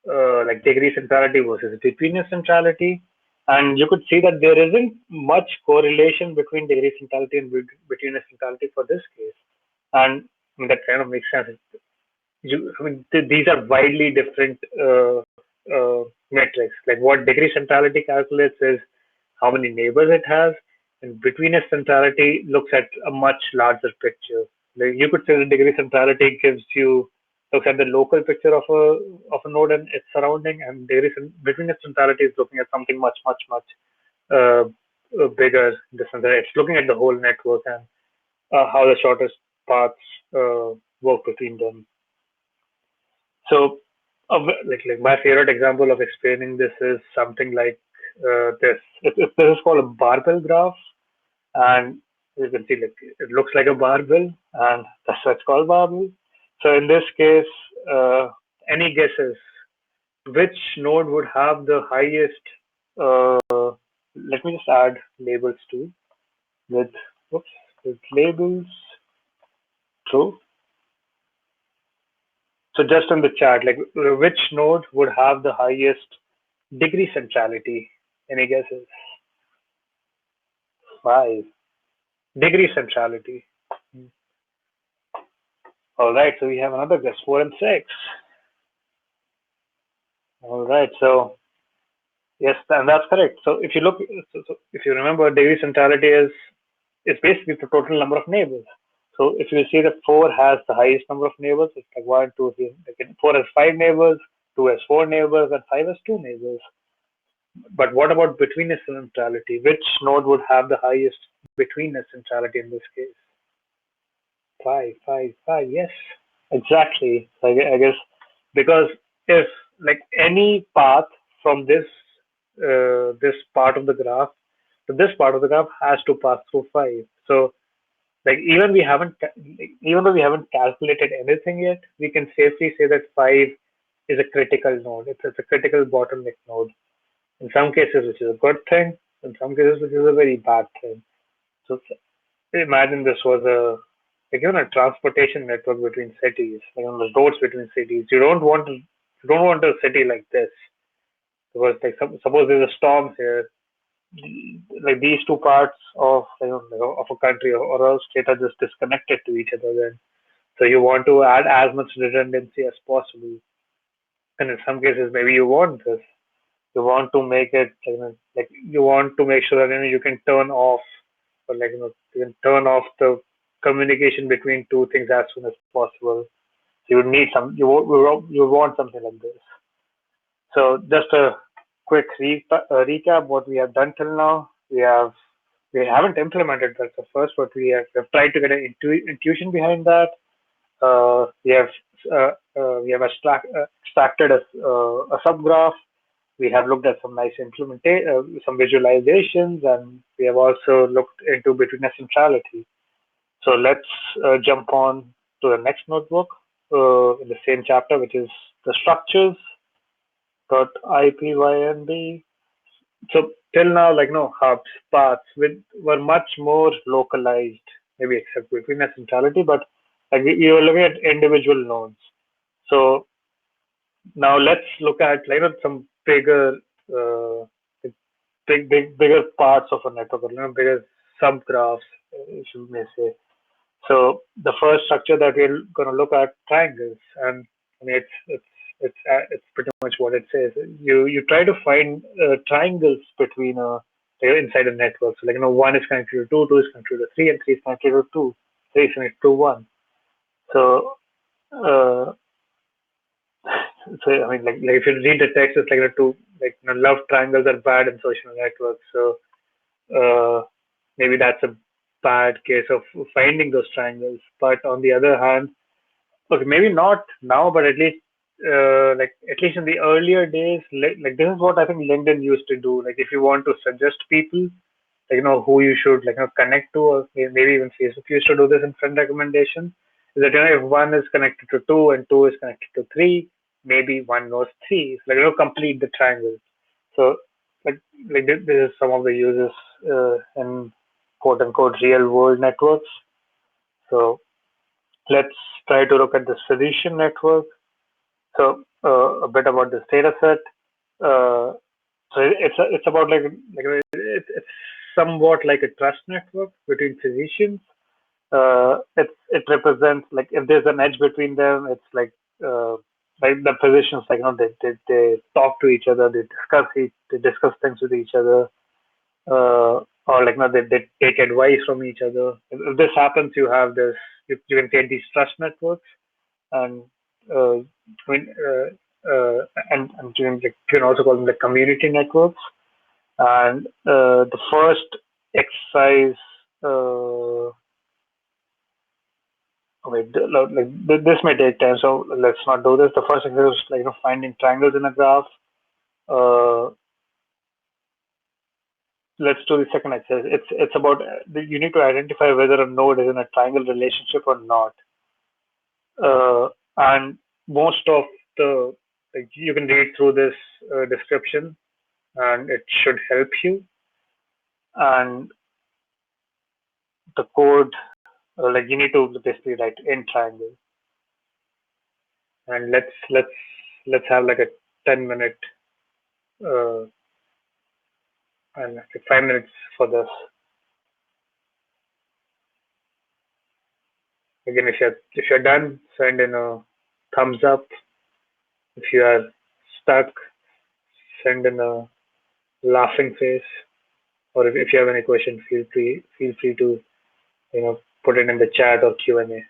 like degree centrality versus betweenness centrality. And you could see that there isn't much correlation between degree centrality and betweenness centrality for this case. And I mean, that kind of makes sense. These are widely different metrics. Like what degree centrality calculates is how many neighbors it has, and betweenness centrality looks at a much larger picture. Like you could say the degree centrality looks at the local picture of a node and its surrounding, and betweenness centrality is looking at something much bigger in the sense that it's looking at the whole network and how the shortest paths work between them. So, like my favorite example of explaining this is something like this. This is called a barbell graph. and you can see like it looks like a barbell, and that's why it's called barbell. So in this case, any guesses which node would have the highest? Let me just add labels too with whoops, with labels. True. So just on the chart, like which node would have the highest degree centrality? Any guesses? 5. Degree centrality. All right, so we have another guess, 4 and 6. All right, so yes, and that's correct. So if you look, if you remember, degree centrality is basically the total number of neighbors. So if you see that 4 has the highest number of neighbors, it's like 1, 2, 3. Like 4 has 5 neighbors, 2 has 4 neighbors, and 5 has 2 neighbors. But what about betweenness centrality? Which node would have the highest betweenness centrality in this case? 5, 5, 5. Yes, exactly. I guess because if like any path from this part of the graph to this part of the graph has to pass through 5. So like even though we haven't calculated anything yet, we can safely say that 5 is a critical node. It's a critical bottleneck node. In some cases, which is a good thing. In some cases, which is a very bad thing. So imagine this was a transportation network between cities, the roads between cities. You don't want a city like this because like suppose there's a storm here, like these two parts of of a country or a state are just disconnected to each other. Then so you want to add as much redundancy as possible, and in some cases maybe you want this. You want to make it like you want to make sure that you can turn off or you can turn off the communication between two things as soon as possible. So you would need you want something like this. So just a quick recap what we have done till now. We haven't implemented that the first, but we have tried to get an intuition behind that. We have extracted a subgraph. We have looked at some nice some visualizations, and we have also looked into betweenness centrality. So let's jump on to the next notebook in the same chapter, which is the structures. .ipynb. So till now, like no hubs, paths were much more localized, maybe except betweenness centrality, but like we were looking at individual nodes. So now let's look at some bigger, uh, bigger parts of a network, or bigger subgraphs, if you may say. So the first structure that we're going to look at triangles, and I mean it's pretty much what it says. You try to find triangles between inside a network. So 1 is connected to 2, 2 is connected to 3, and 3 is connected to 2, 3 is connected to 1. So uh, so I mean like if you read the text, it's love triangles are bad in social networks. So maybe that's a bad case of finding those triangles. But on the other hand, okay, maybe not now, but at least at least in the earlier days, like this is what I think LinkedIn used to do. Like if you want to suggest people, who you should connect to, or maybe even Facebook used to do this in friend recommendation. Is that if 1 is connected to 2 and 2 is connected to 3, maybe 1 knows 3. So, complete the triangle. So this is some of the uses in quote unquote real world networks. So let's try to look at this physician network. So a bit about this data set. So it's about it's somewhat like a trust network between physicians. It represents like if there's an edge between them, it's like the physicians they talk to each other, they discuss things with each other, or they take advice from each other. If this happens, you have this you can create these trust networks, and I mean and you can also call them the community networks. And the first exercise. This may take time, so let's not do this. The first exercise is finding triangles in a graph. Uh, let's do the second exercise. It's about you need to identify whether a node is in a triangle relationship or not. And most of the you can read through this description, and it should help you. And the code, like you need to basically write in triangle. And let's have like a 10-minute and like 5 minutes for this. Again, if you're done, send in a thumbs up. If you are stuck, send in a laughing face. Or if you have any question, feel free to put it in the chat or Q&A.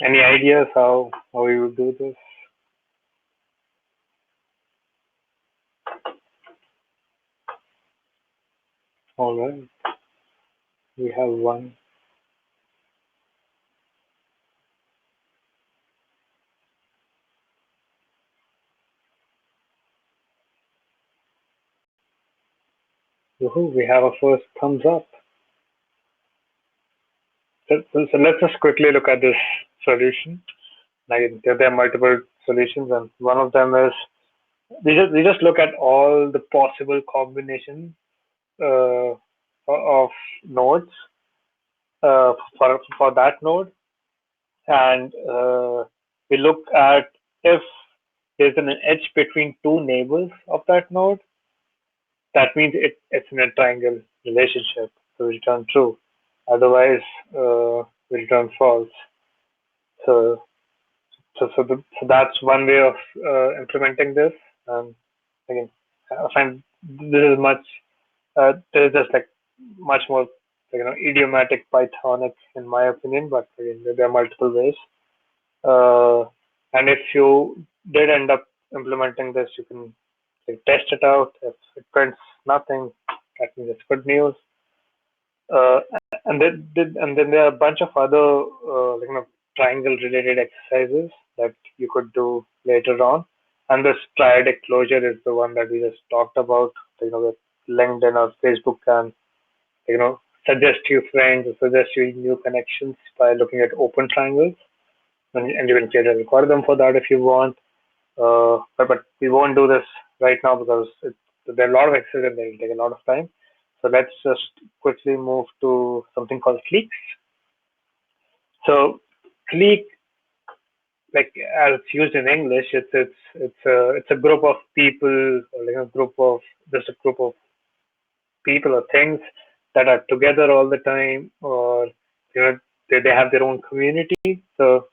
Any ideas how we would do this? All right, we have one. Woohoo, we have a first thumbs up. So let's just quickly look at this solution. Like there are multiple solutions, and one of them is we just look at all the possible combinations of nodes for that node, and we look at if there's an edge between two neighbors of that node. That means it's in a triangle relationship, so we return true. Otherwise, we return false. So so that's one way of implementing this. Again, I find this is much. There's just like much more, idiomatic Pythonic in my opinion. But again, there are multiple ways. And if you did end up implementing this, you can test it out. If it prints nothing, that means it's good news. Uh, and then there are a bunch of other triangle related exercises that you could do later on. And this triadic closure is the one that we just talked about. With LinkedIn or Facebook can suggest you friends or suggest you new connections by looking at open triangles, and you can create an algorithm for that if you want. But we won't do this right now because there are a lot of exercises and it will take a lot of time. So let's just quickly move to something called cliques. So clique, like as it's used in English, it's a group of people, or a group of people or things that are together all the time, or they have their own community. So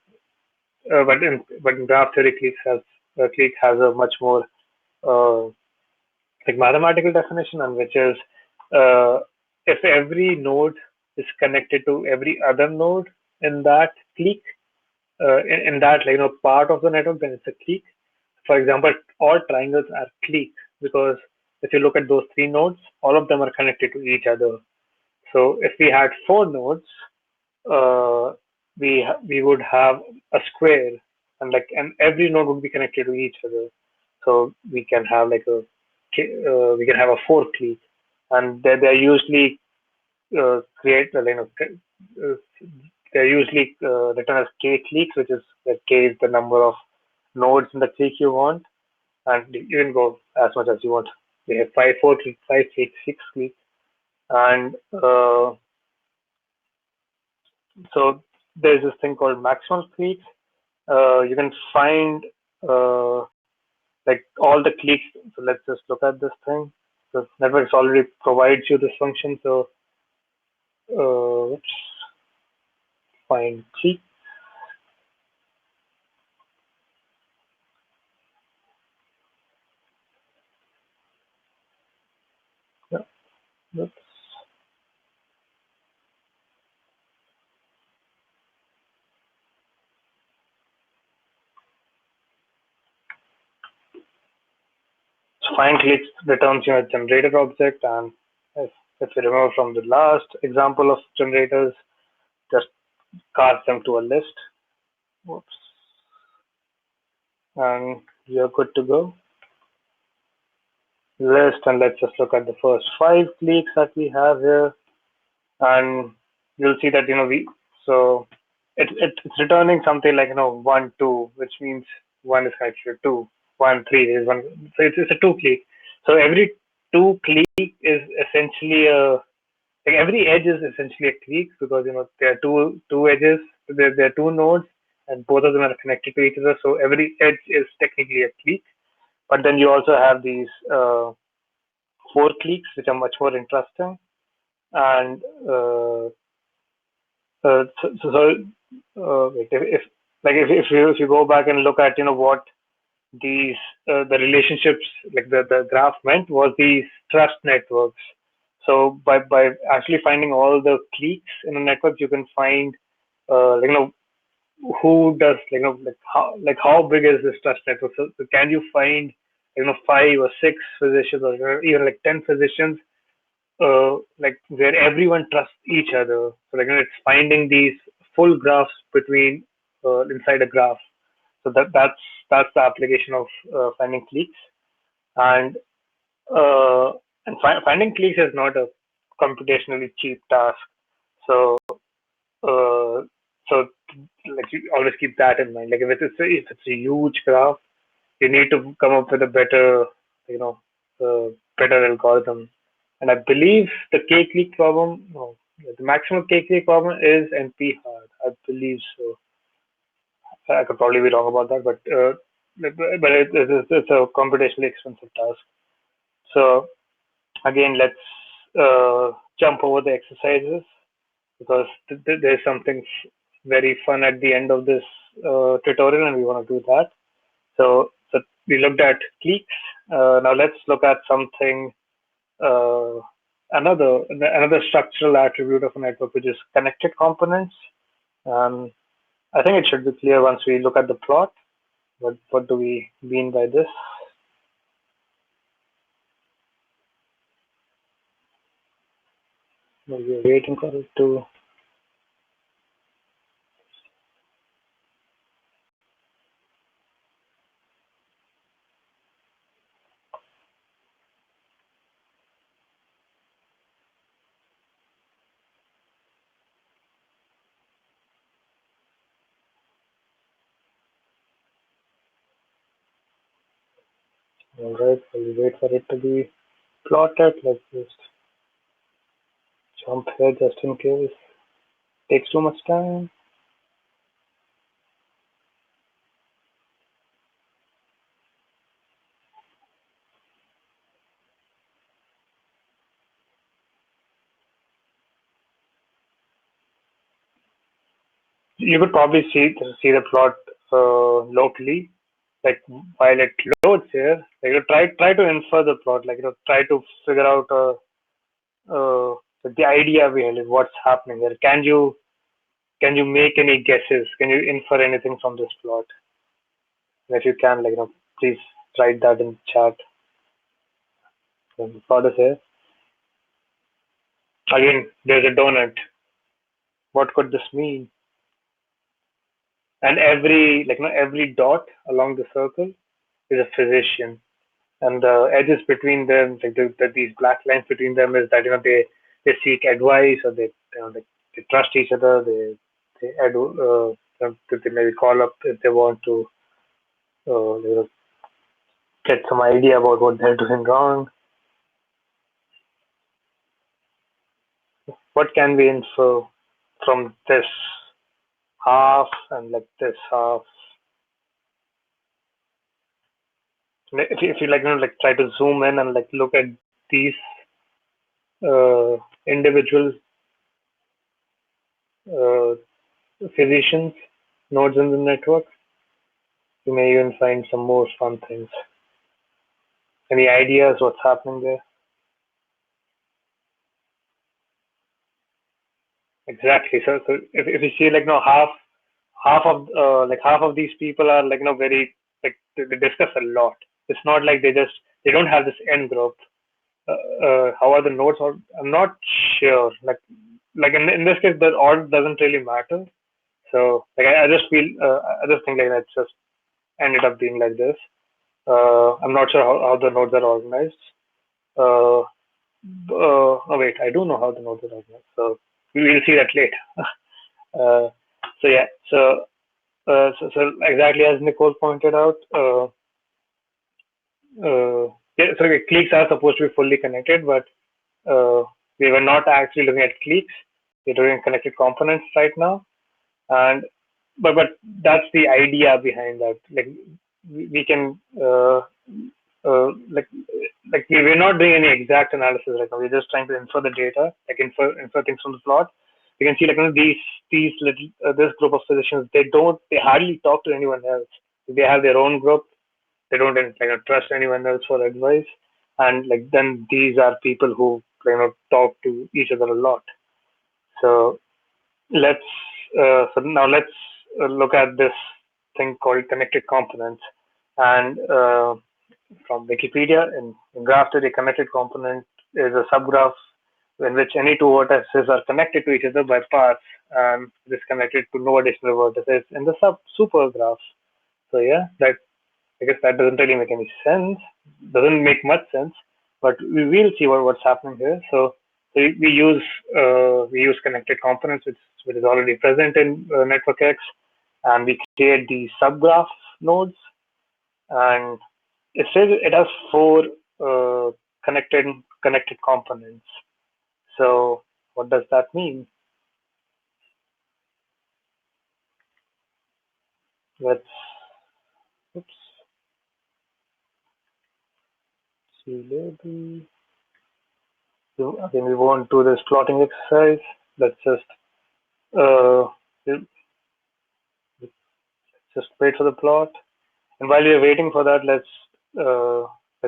but in graph theory, clique has a much more uh, mathematical definition, and which is uh, if every node is connected to every other node in that clique, in that part of the network, then it's a clique. For example, all triangles are clique because if you look at those three nodes, all of them are connected to each other. So if we had four nodes, uh, we would have a square, and every node would be connected to each other. So we can have a four clique, and they're usually create they're usually written as k cliques, which is that k is the number of nodes in the clique you want, and you can go as much as you want. We have four cliques, five cliques, six cliques, and so there's this thing called maximal cliques. You can find all the cliques. So let's just look at this thing. The networks already provides you this function. So let's find clique. Yeah, let's find cliques returns you a generator object, and if you remember from the last example of generators, just cast them to a list. Whoops. And you're good to go. List, and let's just look at the first five cliques that we have here, and you'll see that so it's returning something like 1 2, which means one is connected to 2, 1 3 is one. So it's a two clique. So every two clique is essentially every edge is essentially a clique, because there are two edges, there are two nodes, and both of them are connected to each other. So every edge is technically a clique. But then you also have these four cliques, which are much more interesting. And if you go back and look at what these the relationships, like the graph meant, was these trust networks. So by actually finding all the cliques in a network, you can find who does how big is this trust network. So can you find five or six physicians, or even 10 physicians where everyone trusts each other. So it's finding these full graphs between inside a graph. So that's the application of finding cliques, and finding cliques is not a computationally cheap task. So uh, so you always keep that in mind. Like if it's a huge graph, you need to come up with a better better algorithm. And I believe the K-clique problem, no, the maximum K-clique problem is NP hard. I believe so. I could probably be wrong about that, but it's a computationally expensive task. So again, let's jump over the exercises, because there's something very fun at the end of this tutorial and we want to do that. So we looked at cliques. Now let's look at something, another structural attribute of a network, which is connected components. I think it should be clear once we look at the plot. What do we mean by this? We're waiting for it to. All right, we'll wait for it to be plotted. Let's just jump here just in case it takes too much time. You could probably see the plot locally, like while it loads here. Like you try to infer the plot, like try to figure out the idea behind it, what's happening here. Can you make any guesses? Can you infer anything from this plot? And if you can, please write that in chat. The plot is here. Again, there's a donut. What could this mean? And every dot along the circle is a physician, and the edges between them, these black lines between them, is that they seek advice, or they trust each other. They maybe call up if they want to get some idea about what they're doing wrong. What can we infer from this half and this half? If you try to zoom in and look at these individual physicians nodes in the network, you may even find some more fun things. Any ideas what's happening there? Exactly. So if you see half of these people are very they discuss a lot. It's not like they don't have this end group. How are the nodes? I'm not sure. In this case, the order doesn't really matter. So I just feel I just think it's just ended up being like this. I'm not sure how the nodes are organized. Oh wait, I do know how the nodes are organized. So we will see that later. So yeah, so exactly as Nicole pointed out, yeah, so cliques are supposed to be fully connected, but we were not actually looking at cliques. We're doing connected components right now, and but that's the idea behind that. We can we're not doing any exact analysis right now. We're just trying to infer the data, infer things from the plot. You can see these little this group of physicians, they hardly talk to anyone else. They have their own group. They don't trust anyone else for advice, and then these are people who talk to each other a lot. So now let's look at this thing called connected components. And from Wikipedia, in graph theory, a connected component is a subgraph in which any two vertices are connected to each other by paths, and it is connected to no additional vertices in the super graph. So yeah, I guess that doesn't really make any sense. Doesn't make much sense, but we will see what's happening here. So we use connected components, which is already present in Network X, and we create the subgraph nodes, and it says it has 4 connected components. So what does that mean? Let's see label. Again, we won't do this plotting exercise. Let's just just wait for the plot. And while we're waiting for that, let's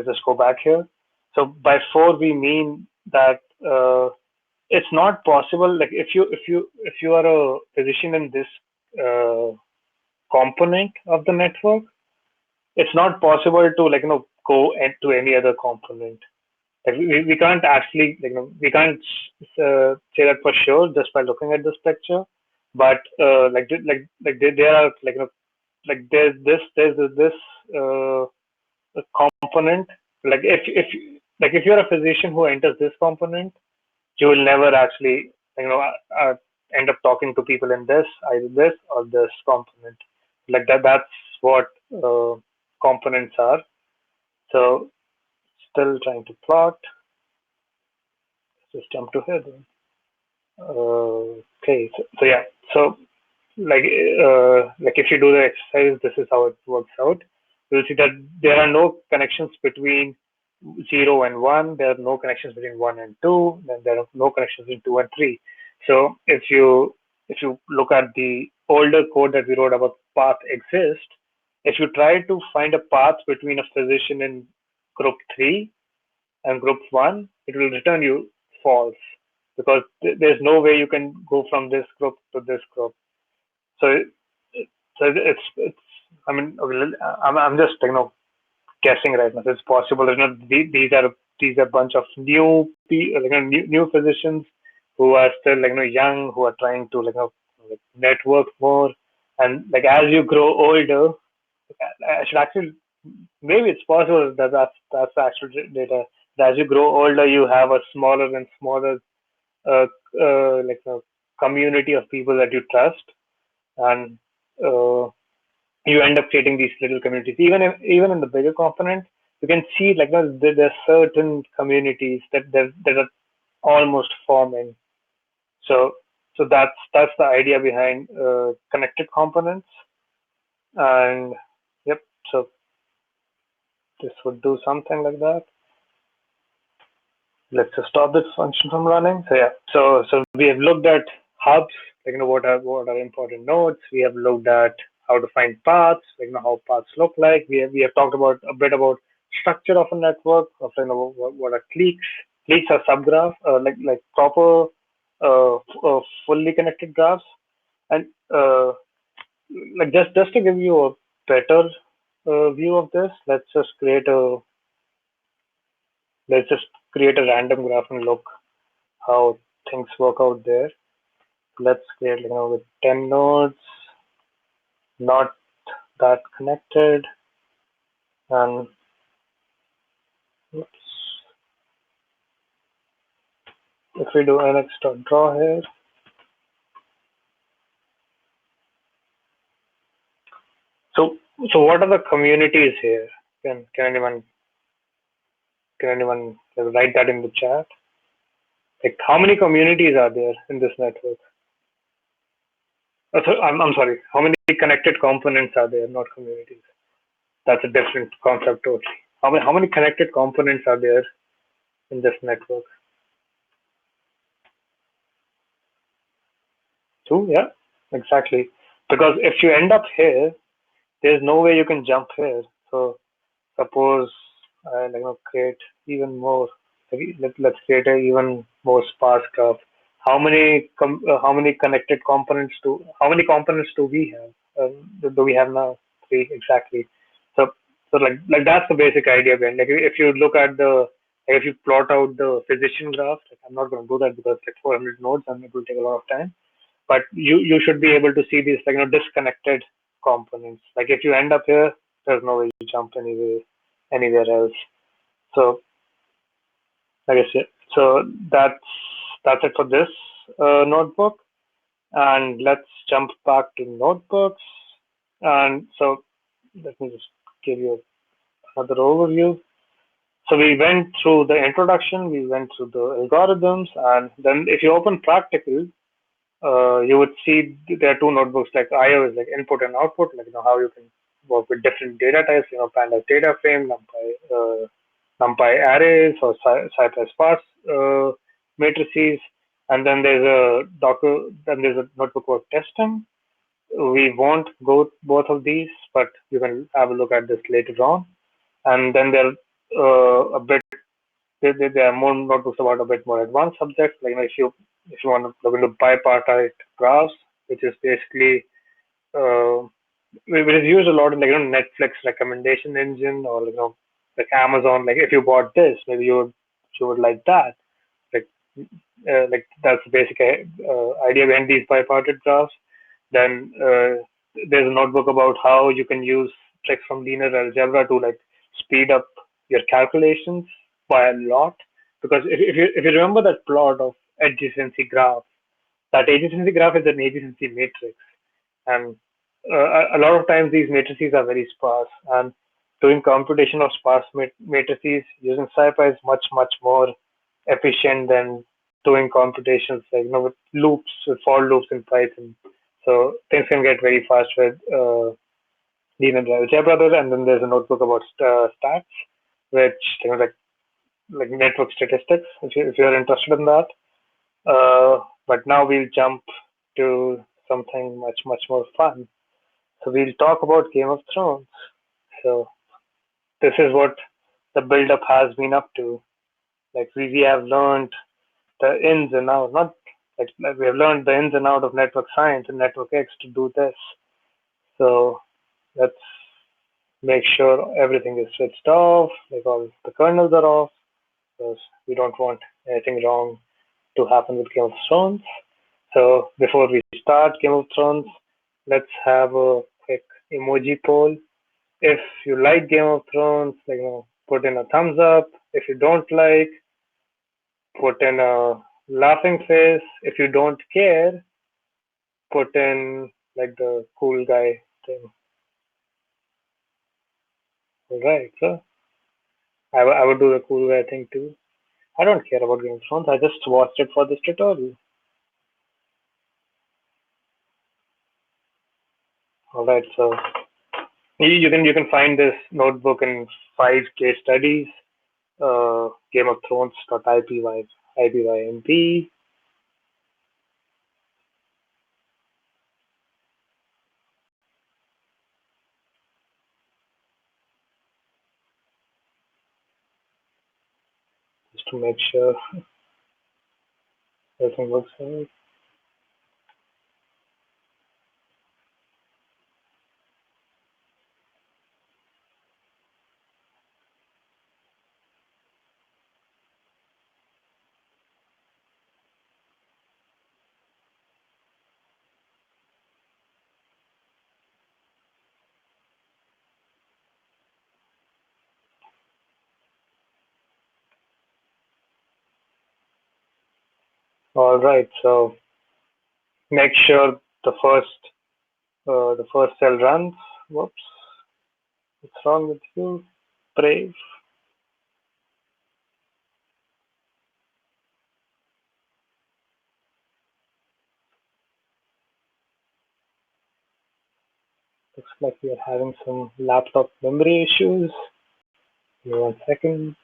just go back here. So by 4 we mean that it's not possible. Like if you are a physician in this component of the network, it's not possible to go to any other component. Like we can't actually we can't say that for sure just by looking at this picture. But there are there's this component. Like if you're a physician who enters this component, you will never actually end up talking to people in either this or this component. Like that's what components are. So still trying to plot. Just jump to here then. Okay, so yeah, so like if you do the exercise, this is how it works out. You'll see that there are no connections between 0 and 1. There are no connections between 1 and 2. Then there are no connections between 2 and 3. So if you look at the older code that we wrote about path exist, if you try to find a path between a physician in group 3 and group 1, it will return you false, because there's no way you can go from this group to this group. So it's I mean, I'm just guessing right now. It's possible. These are a bunch of new physicians who are still young, who are trying to network more, and as you grow older, I should actually, maybe it's possible that that's the actual data. As you grow older, you have a smaller and smaller a community of people that you trust, and you end up creating these little communities. Even in the bigger component, you can see there are certain communities that are almost forming. So that's the idea behind connected components. And yep, so this would do something like that. Let's just stop this function from running. So yeah, so we have looked at hubs, what are important nodes. We have looked at how to find paths, how paths look like. We have talked about a bit about structure of a network, of what are cliques. Cliques are subgraphs, like proper fully connected graphs. And just to give you a better view of this, let's just create a random graph and look how things work out there. Let's create with 10 nodes, not that connected, and oops. If we do nx.draw here, so what are the communities here? Can anyone write that in the chat? Like how many communities are there in this network? I'm sorry, how many connected components are there, not communities? That's a different concept totally. How many connected components are there in this network? 2, yeah, exactly. Because if you end up here, there's no way you can jump here. So suppose I create even more. Let's create an even more sparse graph. How many connected components how many components do we have? Do we have now? 3 exactly. So that's the basic idea behind. If you look at if you plot out the physician graph, I'm not going to do that because it's 400 nodes and it will take a lot of time. But you should be able to see these disconnected components. Like if you end up here, there's no way you jump anywhere else. So like I said, so that's it for this notebook. And let's jump back to notebooks. And so let me just give you another overview. So we went through the introduction, we went through the algorithms, and then if you open practical, you would see there are 2 notebooks. Like IO is like input and output, how you can work with different data types, pandas data frame, NumPy arrays, or SciPy sparse matrices. And then there's a notebook for testing. We won't go both of these, but you can have a look at this later on. And then there a bit there are more notebooks about a bit more advanced subjects. Like if you want to look into bipartite graphs, which is basically which is used a lot in Netflix recommendation engine, or like Amazon. Like if you bought this, maybe you would like that. Like that's the basic idea behind these bipartite graphs. Then there's a notebook about how you can use tricks from linear algebra to like speed up your calculations by a lot. Because if you remember that plot of adjacency graph, that adjacency graph is an adjacency matrix, and a lot of times these matrices are very sparse, and doing computation of sparse matrices using SciPy is much more efficient than doing computations like with loops, with for loops in Python. So things can get very fast with linear algebra. And then there's a notebook about stats, which like network statistics, if you're interested in that. But now we'll jump to something much more fun. So we'll talk about Game of Thrones. So this is what the build-up has been up to. Like we have learned the ins and outs, not like we have learned the ins and outs of network science and network X to do this. So let's make sure everything is switched off, like all the kernels are off, because we don't want anything wrong to happen with Game of Thrones. So before we start Game of Thrones, let's have a quick emoji poll. If you like Game of Thrones, put in a thumbs up. If you don't like, put in a laughing face. If you don't care, put in like the cool guy thing. Alright, so I would do the cool guy thing too. I don't care about Game of Thrones. I just watched it for this tutorial. Alright, so you can find this notebook in 5 case studies. Game of Thrones.ipymp. Just to make sure everything looks right. All right, so make sure the first cell runs. Whoops, what's wrong with you? Brave. Looks like we are having some laptop memory issues. Give me 1 second.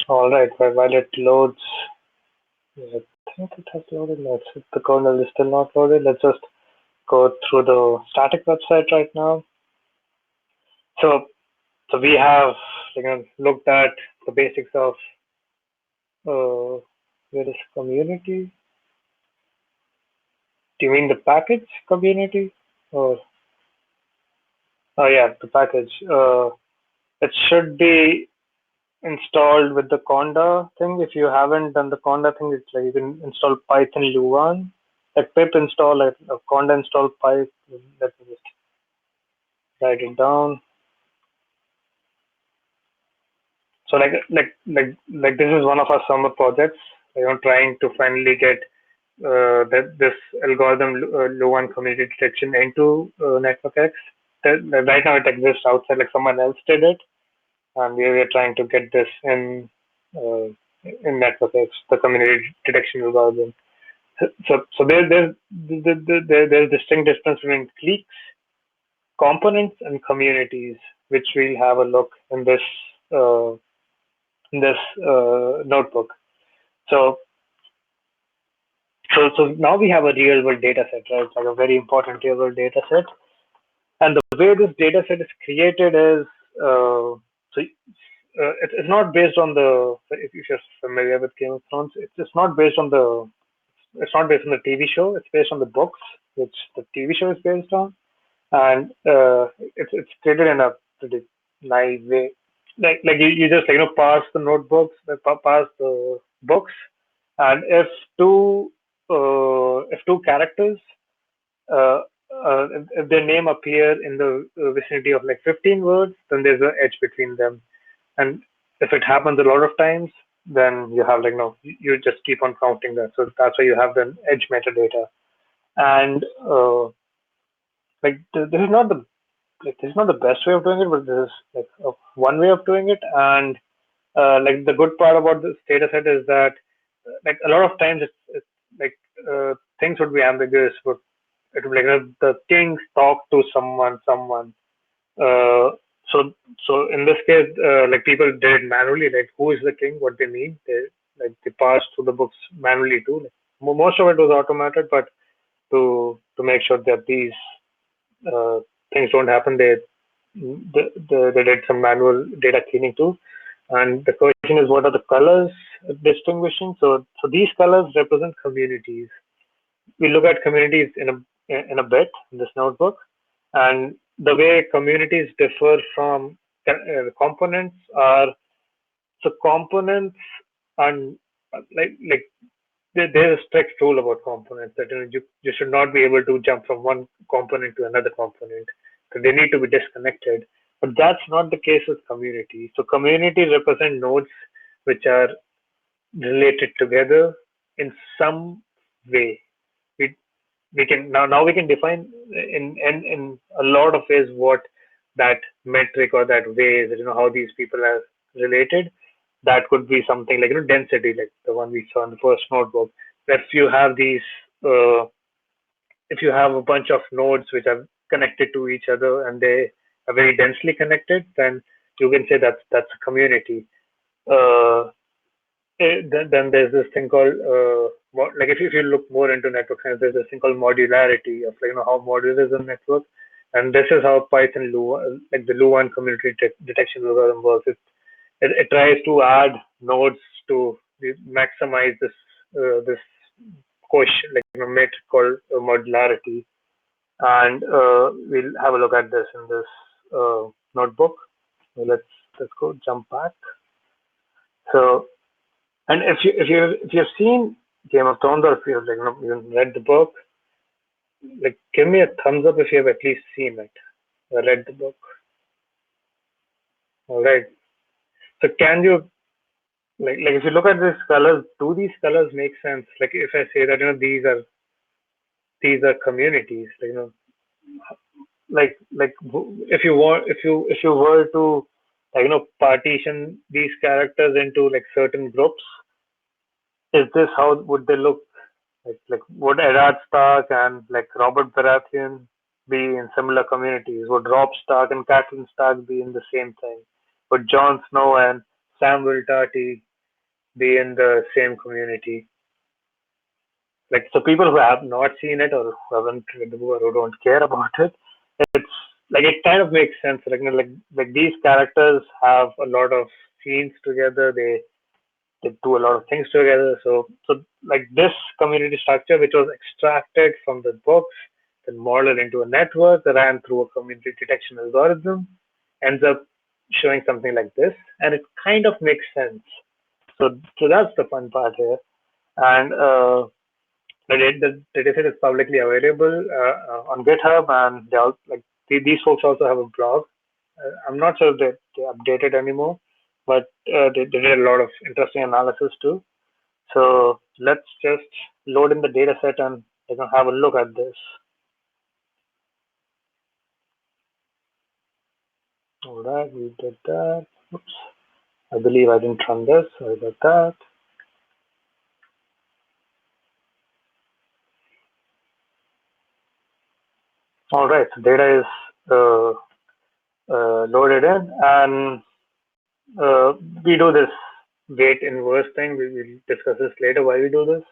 All right, while it loads, I think it has loaded. No, the kernel is still not loaded. Let's just go through the static website right now. So we have looked at the basics of where is community? Do you mean the package community, or Oh yeah, the package. It should be installed with the conda thing. If you haven't done the conda thing, it's like you can install Python Luan, like pip install, like conda install Python. Let me just write it down. So like this is one of our summer projects. Trying to finally get this algorithm Luan community detection into NetworkX. Right now it exists outside, like someone else did it, and we are trying to get this in NetworkX, the community detection algorithm. So there's distinct difference between cliques, components, and communities, which we'll have a look in this uh, notebook. So so now we have a real world data set, right? It's like a very important real world data set. And the way this data set is created is it's not based on the, if you're familiar with Game of Thrones, it's not based on the TV show. It's based on the books, which the TV show is based on, and it's created in a pretty naive way. Like you just pass the notebooks, pass the books, and if two characters uh, if their name appear in the vicinity of like 15 words, then there's an edge between them. And if it happens a lot of times, then you have you just keep on counting that. So that's why you have the edge metadata. And this is not the this is not the best way of doing it, but this is one way of doing it. And like the good part about this data set is that like a lot of times it's like things would be ambiguous, but it would be like the kings talk to someone. Uh, so in this case, like people did it manually, like who is the king, what they mean. They passed through the books manually too. Like, most of it was automated, but to make sure that these uh, things don't happen, they did some manual data cleaning too. And the question is, what are the colors distinguishing? So these colors represent communities. We look at communities in a bit in this notebook, and the way communities differ from components are, so components and like there's a strict rule about components that you should not be able to jump from one component to another component. So they need to be disconnected. But that's not the case with community. So communities represent nodes which are related together in some way. We we can now we can define in a lot of ways what that metric or that way is, how these people are related. That could be something like density, like the one we saw in the first notebook. If you have these uh, if you have a bunch of nodes which are connected to each other and they are very densely connected, then you can say that's a community. uh, then there's this thing called like if you look more into network science, there's this thing called modularity of how modular is a network, and this is how Python like the Luan community detection algorithm works. It tries to add nodes to maximize this quotient, like metric called modularity, and we'll have a look at this in this notebook. So let's go jump back. So, and if you've seen Game of Thrones, or if you've you read the book, like give me a thumbs up if you have at least seen it or read the book. All right. So can you like if you look at these colors, do these colors make sense? Like if I say that these are communities, like if you were to partition these characters into like certain groups, is this how would they look? Like would Eddard Stark and like Robert Baratheon be in similar communities? Would Robb Stark and Catelyn Stark be in the same thing? Would Jon Snow and Samuel Tarly be in the same community? Like, so people who have not seen it or who haven't read the book or who don't care about it, it's like it kind of makes sense. Like these characters have a lot of scenes together. They do a lot of things together. So like this community structure, which was extracted from the books, then model it into a network, ran through a community detection algorithm, ends up showing something like this, and it kind of makes sense. So that's the fun part here. And the dataset is publicly available on GitHub, and they all, like these folks also have a blog. I'm not sure if they update it anymore, but they did a lot of interesting analysis too. So let's just load in the data set and have a look at this. All right, we did that. Oops. I believe I didn't run this. Sorry about that. All right, so data is loaded in, and we do this weight inverse thing. We will discuss this later why we do this.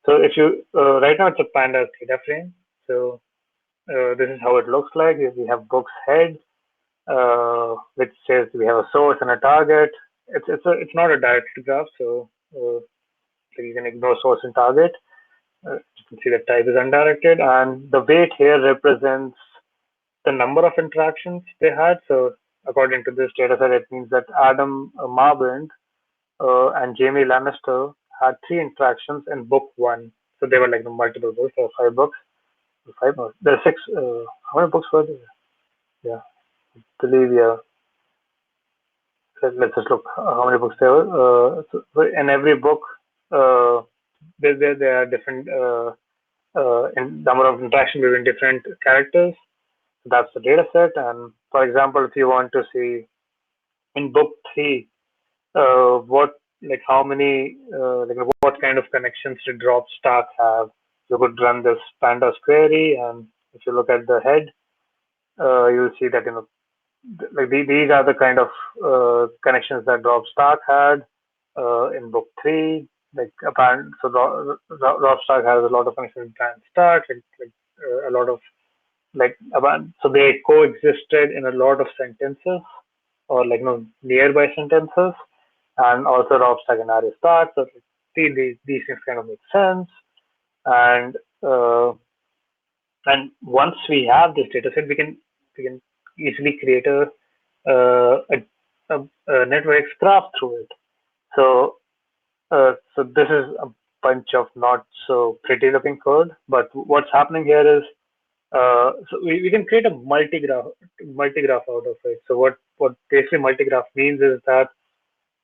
So if you right now it's a pandas data frame. So this is how it looks like. We have books head, which says we have a source and a target. It's not a directed graph, so you can ignore source and target. You can see the type is undirected, and the weight here represents the number of interactions they had. So according to this data set, it means that Adam Marbind and Jamie Lannister had 3 interactions in book 1. So they were like the multiple books. There were 5 books. 5 books. There are 6. How many books were there? Yeah, I believe, yeah. Let's just look how many books there were. So in every book, there are different number of interactions between different characters. That's the data set. And for example, if you want to see in book 3, how many, what kind of connections did Rob Stark have? You could run this pandas query, and if you look at the head, you'll see that these are the kind of connections that Rob Stark had in book 3. Rob Stark has a lot of connections with Bran Stark, a lot of so they coexisted in a lot of sentences, or nearby sentences, and also Rob Stark and Arya Stark. So these things kind of make sense, and once we have this data set, we can easily create a network graph through it. So this is a bunch of not so pretty looking code, but what's happening here is so we can create a multigraph out of it. So what basically multigraph means is that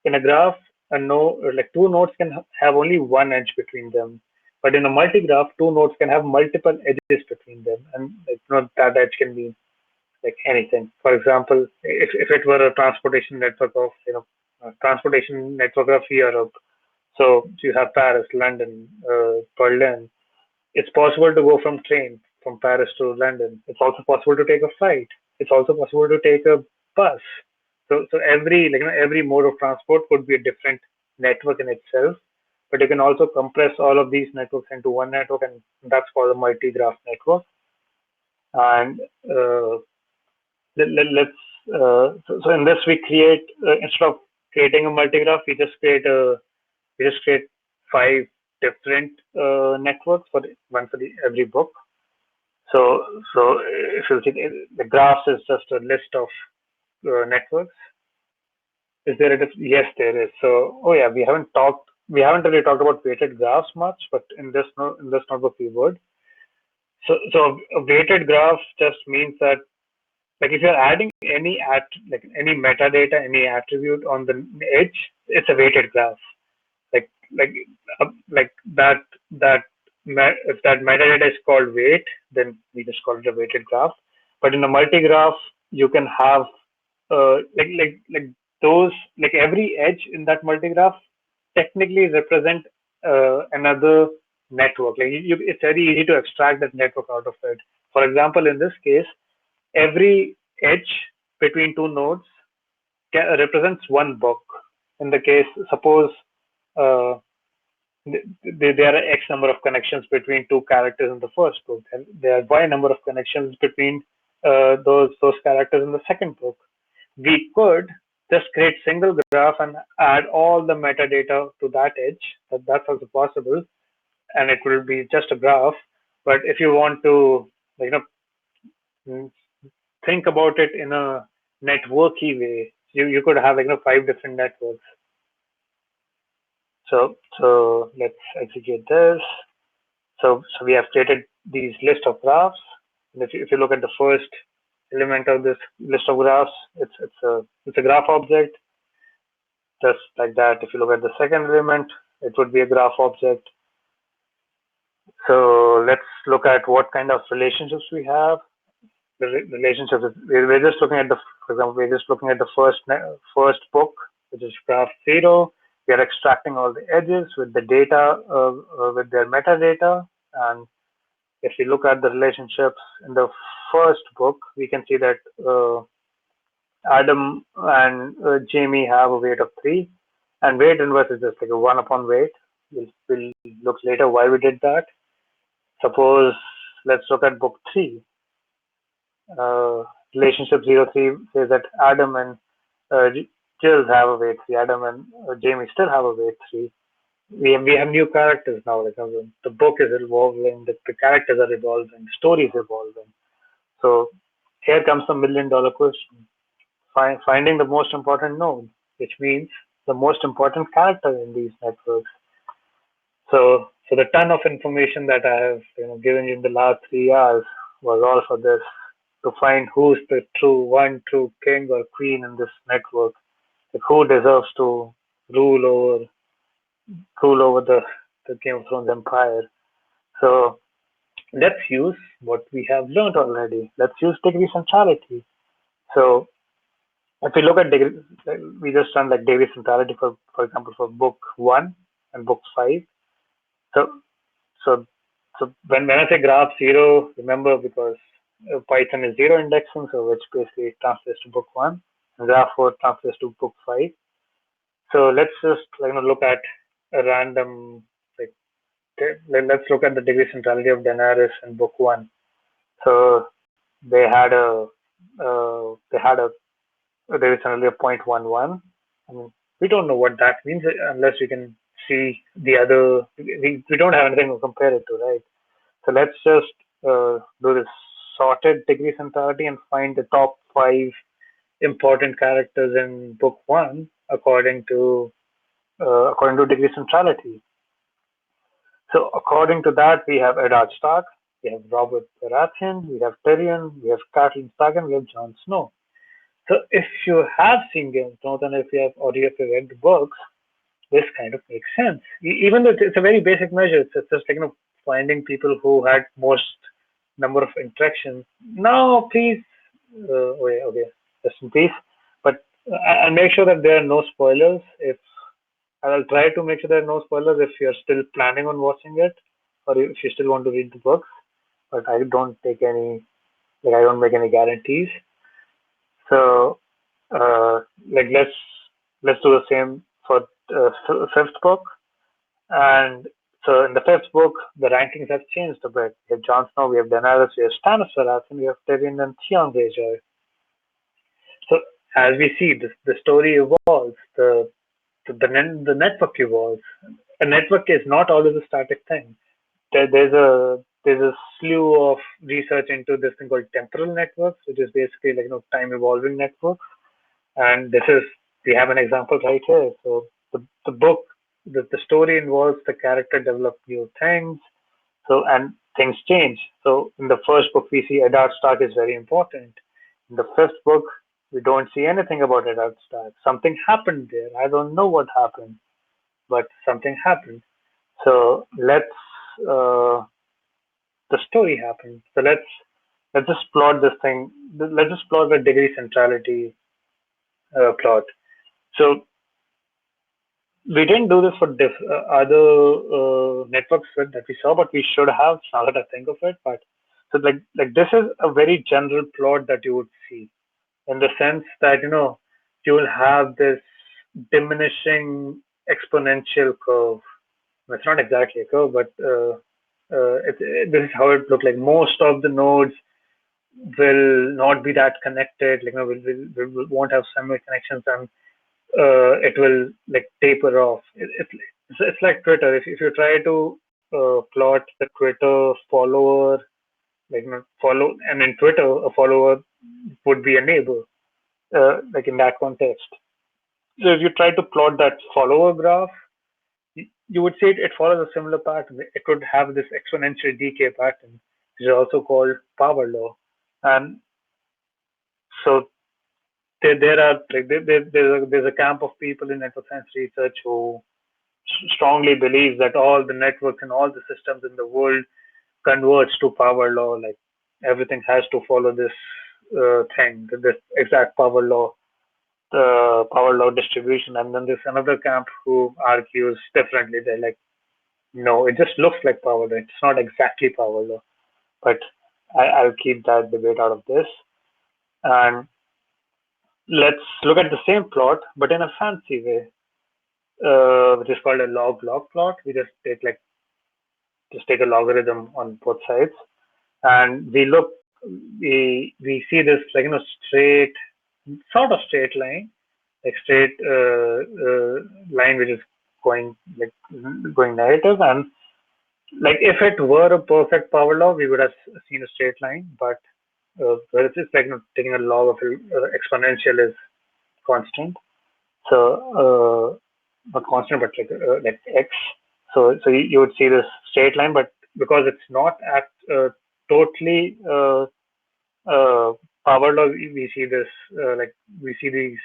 in a graph, two nodes can have only one edge between them. But in a multigraph, 2 nodes can have multiple edges between them, and that edge can be like anything. For example, if it were a transportation network of Europe, so you have Paris, London, Berlin. It's possible to go from train from Paris to London. It's also possible to take a flight. It's also possible to take a bus. So every mode of transport could be a different network in itself, but you can also compress all of these networks into one network, and that's called a multi-graph network. And so in this we create instead of creating a multi-graph, we just create 5 different networks for every book. So if you see the graphs is just a list of networks. Is there yes, there is. So we haven't really talked about weighted graphs much, but in this notebook we would. So a weighted graph just means that if you're adding any metadata, any attribute on the edge, it's a weighted graph. If that metadata is called weight, then we just call it a weighted graph. But in a multi-graph, you can have every edge in that multi-graph technically represent another network. It's very easy to extract that network out of it. For example, in this case, every edge between 2 nodes represents one book. In the case, suppose there are X number of connections between 2 characters in the first book, and there are Y number of connections between those characters in the second book. We could just create single graph and add all the metadata to that edge. That's also possible, and it will be just a graph. But if you want to like think about it in a networky way. You could have 5 different networks. So let's execute this. So we have created these list of graphs. And if you look at the first element of this list of graphs, it's a graph object. Just like that. If you look at the second element, it would be a graph object. So let's look at what kind of relationships we have. The relationships, we're just looking at for example, we're just looking at the first book, which is graph 0. We are extracting all the edges with the data, with their metadata. And if we look at the relationships in the first book, we can see that Adam and Jamie have a weight of 3, and weight inverse is just like a 1 upon weight. We'll look later why we did that. Suppose let's look at book 3. Relationship 03 says that Adam and Jill have a weight 3. Adam and Jamie still have a weight 3. We have new characters now. Like the book is evolving, the characters are evolving, the story is evolving. So here comes the $1 million question. Finding the most important node, which means the most important character in these networks. So the ton of information that I have given you in the last 3 hours was all for this, to find who's the true king or queen in this network, like who deserves to rule over the Game of Thrones empire. So let's use what we have learned already. Let's use degree centrality. So if we look at degree, we just run like degree centrality for example, for book 1 and book 5. So when I say graph 0, remember, because Python is 0 indexing, so which basically translates to book 1, and graph 4 translates to book 5. So let's just look at a random, let's look at the degree centrality of Daenerys in book 1. So they had a degree centrality of 0.11. I mean, we don't know what that means unless we can see the other. We don't have anything to compare it to, right? So let's just do this sorted degree centrality and find the top 5 important characters in book 1 according to degree centrality. So according to that, we have Eddard Stark, we have Robert Baratheon, we have Tyrion, we have Catelyn Stark, we have Jon Snow. So if you have seen Game of Thrones and if you have read the books, this kind of makes sense. Even though it's a very basic measure, it's just finding people who had most number of interactions. No, please, okay, just in peace. But I'll make sure that there are no spoilers. I'll try to make sure there are no spoilers if you're still planning on watching it, or if you still want to read the books. But I don't take any, I don't make any guarantees. So, let's do the same for fifth book. And so in the fifth book, the rankings have changed a bit. We have Jon Snow, we have Daenerys, we have Stannis Baratheon, we have Tyrion and Theon Greyjoy. So as we see, the story evolves, the network evolves. A network is not always a static thing. There's a slew of research into this thing called temporal networks, which is basically time evolving networks. And we have an example right here. So the book, the story involves the character develop new things. So, and things change. So in the first book, we see Eddard Stark is very important. In the fifth book, we don't see anything about Eddard Stark. Something happened there. I don't know what happened, but something happened. So the story happened. So let's just plot this thing. Let's just plot the degree centrality plot. So we didn't do this for other networks that we saw, but we should have, now that I think of it. But so like this is a very general plot that you would see, in the sense that you will have this diminishing exponential curve. It's not exactly a curve, but this is how it looks like. Most of the nodes will not be that connected. We won't have similar connections, and it will taper off. It's like Twitter. If you try to plot the Twitter follower like follow, and in Twitter, a follower would be a neighbor, like in that context. So if you try to plot that follower graph, you would say it follows a similar pattern. It would have this exponential decay pattern, which is also called power law. And so there are like there's a camp of people in network science research who strongly believes that all the networks and all the systems in the world converge to power law. Like everything has to follow this thing, this exact power law, the power law distribution. And then there's another camp who argues differently. They're like, no, it just looks like power law. It's not exactly power law. But I'll keep that debate out of this. And let's look at the same plot, but in a fancy way, which is called a log-log plot. We just take a logarithm on both sides, and we see this like straight, sort of straight line, like straight line which is going negative, and like if it were a perfect power law, we would have seen a straight line, but where it's just like taking a log of exponential is constant. So not constant, but like x. So you would see this straight line, but because it's not at totally power law, we see this we see these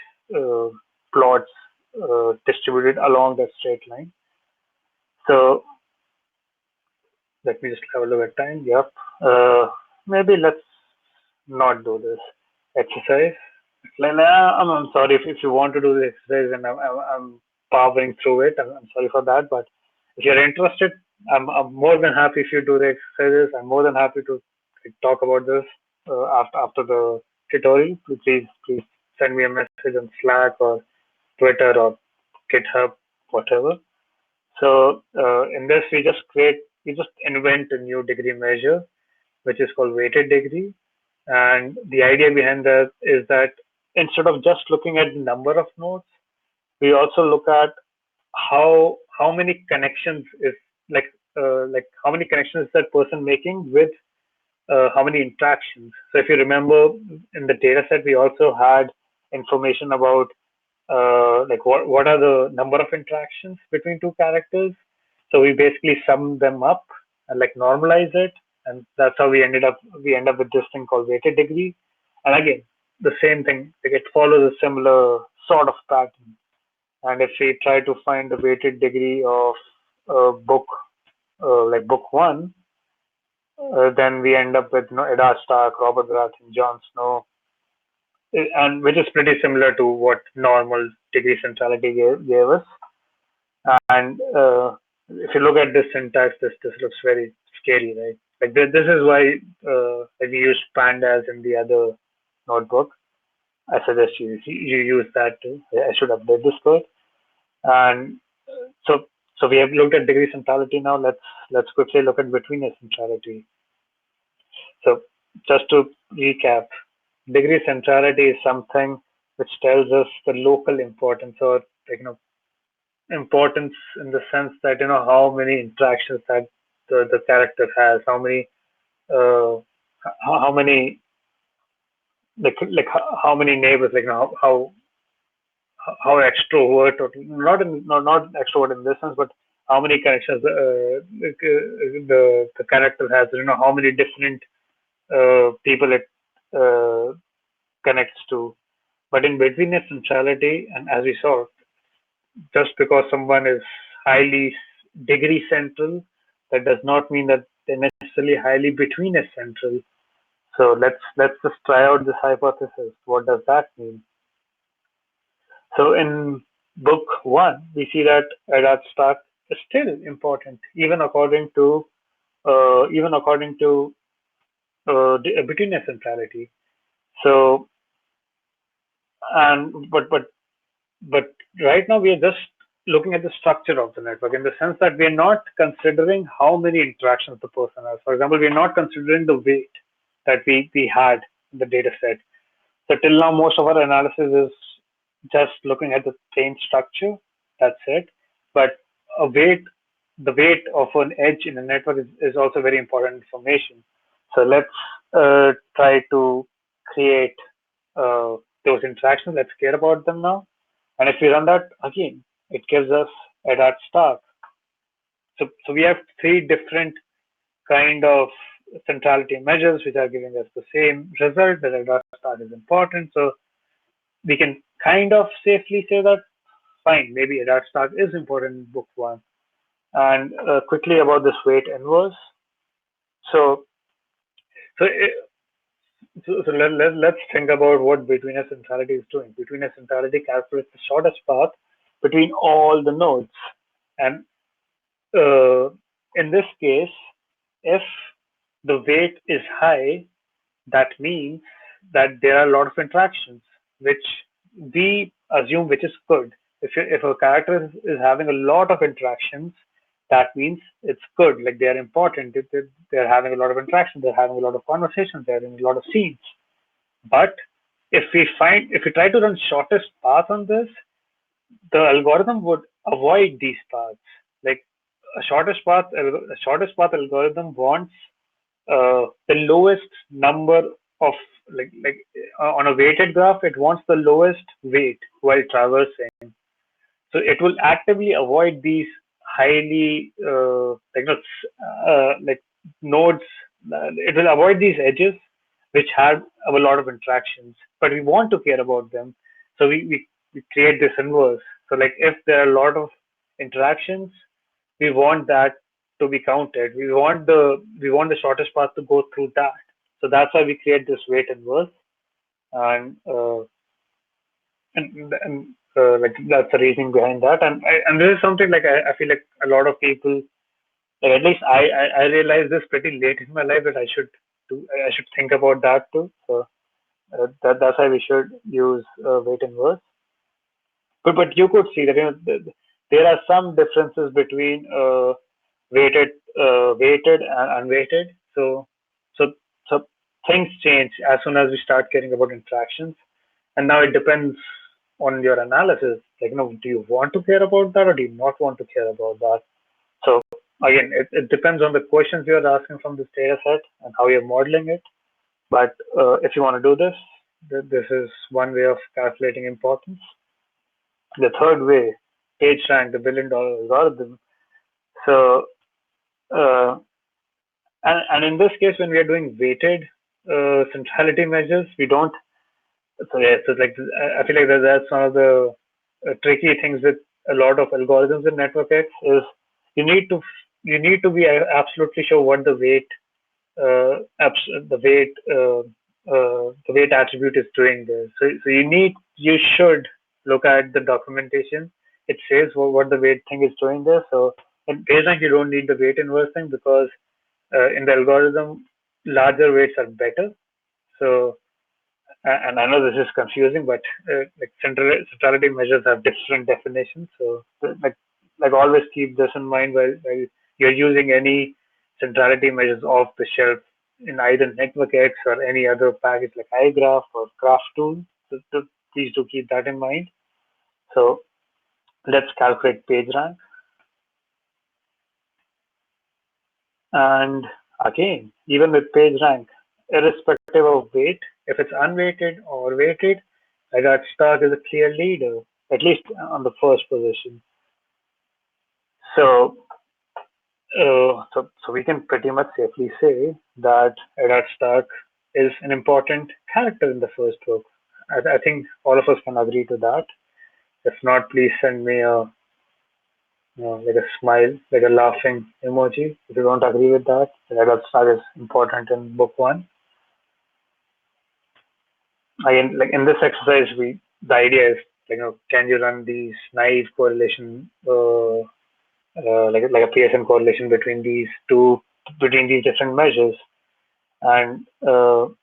plots distributed along that straight line. So let me just have a look at time. Yep. Maybe let's not do this exercise. I'm sorry if you want to do the exercise and I'm powering through it. I'm sorry for that, but if you're interested, I'm more than happy if you do the exercises. I'm more than happy to talk about this after the tutorial. Please send me a message on Slack or Twitter or GitHub, whatever. So in this, we just invent a new degree measure, which is called weighted degree. And the idea behind that is that instead of just looking at the number of nodes, we also look at how many connections is like how many connections is that person making with how many interactions. So if you remember in the data set, we also had information about like what are the number of interactions between two characters. So we basically sum them up and like normalize it, and that's how we end up with this thing called weighted degree. And again, the same thing, like it follows a similar sort of pattern. And if we try to find the weighted degree of book like book one, then we end up with Ecds Plot, Robert Graph, and John Snow, and which is pretty similar to what normal degree centrality gave us. And if you look at this syntax, this looks very scary, right? Like this is why we use pandas in the other notebook. I suggest you use that too. I should update this code. And so we have looked at degree centrality. Now let's quickly look at betweenness centrality. So just to recap, degree centrality is something which tells us the local importance, or like importance in the sense that how many interactions that the character has, how many how many neighbors, like how extrovert, or not extrovert in this sense, but how many connections the character has, how many different people it connects to. But in betweenness centrality, and as we saw, just because someone is highly degree central, that does not mean that they're necessarily highly betweenness central. So let's just try out this hypothesis. What does that mean? So in book one, we see that Ecds Plot is still important, even according to betweenness centrality. So but right now we are just looking at the structure of the network, in the sense that we are not considering how many interactions the person has. For example, we are not considering the weight that we had in the data set. So till now, most of our analysis is just looking at the plain structure. That's it. But the weight of an edge in a network is also very important information. So let's try to create those interactions. Let's care about them now. And if we run that again, it gives us Ecds. So we have three different kind of centrality measures which are giving us the same result, that Ecds is important. So we can kind of safely say that fine, maybe Ecds is important in book one. And quickly about this weight inverse. So so, let's think about what betweenness centrality is doing. Betweenness centrality calculates the shortest path between all the nodes. And in this case, if the weight is high, that means that there are a lot of interactions, which we assume which is good. If a character is having a lot of interactions, that means it's good. Like they are important. They're having a lot of interactions. They're having a lot of conversations. They're having a lot of scenes. But if we try to run shortest path on this, the algorithm would avoid these paths. Like a shortest path algorithm wants the lowest number of on a weighted graph, it wants the lowest weight while traversing. So it will actively avoid these highly like nodes. It will avoid these edges which have a lot of interactions, but we want to care about them. So we create this inverse. So like if there are a lot of interactions, we want that to be counted. We want the shortest path to go through that. So that's why we create this weight inverse, and like that's the reasoning behind that. And this is something like I feel like a lot of people, like at least I realized this pretty late in my life that I should think about that too. So that's why we should use weight inverse. But you could see that there are some differences between weighted and unweighted. So so things change as soon as we start caring about interactions. And now it depends on your analysis. Like, do you want to care about that or do you not want to care about that? So again, it depends on the questions you're asking from this data set and how you're modeling it. But if you want to do this, this is one way of calculating importance. The third way, PageRank, the $1 billion algorithm. So, and in this case, when we are doing weighted centrality measures, we don't. So yeah, so like I feel like that's one of the tricky things with a lot of algorithms in network X is you need to be absolutely sure what the weight the weight attribute is doing there. So you should look at the documentation. It says what the weight thing is doing there. So in PageRank you don't need the weight inverse thing because in the algorithm larger weights are better. So and I know this is confusing, but like centrality measures have different definitions. So like always keep this in mind while you're using any centrality measures off the shelf in either Network X or any other package like iGraph or Graph Tool. So please do keep that in mind. So let's calculate PageRank. And again, even with PageRank, irrespective of weight, if it's unweighted or weighted, Ecds is a clear leader, at least on the first position. So we can pretty much safely say that Ecds is an important character in the first book. I think all of us can agree to that. If not, please send me like a smile, like a laughing emoji. If you don't agree with that, Ecds is important in book one. Again, like in this exercise, the idea is can you run these naive correlation, like a Pearson correlation between these different measures, and so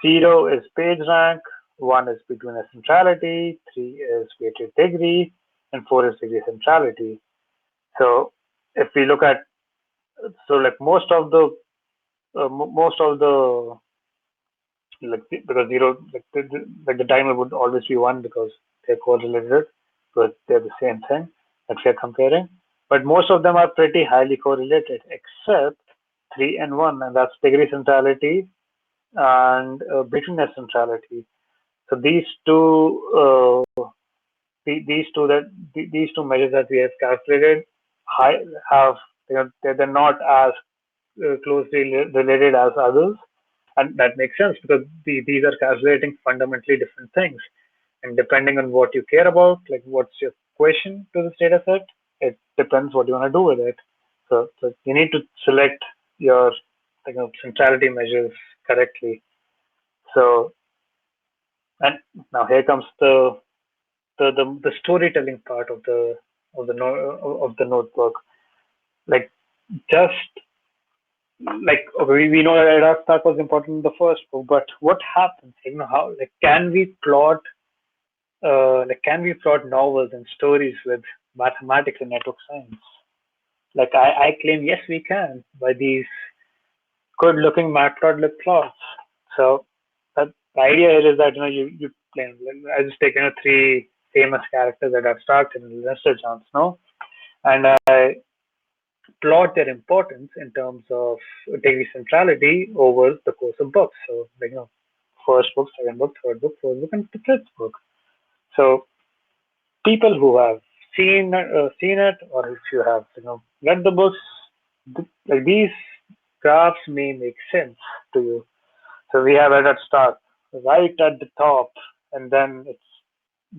0 is PageRank, 1 is betweenness centrality, 3 is weighted degree, and 4 is degree centrality. So if we look at like most of the because 0 like the timer would always be 1 because they're correlated, but they're the same thing that we're comparing. But most of them are pretty highly correlated, except 3 and 1, and that's degree centrality and betweenness centrality. So these two these two measures that we have calculated have they're not as closely related as others, and that makes sense because these are calculating fundamentally different things, and depending on what you care about, like what's your question to this data set, it depends what you want to do with it. So you need to select your centrality measures correctly. So, and now here comes the storytelling part of the notebook. Like just like okay, we know that Ecds Plot was important in the first book, but what happens? How can we plot novels and stories with mathematics and network science? Like I claim yes we can by these good looking matplotlib plots. So the idea is that you plan. I just take three famous characters that I've started in Lester Jon Snow, and I plot their importance in terms of degree centrality over the course of books. So first book, second book, third book, fourth book, and the fifth book. So people who have seen it, or if you have read the books, like these graphs may make sense to you. So we have it at start, right at the top, and then it's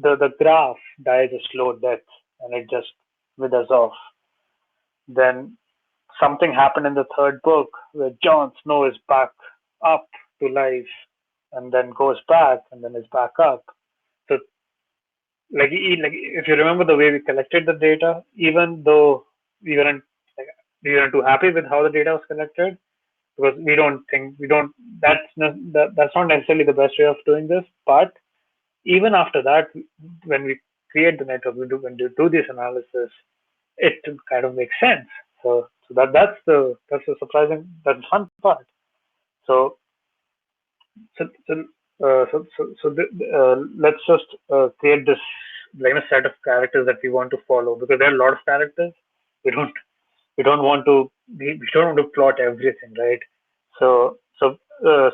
the graph dies a slow death and it just withers off. Then something happened in the third book where Jon Snow is back up to life and then goes back and then is back up. So like if you remember the way we collected the data, even though like, we weren't too happy with how the data was collected, because that's not necessarily the best way of doing this. But even after that, when we create the network, when we do this analysis, it kind of makes sense. So that's the fun part. So so so let's just create this like a set of characters that we want to follow, because there are a lot of characters. We don't we don't want to plot everything, right? So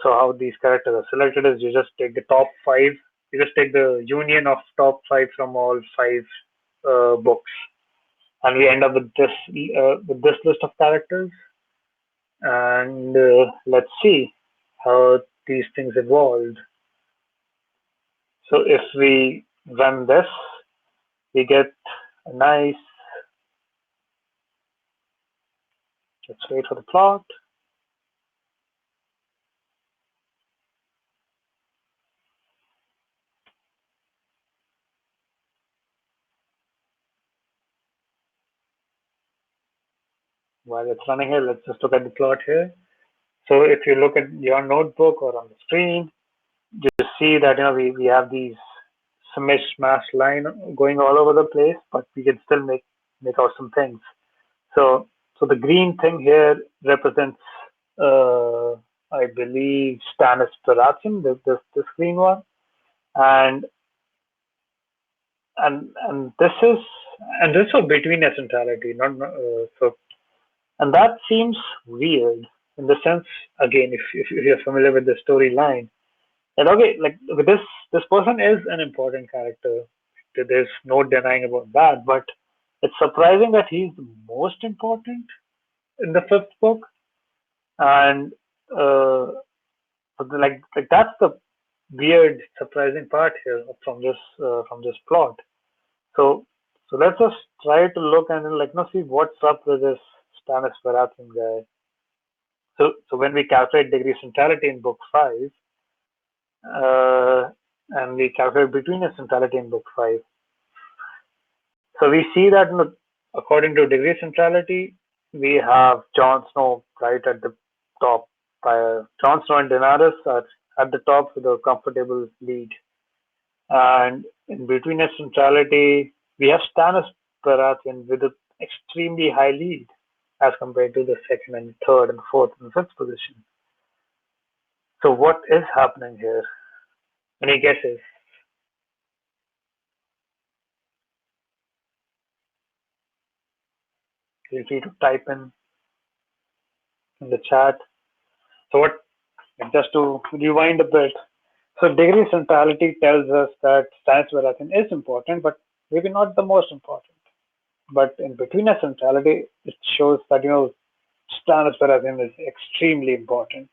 how these characters are selected is you just take the top five. You just take the union of top five from all five books, and we end up with this list of characters. And let's see how these things evolved. So if we run this, we get a nice. Let's wait for the plot. While it's running here, let's just look at the plot here. So if you look at your notebook or on the screen, you see that we have these smash line going all over the place, but we can still make out some things. So the green thing here represents I believe Stannis Baratheon, this green one, and this is for betweenness centrality, not so. And that seems weird in the sense, again, if you're familiar with the storyline, that okay, like this person is an important character. There's no denying about that, but it's surprising that he's the most important in the fifth book, and that's the weird, surprising part here from this plot. So let's just try to look and see what's up with this Stannis Baratheon guy. So when we calculate degree centrality in book 5, and we calculate betweenness centrality in book 5, so we see that according to degree centrality, we have Jon Snow right at the top. Jon Snow and Daenerys are at the top with a comfortable lead. And in betweenness centrality, we have Stannis Baratheon with an extremely high lead as compared to the second and third and fourth and fifth position. So what is happening here? Any guesses? Feel free to type in. in the chat. So what, just to rewind a bit, so degree centrality tells us that stance variation is important, but maybe not the most important. But in betweenness centrality, it shows that stance variation is extremely important.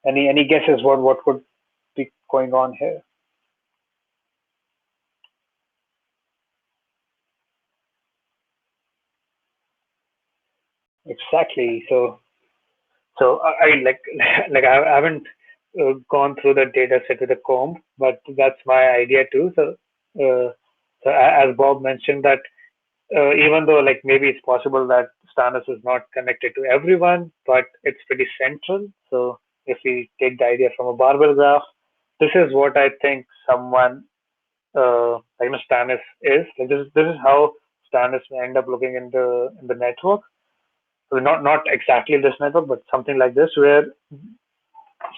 Any guesses what could be going on here? Exactly. So I like I haven't gone through the data set with a comb, but that's my idea too. As Bob mentioned that even though like maybe it's possible that Stannis is not connected to everyone, but it's pretty central. So if we take the idea from a barbell graph, this is what I think someone Stannis is. Like this is how Stannis may end up looking in the network. So not exactly this network, but something like this, where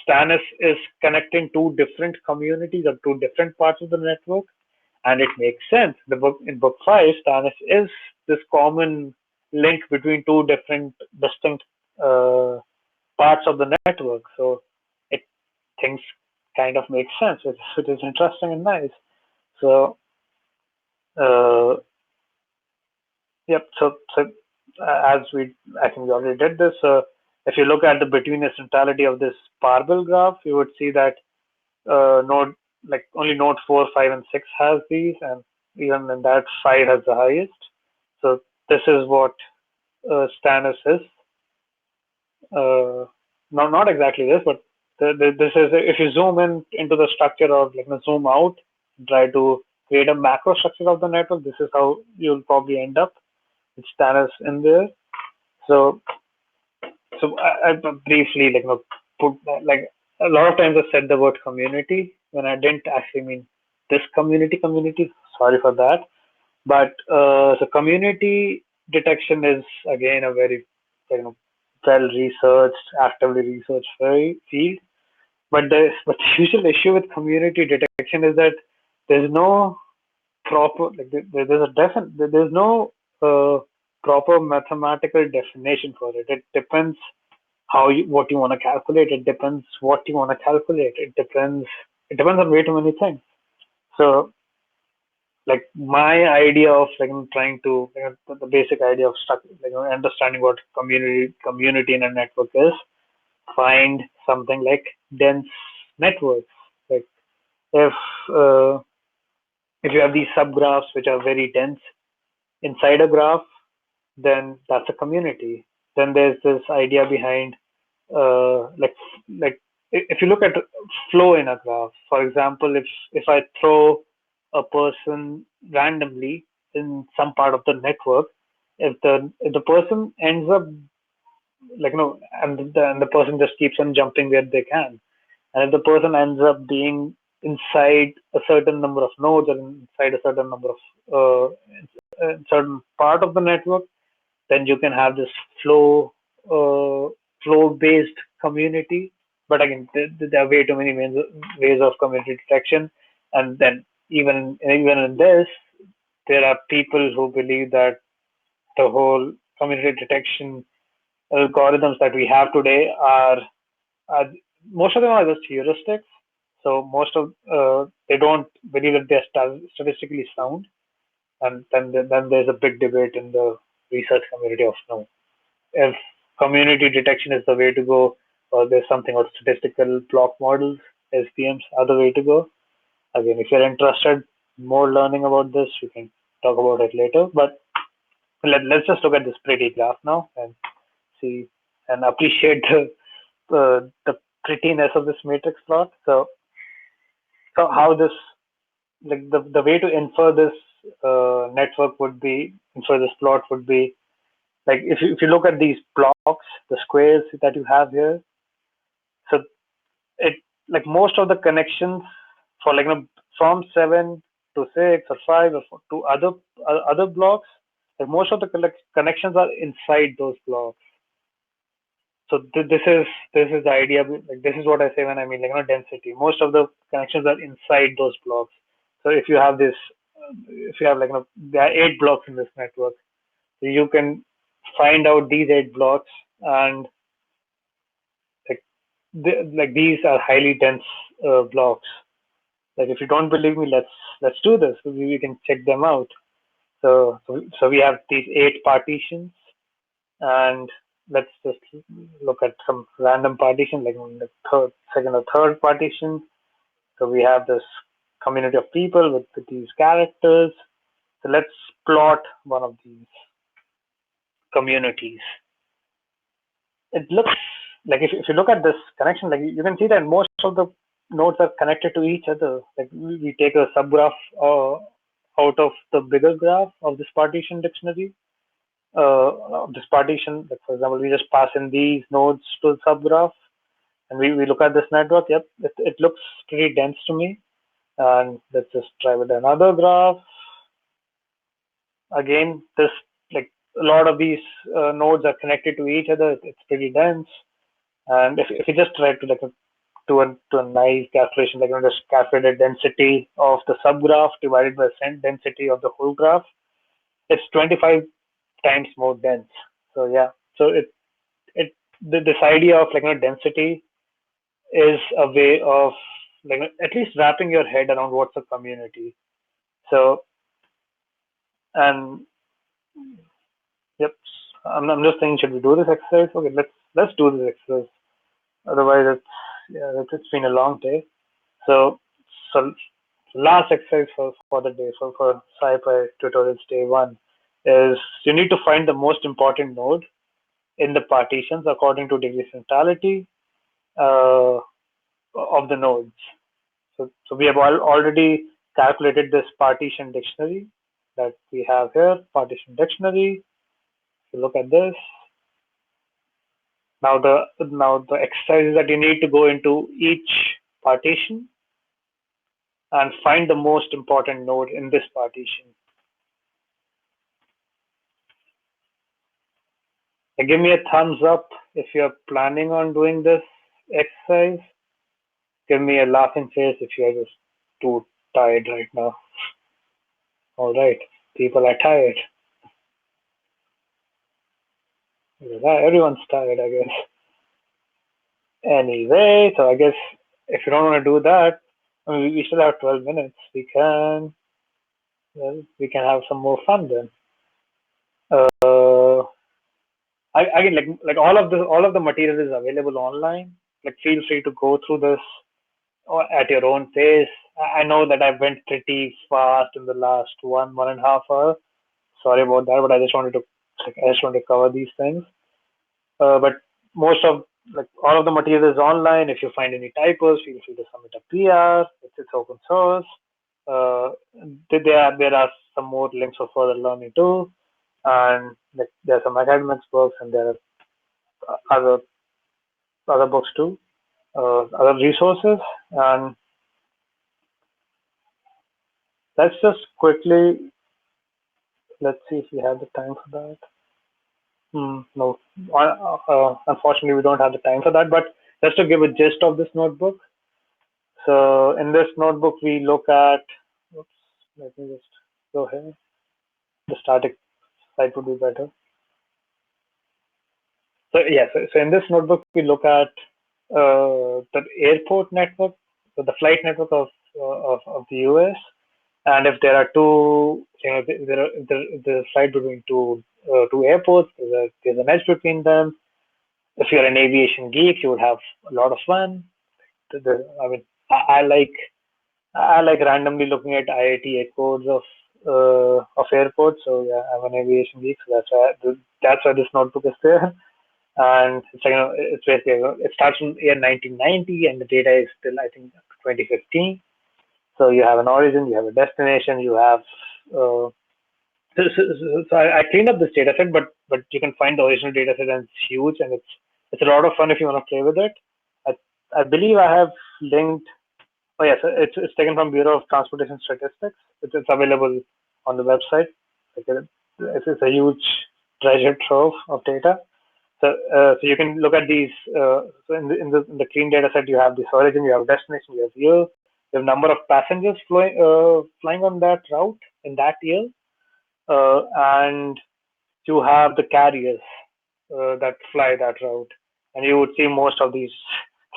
Stannis is connecting two different communities or two different parts of the network, and it makes sense. In book 5, Stannis is this common link between two different distinct parts of the network. So it things kind of make sense. It is interesting and nice. So yep. As I think we already did this. If you look at the betweenness centrality of this barbell graph, you would see that only node 4, 5, and 6 has these, and even in that 5 has the highest. So this is what Stannis is. Not exactly this, but this is, if you zoom into the structure or zoom out, try to create a macro structure of the network. This is how you'll probably end up with Stannis in there. So I briefly put a lot of times I said the word community when I didn't actually mean this community. Sorry for that. But so community detection is again a very well researched, actively researched field. But the usual issue with community detection is that there's no proper there's no proper mathematical definition for it. It depends what you want to calculate. It depends what you want to calculate. It depends on way too many things. So like my idea of trying to the basic idea of understanding what community in a network is, find something like dense networks. Like if uh, if you have these subgraphs which are very dense inside a graph, then that's a community. Then there's this idea behind like if you look at flow in a graph, for example, if I throw a person randomly in some part of the network, if the person ends up and the person just keeps on jumping where they can, and if the person ends up being inside a certain number of nodes or inside a certain number of certain part of the network, then you can have this flow based community. But again, there are way too many ways of community detection, and then even in this, there are people who believe that the whole community detection algorithms that we have today are most of them are just heuristics. So most of they don't believe that they're statistically sound, and then there's a big debate in the research community of no, if community detection is the way to go, or there's something called statistical block models, SBMs are the way to go. Again, if you're interested more learning about this, we can talk about it later. But let's just look at this pretty graph now and see and appreciate the prettiness of this matrix plot. So how this the way to infer this infer this plot would be like if you look at these blocks, the squares that you have here. So it most of the connections for from 7 to 6 or 5 or to other blocks, most of the connections are inside those blocks. So this is the idea. This is what I say when I mean density. Most of the connections are inside those blocks. So if you have this, if you have there are 8 blocks in this network, you can find out these 8 blocks and like these are highly dense blocks. Like if you don't believe me, let's do this. We can check them out. So we have these 8 partitions, and let's just look at some random partition, like in the second or third partition. So we have this community of people with these characters. So let's plot one of these communities. It looks like if you look at this connection, like you can see that most of the nodes are connected to each other. Like we take a subgraph out of the bigger graph of this partition dictionary. This partition, like for example, we just pass in these nodes to the subgraph, and we look at this network. Yep, it looks pretty dense to me. And let's just try with another graph. Again, this like a lot of these nodes are connected to each other. It's pretty dense. And if you just try to to a nice calculation, like just calculate the density of the subgraph divided by the density of the whole graph, it's 25 times more dense. So yeah, so this idea of density is a way of at least wrapping your head around what's a community. So and yep, I'm just saying, should we do this exercise? Okay, let's do this exercise. Otherwise, it's been a long day. So last exercise for the day, for SciPy tutorials day 1 is you need to find the most important node in the partitions according to degree centrality of the nodes. So we have already calculated this partition dictionary that we have here, partition dictionary. If you look at this, now the exercise is that you need to go into each partition and find the most important node in this partition. And give me a thumbs up if you're planning on doing this exercise. Give me a laughing face if you're just too tired right now. All right, people are tired. Everyone's tired, I guess. Anyway, so I guess if you don't want to do that, I mean, we still have 12 minutes. We can have some more fun then. Again, like all of the material is available online. Like feel free to go through this at your own pace. I know that I went pretty fast in the last 1.5 hours. Sorry about that, but I just wanted to cover these things. But most of all of the material is online. If you find any typos, feel free to submit a PR. It's open source. There are some more links for further learning too, and there are some academics books, and there are other books too, other resources. And let's just quickly let's see if we have the time for that. No, unfortunately, we don't have the time for that. But just to give a gist of this notebook. So in this notebook, we look at. Oops, let me just go ahead. The static site would be better. So yeah, so in this notebook, we look at the airport network, so the flight network of the US, and if there are two, there's a flight between two airports, there's an edge between them. If you're an aviation geek, you would have a lot of fun. I mean, I like randomly looking at IITA codes of airports. So yeah, I'm an aviation geek, so that's why this notebook is there. And it's basically it starts from year 1990, and the data is still I think 2015. So you have an origin, you have a destination, you have. So I cleaned up this data set, but you can find the original data set, and it's huge, and it's a lot of fun if you want to play with it. I believe I have linked. Oh yes, it's taken from Bureau of Transportation Statistics. It's available on the website. It's a huge treasure trove of data. So you can look at these. So in the clean data set, you have this origin, you have destination, you have year, you have number of passengers flying on that route in that year, and you have the carriers that fly that route, and you would see most of these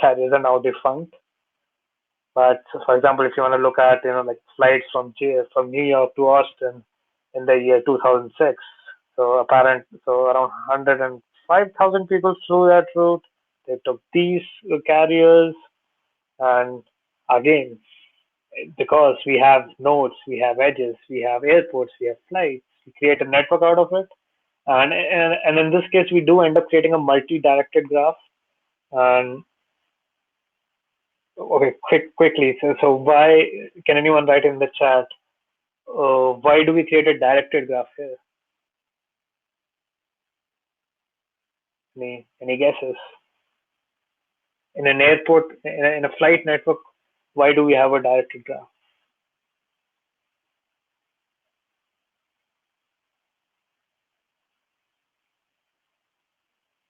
carriers are now defunct. But for example, if you want to look at like flights from New York to Austin in the year 2006, so around 105,000 people flew that route. They took these carriers, and again, because we have nodes, we have edges, we have airports, we have flights, we create a network out of it. And in this case, we do end up creating a multi-directed graph. And okay, quickly. So why can anyone write in the chat? Why do we create a directed graph here? Any guesses? In an airport, in a flight network, why do we have a directed graph?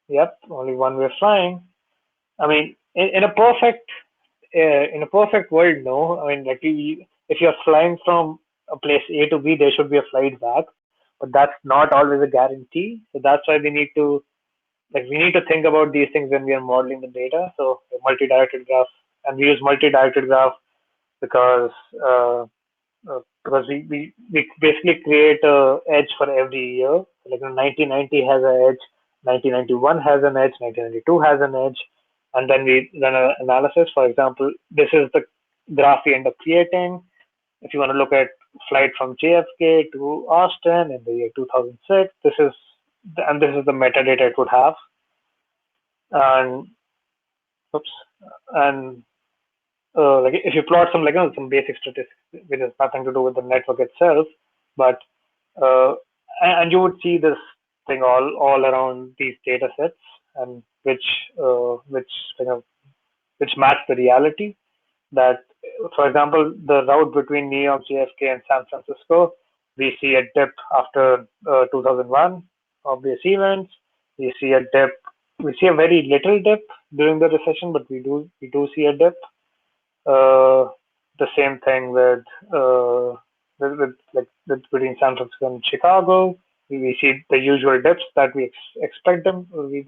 Yep, only one way flying. I mean, in a perfect world, no. I mean, like if you're flying from a place A to B, there should be a flight back, but that's not always a guarantee. So that's why we need to think about these things when we are modeling the data. So multi-directed graph, and we use multi-directed graph because we basically create a edge for every year. Like 1990 has an edge, 1991 has an edge, 1992 has an edge, and then we run an analysis. For example, this is the graph we end up creating. If you want to look at flight from JFK to Austin in the year 2006, this is the metadata it would have. And oops, and like if you plot some basic statistics which has nothing to do with the network itself, but and you would see this thing all around these data sets, and which match the reality. That, for example, the route between New York, JFK, and San Francisco, we see a dip after 2001 obvious events. We see a dip. We see a very little dip during the recession, but we do see a dip. The same thing with between San Francisco and Chicago. We see the usual dips that we expect them. The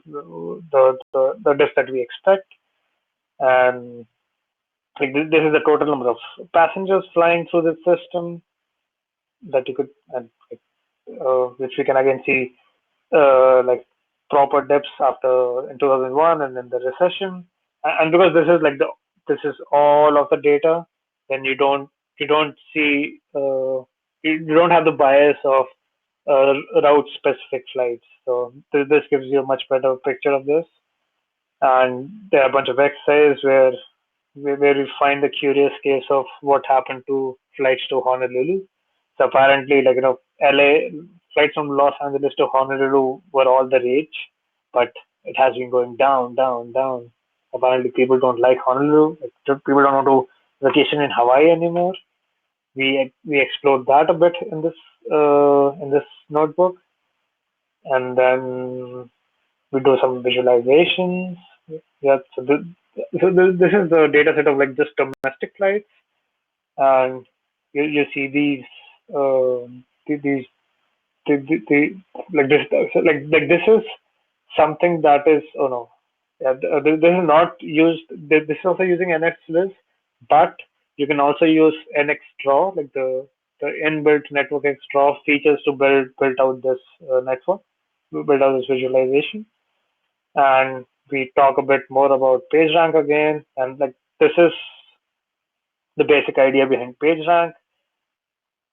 dips that we expect, and like this is the total number of passengers flying through the system that you could, which we can again see like proper dips after in 2001 and then the recession. And because this is all of the data, then you don't see you don't have the bias of route specific flights. So this gives you a much better picture of this. And there are a bunch of exercises where we find the curious case of what happened to flights to Honolulu. So apparently, LA flights from Los Angeles to Honolulu were all the rage, but it has been going down, down, down. Apparently, people don't like Honolulu. People don't want to vacation in Hawaii anymore. We explored that a bit in this notebook, and then we do some visualizations. Yeah, so this is the data set of just domestic flights, and you see these like this. So this is something that is this is not used. This is also using NXList, but you can also use NXDraw, like the inbuilt network XDraw features to build out this network, build out this visualization. And we talk a bit more about PageRank again, and this is the basic idea behind PageRank,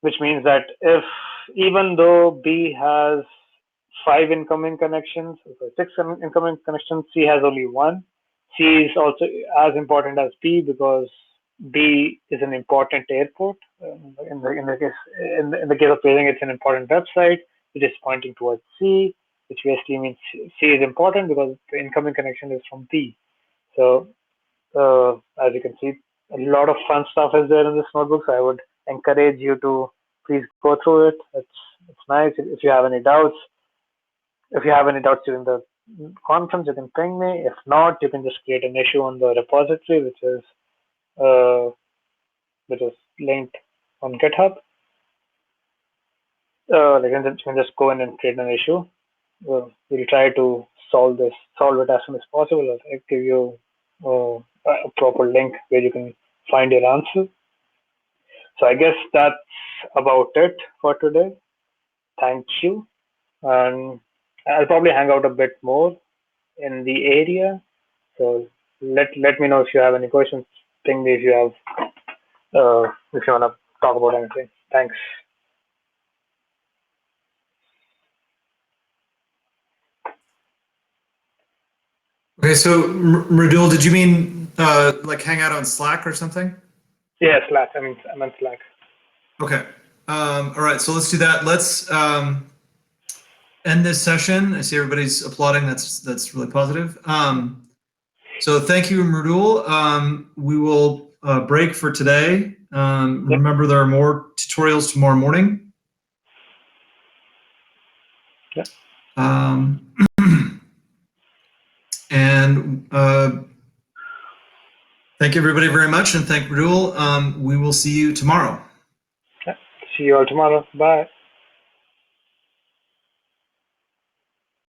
which means that if even though B has 5 incoming connections, 6 incoming connections, C has only 1. C is also as important as B because B is an important airport. In the case of PageRank, it's an important website which is pointing towards C, which basically means C is important because the incoming connection is from B. So as you can see, a lot of fun stuff is there in this notebook. So I would encourage you to please go through it. It's nice. If you have any doubts, during the conference, you can ping me. If not, you can just create an issue on the repository, which is linked on GitHub. You can just go in and create an issue. We'll try to solve it as soon as possible. I'll give you a proper link where you can find your answer. So I guess that's about it for today. Thank you. And I'll probably hang out a bit more in the area. So let me know if you have any questions. Ping me if you have if you want to talk about anything. Thanks. Okay, so Mridul, did you mean like hang out on Slack or something? Yeah, Slack. I mean Slack. Okay. All right, so let's do that. Let's end this session. I see everybody's applauding. That's really positive. So thank you, Mridul. We will break for today. Remember, there are more tutorials tomorrow morning. Yep. And thank everybody very much, and thank Mridul. We will see you tomorrow. See you all tomorrow. Bye.